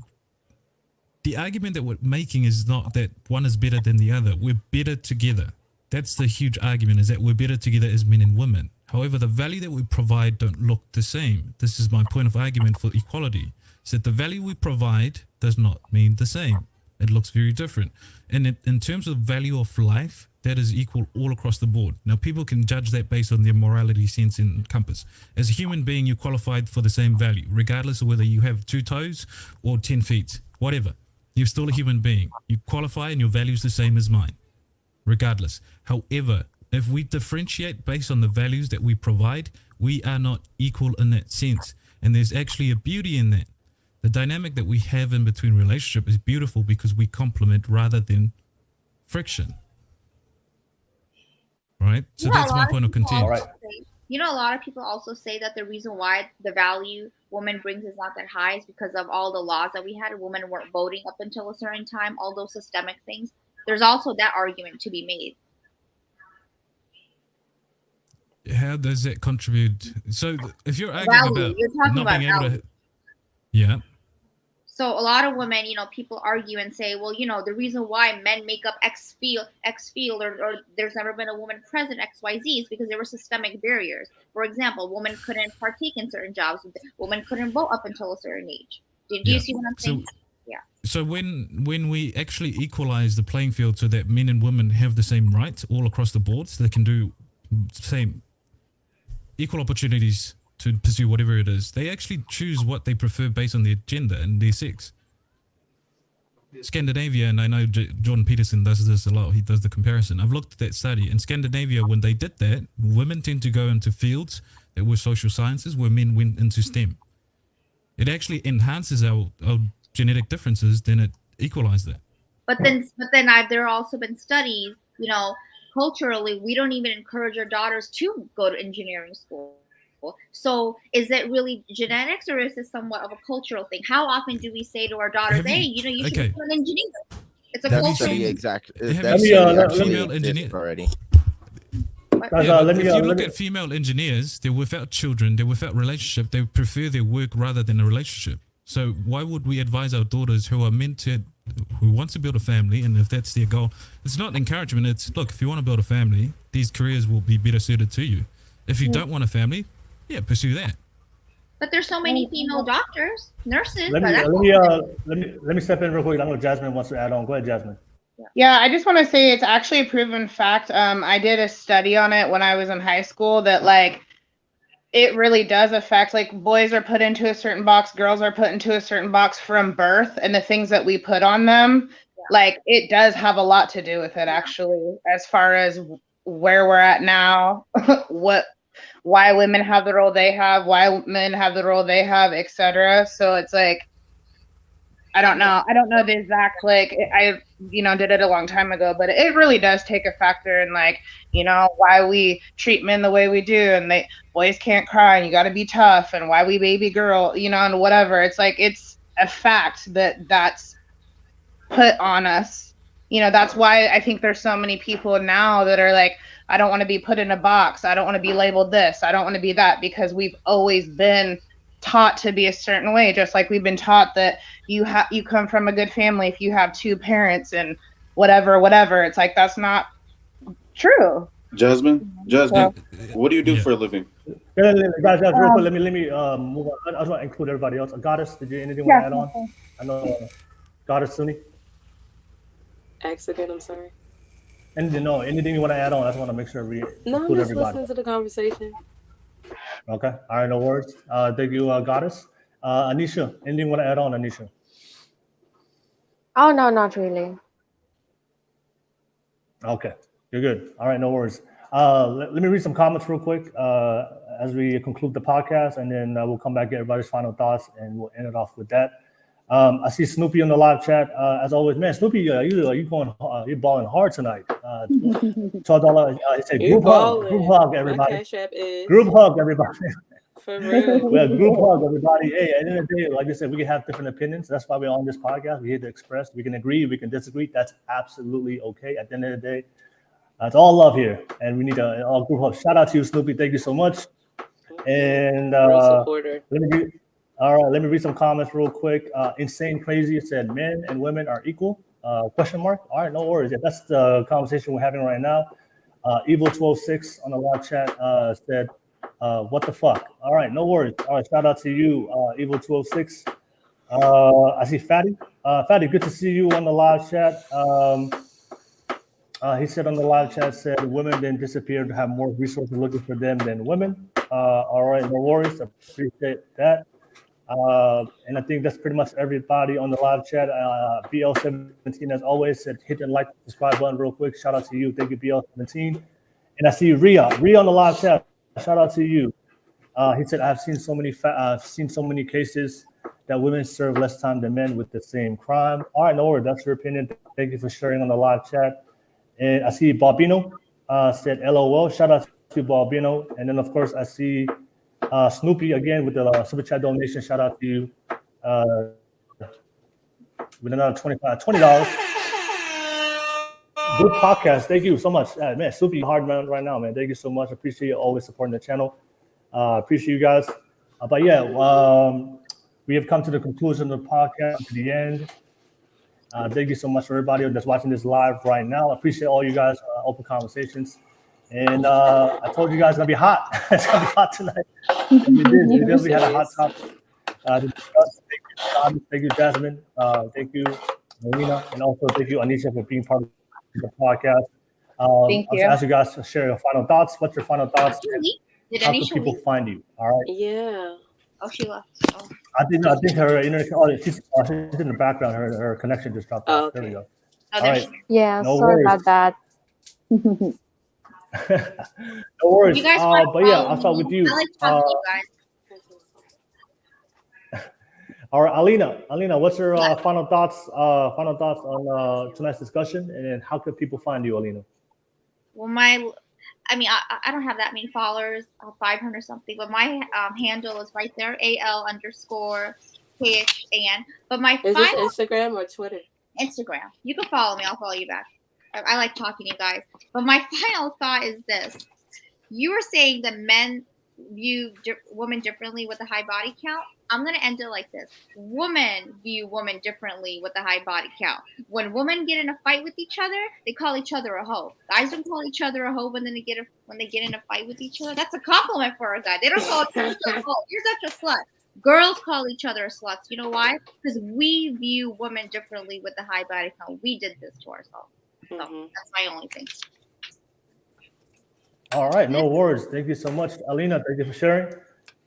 the argument that we're making is not that one is better than the other. We're better together. That's the huge argument, is that we're better together as men and women. However, the value that we provide don't look the same. This is my point of argument for equality. Is that the value we provide does not mean the same. It looks very different. And in terms of value of life, that is equal all across the board. Now, people can judge that based on their morality, sense, and compass. As a human being, you're qualified for the same value, regardless of whether you have 2 toes or 10 feet, whatever. You're still a human being. You qualify and your value is the same as mine, regardless. However, if we differentiate based on the values that we provide, we are not equal in that sense. And there's actually a beauty in that. The dynamic that we have in between relationship is beautiful because we complement rather than friction. Right? So that's my point of contention. All right. You know, a lot of people also say that the reason why the value woman brings is not that high is because of all the laws that we had. Women weren't voting up until a certain time, all those systemic things. There's also that argument to be made. How does that contribute? So if you're arguing Value. about You're talking not about being able value. to, yeah. So a lot of women, you know, people argue and say, well, you know, the reason why men make up X field, or there's never been a woman president, XYZ, is because there were systemic barriers. For example, women couldn't partake in certain jobs. Women couldn't vote up until a certain age. Do you see what I'm saying? Yeah. So when we actually equalize the playing field so that men and women have the same rights all across the board, so they can do same equal opportunities to pursue whatever it is, they actually choose what they prefer based on their gender and their sex. Scandinavia, and I know Jordan Peterson does this a lot, he does the comparison. I've looked at that study. In Scandinavia, when they did that, women tend to go into fields that were social sciences, where men went into STEM. It actually enhances our genetic differences, then it equalized that. But then there have also been studies, you know, culturally, we don't even encourage our daughters to go to engineering school. So is it really genetics, or is this somewhat of a cultural thing? How often do we say to our daughters, hey, you know, you should become an engineer? It's a cultural thing. Exactly. Female engineer already. If you look at female engineers, they're without children, they're without relationship, they prefer their work rather than a relationship. So why would we advise our daughters who want to build a family, and if that's their goal, it's not encouragement, it's, look, if you want to build a family, these careers will be better suited to you. If you don't want a family, pursue that. But there's so many female doctors, nurses. Let me step in real quick. I know Jasmine wants to add on. Go ahead, Jasmine. Yeah, I just want to say it's actually a proven fact. I did a study on it when I was in high school that, like, it really does affect, like, boys are put into a certain box, girls are put into a certain box from birth, and the things that we put on them, like, it does have a lot to do with it, actually, as far as where we're at now, why women have the role they have, why men have the role they have, etc. So it's like, I don't know the exact, like, I did it a long time ago, but it really does take a factor in, like, you know, why we treat men the way we do, and boys can't cry, and you got to be tough, and why we baby girl, you know, and whatever. It's like, it's a fact that's put on us. You know, that's why I think there's so many people now that are like, I don't want to be put in a box. I don't want to be labeled this. I don't want to be that, because we've always been taught to be a certain way, just like we've been taught that you come from a good family if you have 2 parents and whatever. It's like, that's not true. Jasmine, what do you do for a living? Guys, real quick, let me move on. I just want to include everybody else. Goddess, did you anything want to add on? I know Goddess Sunni. Ask again, I'm sorry. Anything you want to add on? I just want to make sure we No, I'm include just everybody. listening to the conversation. Okay. All right, no worries. Thank you, Goddess. Anisha, anything you want to add on, Anisha? Oh, no, not really. Okay, you're good. All right, no worries. Let me read some comments real quick as we conclude the podcast, and then we'll come back, get everybody's final thoughts, and we'll end it off with that. I see Snoopy in the live chat. As always, man, Snoopy, you're balling hard tonight. $12. It's a group hug, everybody. Cashapp is. Group hug, everybody. For real. Well, group hug, everybody. Hey, at the end of the day, like I said, we can have different opinions. That's why we're on this podcast. We're here to express. We can agree, we can disagree. That's absolutely okay. At the end of the day, it's all love here, and we need an all group hug. Shout out to you, Snoopy. Thank you so much. And supporter. let me read some comments real quick. Insane Crazy said men and women are equal. Question mark. All right, no worries. Yeah, that's the conversation we're having right now. Evil 126 on the live chat said, what the fuck? All right, no worries. All right, shout out to you, Evil 206. I see Fatty. Fatty, good to see you on the live chat. He said on the live chat, said women then disappear to have more resources looking for them than women. All right, no worries. Appreciate that. And I think that's pretty much everybody on the live chat. BL17, as always, said hit the like, subscribe button real quick. Shout out to you. Thank you, BL17. And I see Rhea on the live chat. Shout out to you. He said, I've seen so many cases that women serve less time than men with the same crime. All right, no worries. That's your opinion. Thank you for sharing on the live chat. And I see Bobino said LOL. Shout out to Bobino. And then, of course, I see Snoopy again with the super chat donation. Shout out to you with another $20. Good podcast. Thank you so much. Man, Snoopy hard man right now, man. Thank you so much. Appreciate you always supporting the channel. Appreciate you guys. But yeah, we have come to the conclusion of the podcast, to the end. Thank you so much for everybody that's watching this live right now. I appreciate all you guys' open conversations. And I told you guys it's gonna be hot. It's gonna be hot tonight. And we did. We definitely had a hot topic to discuss. Thank you, Jasmine. Thank you, Marina, and also thank you, Anisha, for being part of the podcast. Thank you. I'll ask you guys to share your final thoughts. What's your final thoughts? Did How can Anisha people leave? find you? All right. Yeah. Oh, she left. Oh. I think her internet. Oh, she's in the background. Her connection just dropped off. There we go. Oh, All there right. she is. Yeah, No sorry worries. about that. No worries. You guys want to But yeah, follow I'll start me? with you. I like talking to you guys. All right, Alina, what's your final thoughts? Final thoughts on tonight's discussion, and then how can people find you, Alina? Well, I don't have that many followers, 500 something, but my handle is right there, AL_KHAN. But my Is final this Instagram or Twitter? Instagram. You can follow me. I'll follow you back. I like talking to you guys. But my final thought is this. You were saying that men view women differently with a high body count. I'm going to end it like this. Women view women differently with a high body count. When women get in a fight with each other, they call each other a hoe. Guys don't call each other a hoe when they get in a fight with each other. That's a compliment for a guy. They don't call each other a hoe. You're such a slut. Girls call each other sluts. You know why? Because we view women differently with the high body count. We did this to ourselves. So that's my only thing. All right, no worries. Thank you so much, Alina. Thank you for sharing.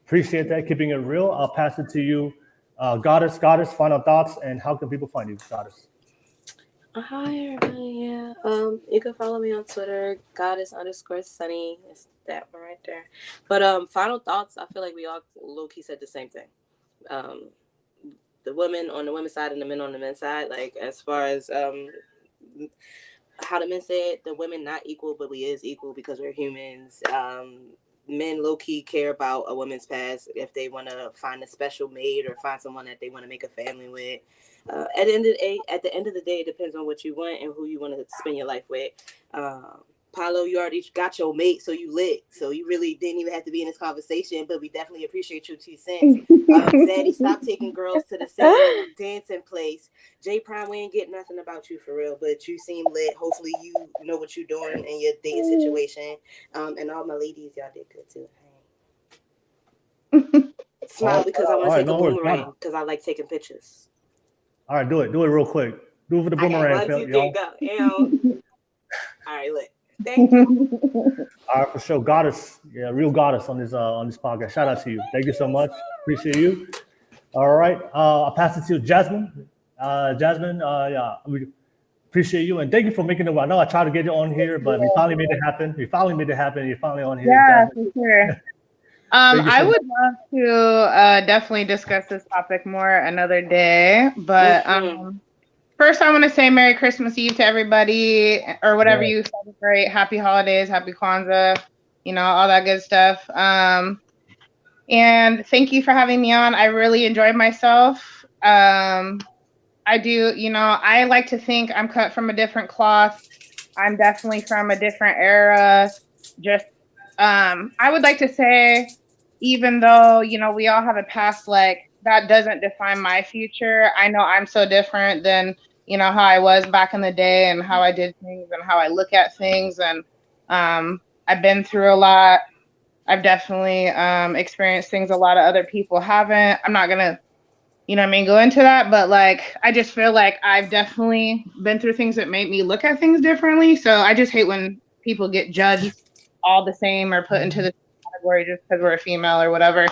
Appreciate that, keeping it real. I'll pass it to you, Goddess, final thoughts, and how can people find you, Goddess? Hi, everybody. Yeah. You can follow me on Twitter, Goddess_Sunny. It's that one right there. But final thoughts. I feel like we all low key said the same thing. The women on the women's side and the men on the men's side. Like as far as how the men said, the women not equal, but we is equal because we're humans. Men low-key care about a woman's past if they want to find a special mate or find someone that they want to make a family with. At the end of the day, it depends on what you want and who you want to spend your life with. Paulo, you already got your mate, so you lit. So you really didn't even have to be in this conversation, but we definitely appreciate your 2 cents. Zaddy, stop taking girls to the same dancing place. J Prime, we ain't getting nothing about you for real, but you seem lit. Hopefully you know what you're doing in your dating situation. And all my ladies, y'all did good too. Smile because I want to take a boomerang because I like taking pictures. All right, do it real quick. Do it for the boomerang. Go. All right, lit. Thank you. All right, for sure. Goddess, yeah, real goddess on this podcast. Shout out to you. Thank you so much. Appreciate you. All right, I'll pass it to Jasmine. Yeah, we appreciate you and thank you for making it. I know I tried to get you on here, but we finally made it happen. You're finally on here. Yeah, Jasmine. for sure. I would love to definitely discuss this topic more another day, but first, I want to say Merry Christmas Eve to everybody, or whatever you celebrate. Happy holidays, happy Kwanzaa, all that good stuff. And thank you for having me on. I really enjoyed myself. I do, I like to think I'm cut from a different cloth. I'm definitely from a different era. Just, I would like to say, even though, we all have a past, like, that doesn't define my future. I know I'm so different than, how I was back in the day and how I did things and how I look at things. And I've been through a lot. I've definitely experienced things a lot of other people haven't. I'm not going to, go into that. But like, I just feel like I've definitely been through things that make me look at things differently. So I just hate when people get judged all the same or put into the category just because we're a female or whatever.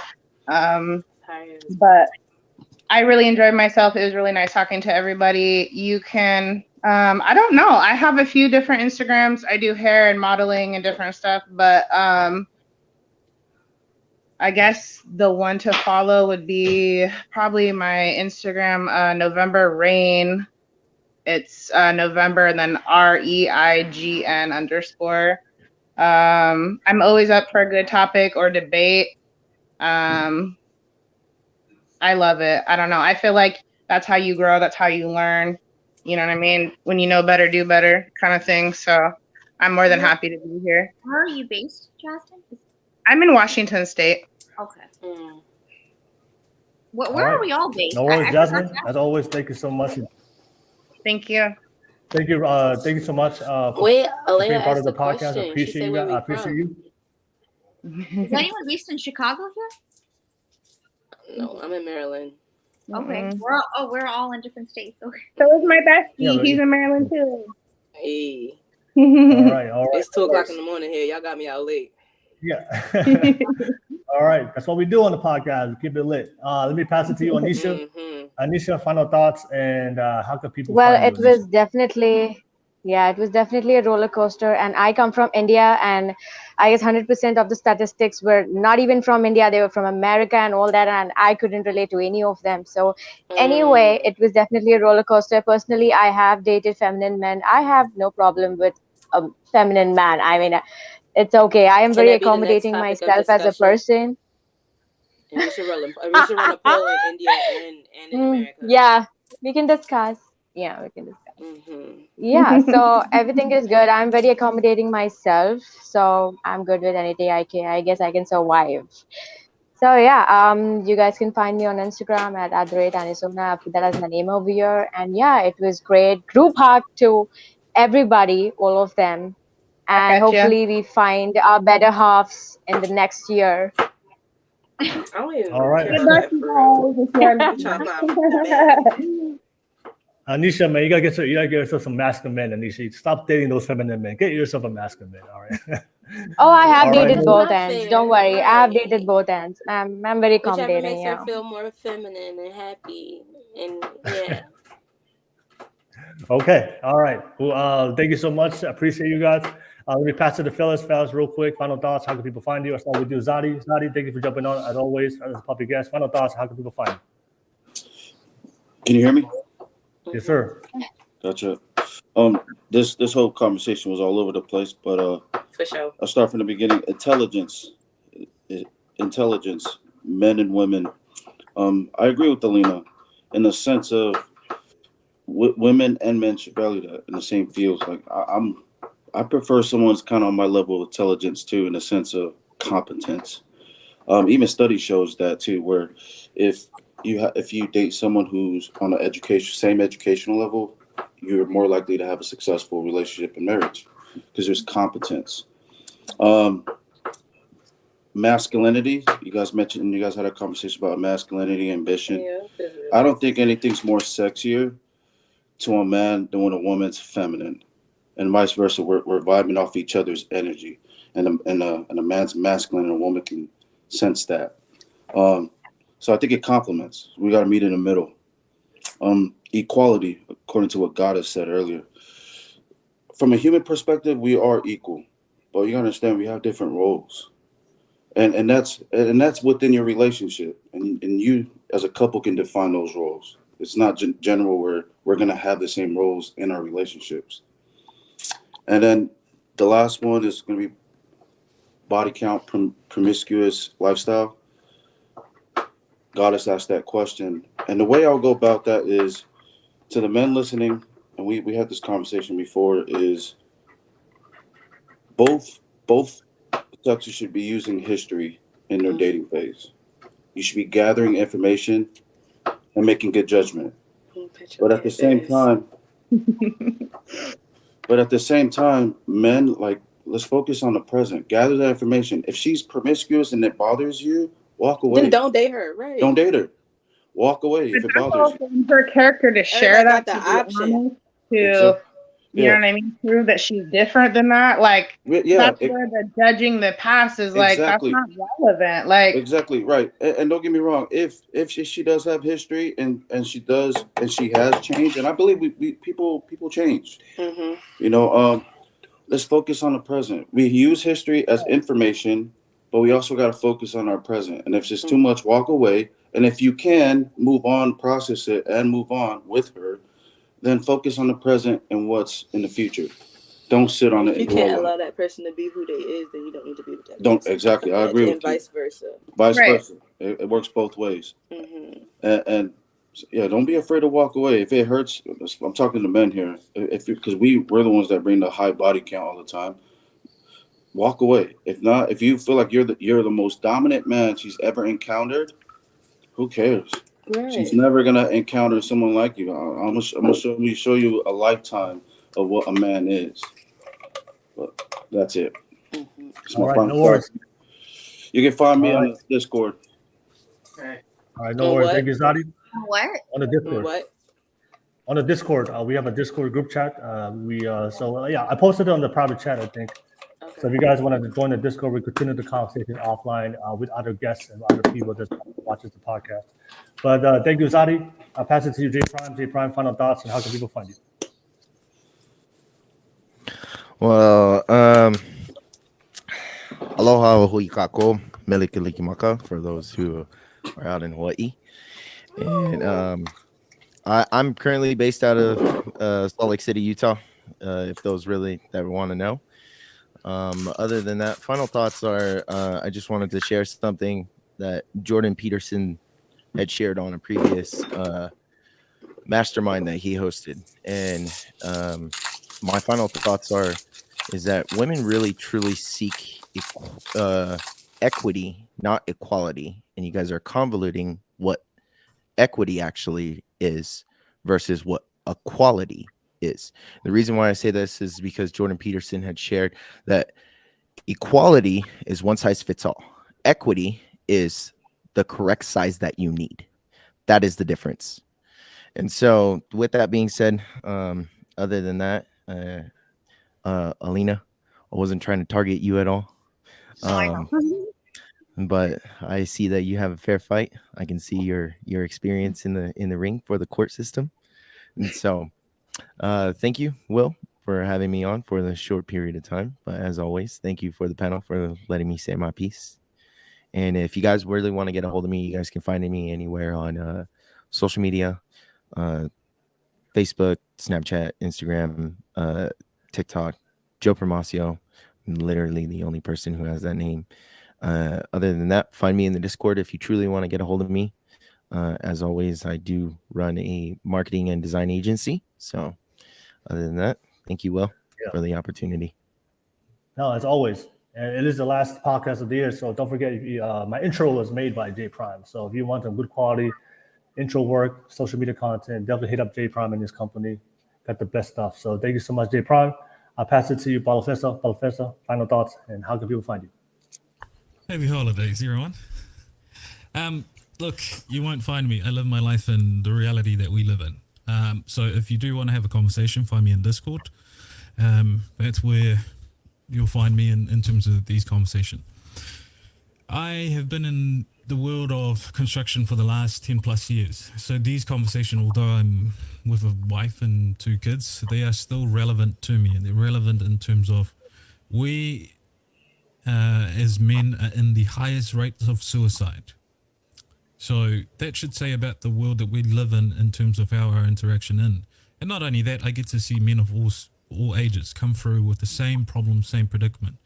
But I really enjoyed myself. It was really nice talking to everybody. You can, I don't know. I have a few different Instagrams. I do hair and modeling and different stuff, but I guess the one to follow would be probably my Instagram, November Rain. It's November and then REIGN_. I'm always up for a good topic or debate. I love it. I don't know. I feel like that's how you grow. That's how you learn. You know what I mean? When you know better, do better kind of thing. So I'm more than happy to be here. Where are you based, Justin? I'm in Washington State. Okay. Where are we all based? No worries, Jasmine. As always, thank you so much. Thank you. Thank you so much for Elena being part of asked the a podcast. question. I She appreciate said you. where we I appreciate you. Is anyone based in Chicago here? No, I'm in Maryland. Okay. We're all in different states. Okay. So is my bestie. Yeah, He's in Maryland too. Hey. All right. It's 2:00 in the morning here. Y'all got me out late. Yeah. All right. That's what we do on the podcast. We keep it lit. Let me pass it to you, Anisha. Anisha, final thoughts and how can people Well, find it you? was definitely a roller coaster. And I come from India, and I guess 100% of the statistics were not even from India. They were from America and all that, and I couldn't relate to any of them. So anyway, it was definitely a roller coaster. Personally, I have dated feminine men. I have no problem with a feminine man. I mean, it's okay. I am Can very that be the next accommodating topic of myself as a discussion? person. And we should run a poll in India and in America. Yeah, we can discuss. Yeah, we can discuss. Mm-hmm. Yeah, so everything is good. I'm very accommodating myself, so I'm good with anything. I guess I can survive. So yeah, you guys can find me on Instagram at @Anisona. I put that as my name over here. And yeah, it was great. Group hug to everybody, all of them, and hopefully we find our better halves in the next year. All right. Anisha, man, you gotta get yourself some masculine men, Anisha. Stop dating those feminine men. Get yourself a masculine man. All right. Oh, I have All dated right. both ends. Don't worry, I have dated both ends. I'm very Whichever accommodating. makes Yeah. her feel more feminine and happy. And yeah. Okay. All right. Well, thank you so much. I appreciate you guys. Let me pass it to fellas real quick. Final thoughts. How can people find you? I start with you, Zadi. Zadi, thank you for jumping on as always as a public guest. Final thoughts. How can people find you? Can you hear me? Yes, sir. Gotcha. This whole conversation was all over the place, but for sure. I'll start from the beginning. Intelligence, men and women. I agree with Alina in the sense of women and men should value that in the same fields. Like I prefer someone's kind of on my level of intelligence too, in the sense of competence. Even study shows that too, where if you date someone who's on the same educational level, you're more likely to have a successful relationship and marriage because there's competence. Masculinity, you guys had a conversation about masculinity, ambition. Yeah. I don't think anything's more sexier to a man than when a woman's feminine, and vice versa. We're vibing off each other's energy, and a man's masculine and a woman can sense that. So I think it complements. We got to meet in the middle. Equality, according to what Goddess said earlier. From a human perspective, we are equal, but you understand we have different roles, and that's within your relationship, and you as a couple can define those roles. It's not general where we're gonna have the same roles in our relationships. And then the last one is gonna be body count, promiscuous lifestyle. Goddess asked that question. And the way I'll go about that is, to the men listening, and we had this conversation before, is both sexes should be using history in their dating phase. You should be gathering information and making good judgment. But at the same time, men, like, let's focus on the present. Gather that information. If she's promiscuous and it bothers you, walk away. Then don't date her, right? Don't date her. Walk away if it bothers you. Her character to share that, the to option. You know what I mean? Prove that she's different than that. Like, that's where the judging the past is like, Exactly. that's not relevant. Like, Exactly right. And don't get me wrong. If she does have history and she has changed, and I believe we people change. Mm-hmm. You know, let's focus on the present. We use history as information, but we also got to focus on our present. And if it's too much, walk away. And if you can move on, process it, and move on with her, then focus on the present and what's in the future. Don't sit on it. If you can't allow that person to be who they is, then you don't need to be with that person. Exactly. I agree with and vice versa. Vice versa. It works both ways. Mm-hmm. And yeah, don't be afraid to walk away. If it hurts, I'm talking to men here. Because we're the ones that bring the high body count all the time. Walk away. If not, if you feel like you're the most dominant man she's ever encountered, who cares? Right. She's never gonna encounter someone like you. I'm gonna show you a lifetime of what a man is. But that's it. Mm-hmm. All right, no worries. You can find me on the Discord. Okay. All right, no worries. Thank you, Zadi. What? On the Discord. What? On the Discord, we have a Discord group chat. I posted it on the private chat, I think. So if you guys want to join the Discord, we continue the conversation offline with other guests and other people that watches the podcast. But thank you, Zadi. I'll pass it to you, J Prime. J Prime, final thoughts, and how can people find you? Well, aloha hui kako, melikilikimaka for those who are out in Hawaii. And I'm currently based out of Salt Lake City, Utah, if those really that want to know. Other than that, final thoughts are I just wanted to share something that Jordan Peterson had shared on a previous mastermind that he hosted. And my final thoughts is that women really truly seek equity, not equality. And you guys are convoluting what equity actually is versus what equality is. The reason why I say this is because Jordan Peterson had shared that equality is one size fits all. Equity is the correct size that you need. That is the difference. And so with that being said, other than that, Alina, I wasn't trying to target you at all. But I see that you have a fair fight. I can see your experience in the ring for the court system. And so thank you, Will, for having me on for the short period of time. But as always, thank you for the panel for letting me say my piece. And if you guys really want to get a hold of me, you guys can find me anywhere on social media, Facebook, Snapchat, Instagram, TikTok, Joe Promasio. I'm literally the only person who has that name. Other than that, find me in the Discord if you truly want to get a hold of me. As always, I do run a marketing and design agency. So other than that, thank you, Will, for the opportunity. No, as always. And it is the last podcast of the year, so don't forget, my intro was made by J Prime. So if you want some good quality intro work, social media content, definitely hit up J Prime and his company. Got the best stuff. So thank you so much, J Prime. I'll pass it to you, Balafesa. Final thoughts, and how can people find you? Happy holidays, everyone. Look, you won't find me. I live my life in the reality that we live in. So if you do want to have a conversation, find me in Discord. That's where you'll find me in terms of these conversations. I have been in the world of construction for the last 10 plus years. So these conversations, although I'm with a wife and 2 kids, they are still relevant to me. And they're relevant in terms of we as men are in the highest rates of suicide. So that should say about the world that we live in terms of our interaction in. And not only that, I get to see men of all ages come through with the same problem, same predicament.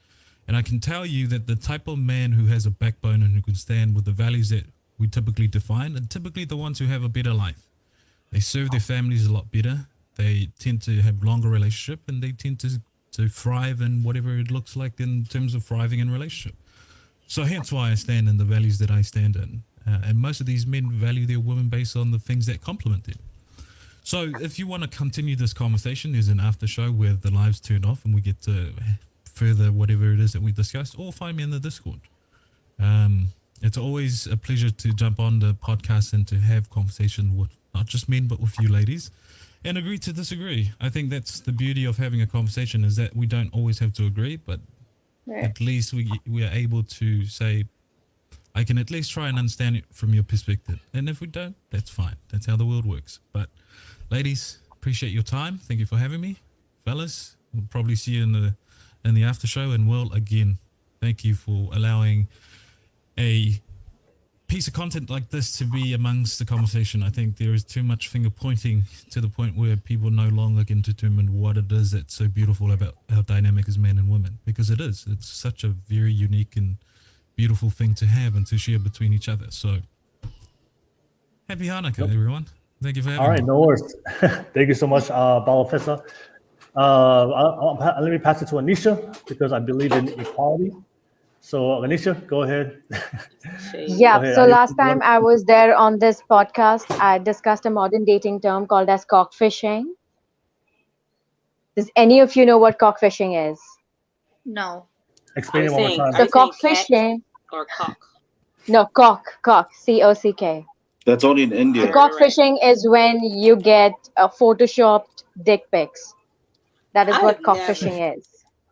And I can tell you that the type of man who has a backbone and who can stand with the values that we typically define, and typically the ones who have a better life. They serve their families a lot better. They tend to have longer relationship, and they tend to thrive in whatever it looks like in terms of thriving in relationship. So hence why I stand in the values that I stand in. And most of these men value their women based on the things that complement them. So if you want to continue this conversation, there's an after show where the lives turn off and we get to further whatever it is that we discussed, or find me in the Discord. It's always a pleasure to jump on the podcast and to have conversation with not just men, but with you ladies, and agree to disagree. I think that's the beauty of having a conversation, is that we don't always have to agree, but at least we are able to say, I can at least try and understand it from your perspective. And if we don't, that's fine. That's how the world works. But ladies, appreciate your time. Thank you for having me. Fellas, we'll probably see you in the after show. And Will, again, thank you for allowing a piece of content like this to be amongst the conversation. I think there is too much finger pointing to the point where people no longer can determine what it is that's so beautiful about our dynamic as men and women, because it is. It's such a very unique and beautiful thing to have and to share between each other. So happy Hanukkah, everyone. Thank you for having me. All right, no worries. Thank you so much, Balafessa. Let me pass it to Anisha, because I believe in equality. So Anisha, go ahead. Yeah, Go ahead. so last time I was there on this podcast, I discussed a modern dating term called as cockfishing. Does any of you know what cockfishing is? No. Explain it one more time. So cockfishing, or cock? no, cock, C-O-C-K. That's only in India. So cockfishing is when you get photoshopped dick pics. That is what cockfishing is.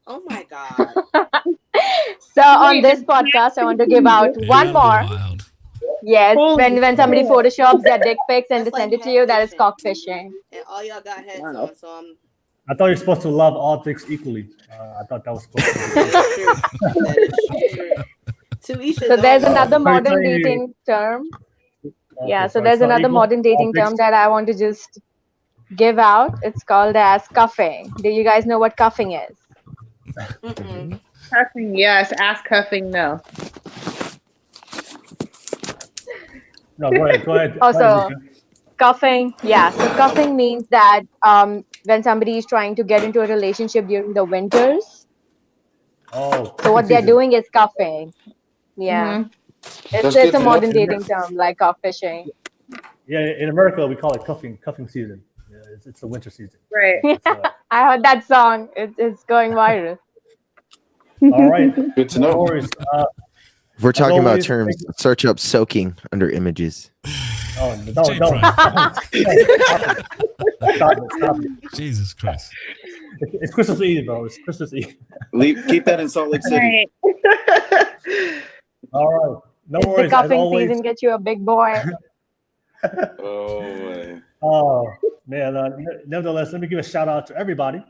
Oh my God. So on this podcast, I want to give out one more. Yes, when somebody photoshops their dick pics and they send it to you, that is cockfishing. And all y'all got heads on, so I'm. I thought you're supposed to love all things equally. I thought that was supposed to be. So there's another modern dating term. Yeah, so there's another modern dating term that I want to just give out. It's called as cuffing. Do you guys know what cuffing is? Cuffing, yes. Ass cuffing, no. No, go ahead. Also, cuffing, yeah. So cuffing means that when somebody is trying to get into a relationship during the winters. Oh. So what they're doing is cuffing. Yeah. It's a modern dating term, like cockfishing. Yeah, in America we call it cuffing season. Yeah, it's the winter season. Right. I heard that song. It's going viral. All right. Good to know. No worries. If we're talking about always, terms, search up soaking under images. Oh, no. Stop it. Jesus Christ. It's Christmas Eve, bro. It's Christmas Eve. Keep that in Salt Lake City. All right. No It's worries. the As cuffing always. season. Get you a big boy. Oh, man. Oh, man. Nevertheless, let me give a shout out to everybody.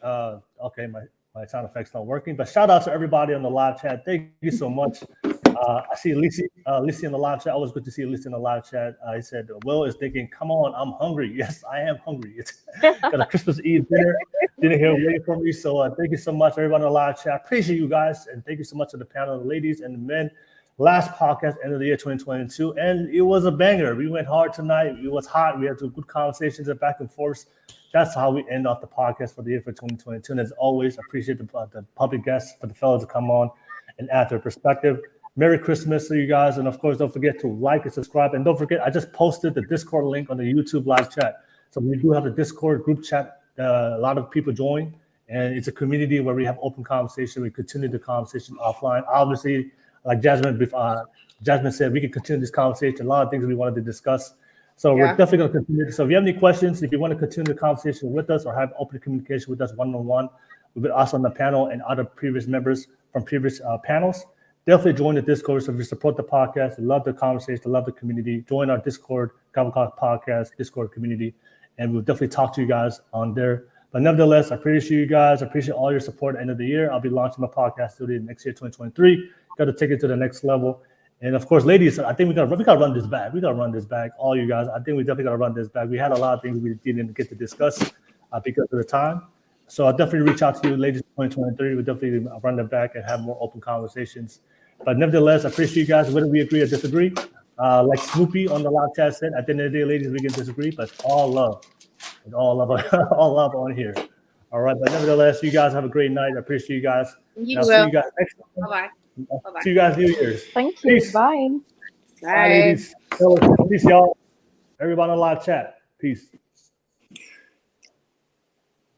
Okay, my sound effect's not working, but shout out to everybody on the live chat. Thank you so much. I see Lisi in the live chat. Always good to see Lisi in the live chat. He said, Will is thinking, come on, I'm hungry. Yes, I am hungry. It's got a Christmas Eve dinner here waiting for me. So thank you so much, everyone in the live chat. Appreciate you guys. And thank you so much to the panel, the ladies and the men. Last podcast, end of the year 2022. And it was a banger. We went hard tonight. It was hot. We had some good conversations and back and forth. That's how we end off the podcast for the year for 2022. And as always, appreciate the public guests, for the fellows to come on and add their perspective. Merry Christmas to you guys. And of course, don't forget to like and subscribe. And don't forget, I just posted the Discord link on the YouTube live chat. So we do have a Discord group chat. A lot of people join. And it's a community where we have open conversation. We continue the conversation offline. Obviously, like Jasmine said, we can continue this conversation. A lot of things we wanted to discuss. So we're definitely going to continue. So if you have any questions, if you want to continue the conversation with us or have open communication with us one-on-one, with us on the panel and other previous members from previous panels, definitely join the Discord. So if you support the podcast, love the conversation, love the community, join our Discord, Gobble Podcast, Discord community, and we'll definitely talk to you guys on there. But nevertheless, I appreciate you guys. I appreciate all your support at the end of the year. I'll be launching my podcast studio next year, 2023. Got to take it to the next level. And of course, ladies, I think we gotta run this back. We gotta run this back. All you guys, I think we definitely gotta run this back. We had a lot of things we didn't get to discuss because of the time. So I'll definitely reach out to you, ladies, 2023. We'll definitely run them back and have more open conversations. But nevertheless, I appreciate you guys. Whether we agree or disagree, Like Snoopy on the live chat said, at the end of the day, ladies, we can disagree, but all love. It's all love, all love on here. All right, but nevertheless, you guys have a great night. I appreciate you guys. You I'll see will. you guys next time. Bye-bye. Bye-bye. See you guys New Year's. Thank you. Peace. Bye. Bye, ladies. Peace, y'all. Everybody on live chat. Peace.